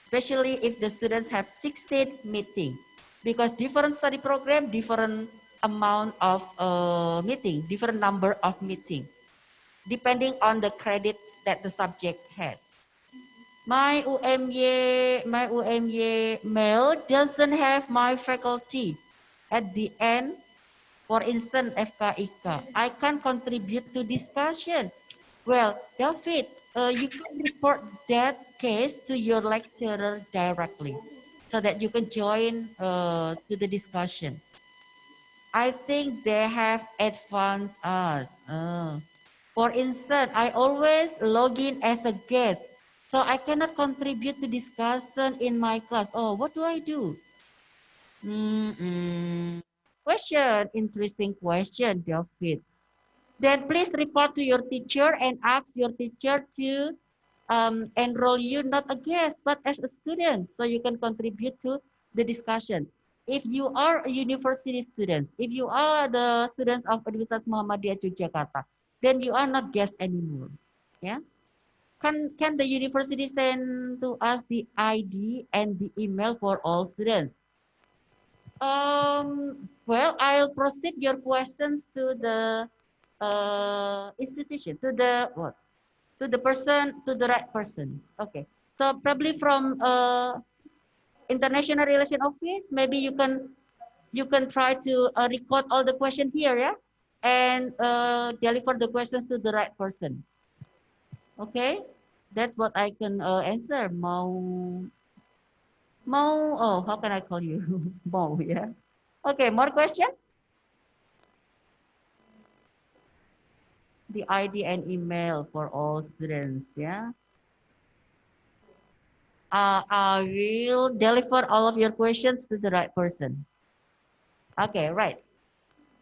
especially if the students have 16 meetings, because different study program, different amount of meeting, different number of meeting, depending on the credits that the subject has. My UMY mail doesn't have my faculty at the end. For instance, FKIK, I can contribute to discussion. Well, David, you can report that case to your lecturer directly so that you can join to the discussion. I think they have advanced us. For instance, I always log in as a guest, so I cannot contribute to discussion in my class. Oh, what do I do? Question, interesting question, David. Then please report to your teacher and ask your teacher to enroll you not a guest, but as a student, so you can contribute to the discussion. if you are a university student, if you are the students of Universitas Muhammadiyah Yogyakarta, then you are not guest anymore. Yeah. Can the university send to us the ID and the email for all students? Well, I'll proceed your questions to the institution, to the what? To the person, to the right person. Okay. So probably from international relation office, maybe you can try to record all the question here, yeah, and deliver the questions to the right person. Okay, that's what I can answer. Oh, how can I call you? Mo, yeah. Okay, more question? The ID and email for all students, yeah. I will deliver all of your questions to the right person. Okay, right.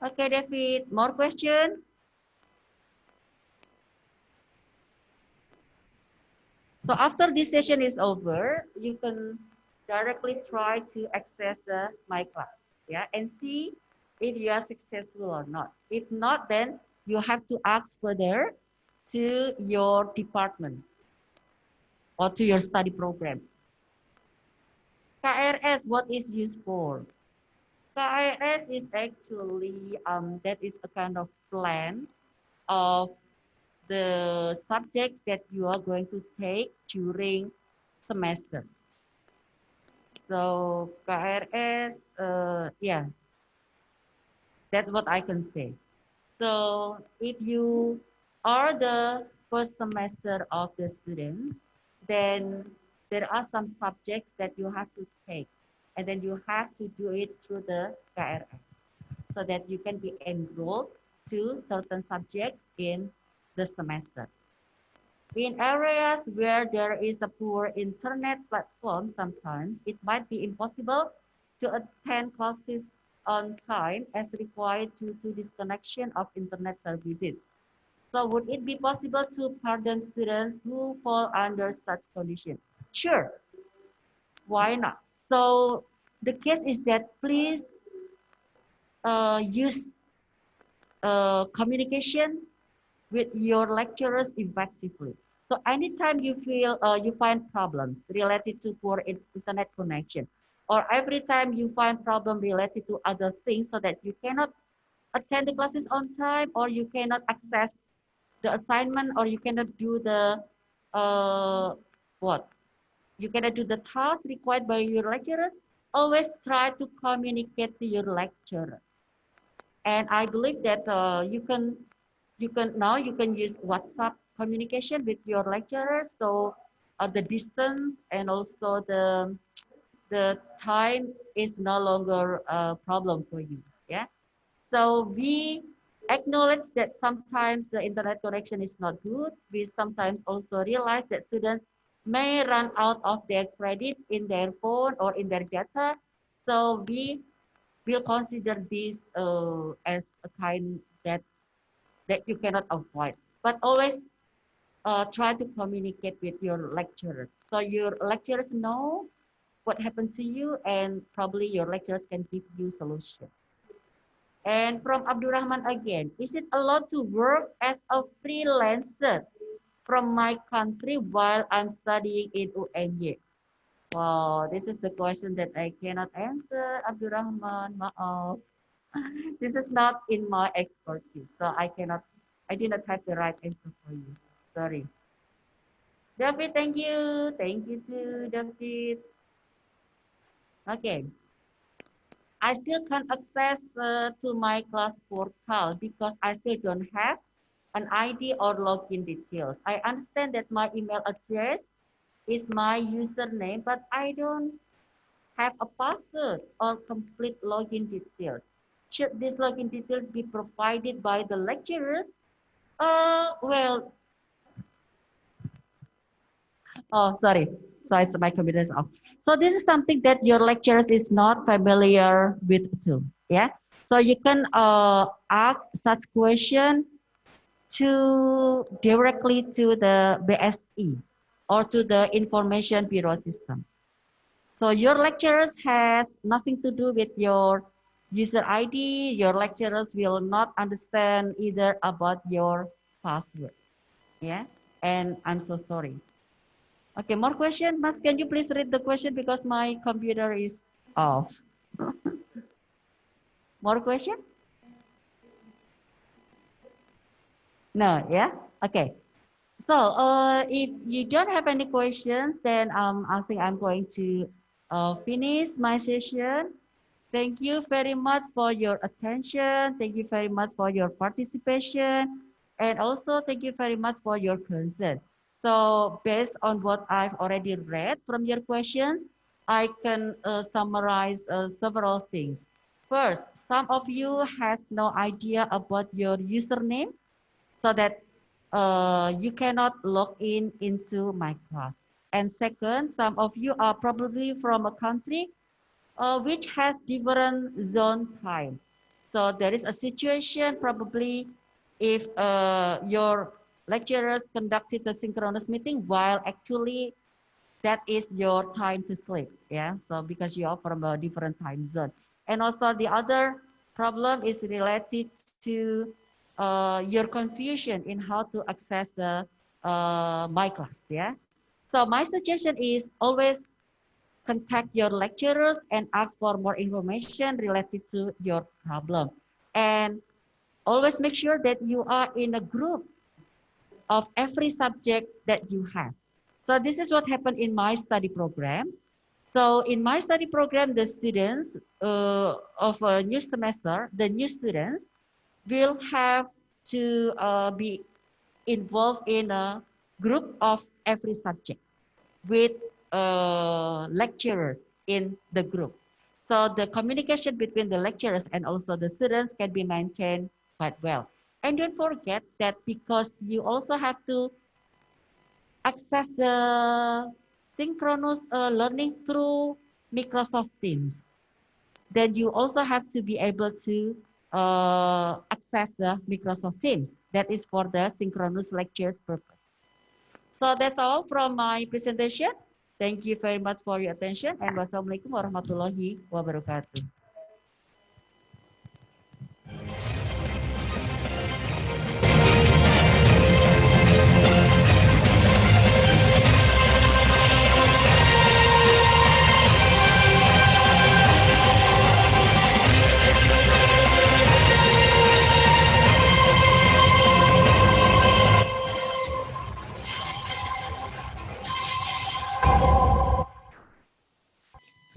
Okay, David, more question? So after this session is over, you can directly try to access my class, yeah, and see if you are successful or not. If not, then you have to ask further to your department or to your study program. KRS, what is used for? KRS is actually, that is a kind of plan of the subjects that you are going to take during semester. So KRS, yeah, that's what I can say. So if you are the first semester of the student, then there are some subjects that you have to take, and then you have to do it through the KRS so that you can be enrolled to certain subjects in the semester. In areas where there is a poor internet platform, sometimes it might be impossible to attend classes on time as required due to disconnection of internet services. So would it be possible to pardon students who fall under such condition? Sure, why not? So the case is that please use communication with your lecturers effectively. So anytime you feel you find problems related to poor internet connection, or every time you find problem related to other things so that you cannot attend the classes on time, or you cannot access the assignment, or you cannot do the you cannot do the task required by your lecturers, always try to communicate to your lecturer. And I believe that you can use WhatsApp communication with your lecturers. So the distance and also the time is no longer a problem for you. Yeah. So we acknowledge that sometimes the internet connection is not good. We sometimes also realize that students may run out of their credit in their phone or in their data. So we will consider this as a kind that you cannot avoid. But always try to communicate with your lecturers. So your lecturers know what happened to you, and probably your lecturers can give you solution. And from Abdurrahman again, is it allowed to work as a freelancer from my country while I'm studying in UNY? Wow, this is the question that I cannot answer, Abdurrahman. Maaf. This is not in my expertise, so I do not have the right answer for you. Sorry. David, thank you. Thank you too, David. Okay. I still can't access to my class portal because I still don't have an ID or login details. I understand that my email address is my username, but I don't have a password or complete login details. Should these login details be provided by the lecturers? Well, oh, sorry. So it's my computer is off. So this is something that your lecturers is not familiar with too. Yeah. So you can ask such question directly to the BSE or to the Information Bureau system. So your lecturers has nothing to do with your user ID. Your lecturers will not understand either about your password. Yeah, and I'm so sorry. Okay, more question. Mas, can you please read the question because my computer is off. More question? No, yeah? Okay. So if you don't have any questions, then I think I'm going to finish my session. Thank you very much for your attention. Thank you very much for your participation. And also thank you very much for your concern. So based on what I've already read from your questions, I can summarize several things. First, some of you has no idea about your username, so that you cannot log in into my class. And second, some of you are probably from a country which has different zone time. So there is a situation probably if your lecturers conducted a synchronous meeting while actually that is your time to sleep. Yeah, so because you are from a different time zone. And also the other problem is related to your confusion in how to access the my class. Yeah, so my suggestion is always contact your lecturers and ask for more information related to your problem. And always make sure that you are in a group of every subject that you have. So this is what happened in my study program. So in my study program, the students of a new semester, the new students will have to be involved in a group of every subject with lecturers in the group. So the communication between the lecturers and also the students can be maintained quite well. And don't forget that because you also have to access the synchronous learning through Microsoft Teams, then you also have to be able to access the Microsoft Teams. That is for the synchronous lectures purpose. So that's all from my presentation. Thank you very much for your attention, and wassalamualaikum warahmatullahi wabarakatuh.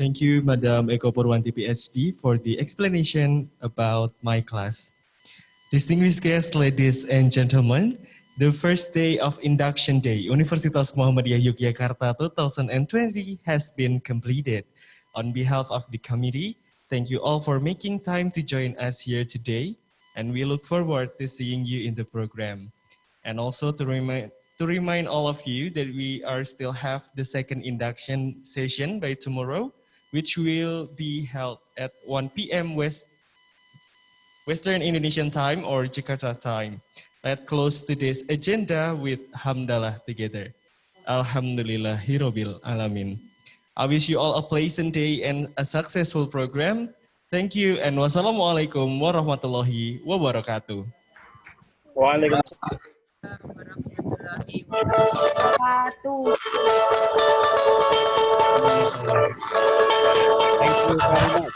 Thank you, Madam Eko Purwanti, PhD, for the explanation about my class. Distinguished guests, ladies and gentlemen, the first day of Induction Day, Universitas Muhammadiyah Yogyakarta 2020 has been completed. On behalf of the committee, thank you all for making time to join us here today, and we look forward to seeing you in the program. And also to remind all of you that we are still have the second induction session by tomorrow, which will be held at 1 p.m. Western Indonesian time or Jakarta time. Let's close today's agenda with Hamdalah together. Alhamdulillahirabbil alamin. I wish you all a pleasant day and a successful program. Thank you and wassalamualaikum warahmatullahi wabarakatuh. Waalaikumsalam. Thank you very much.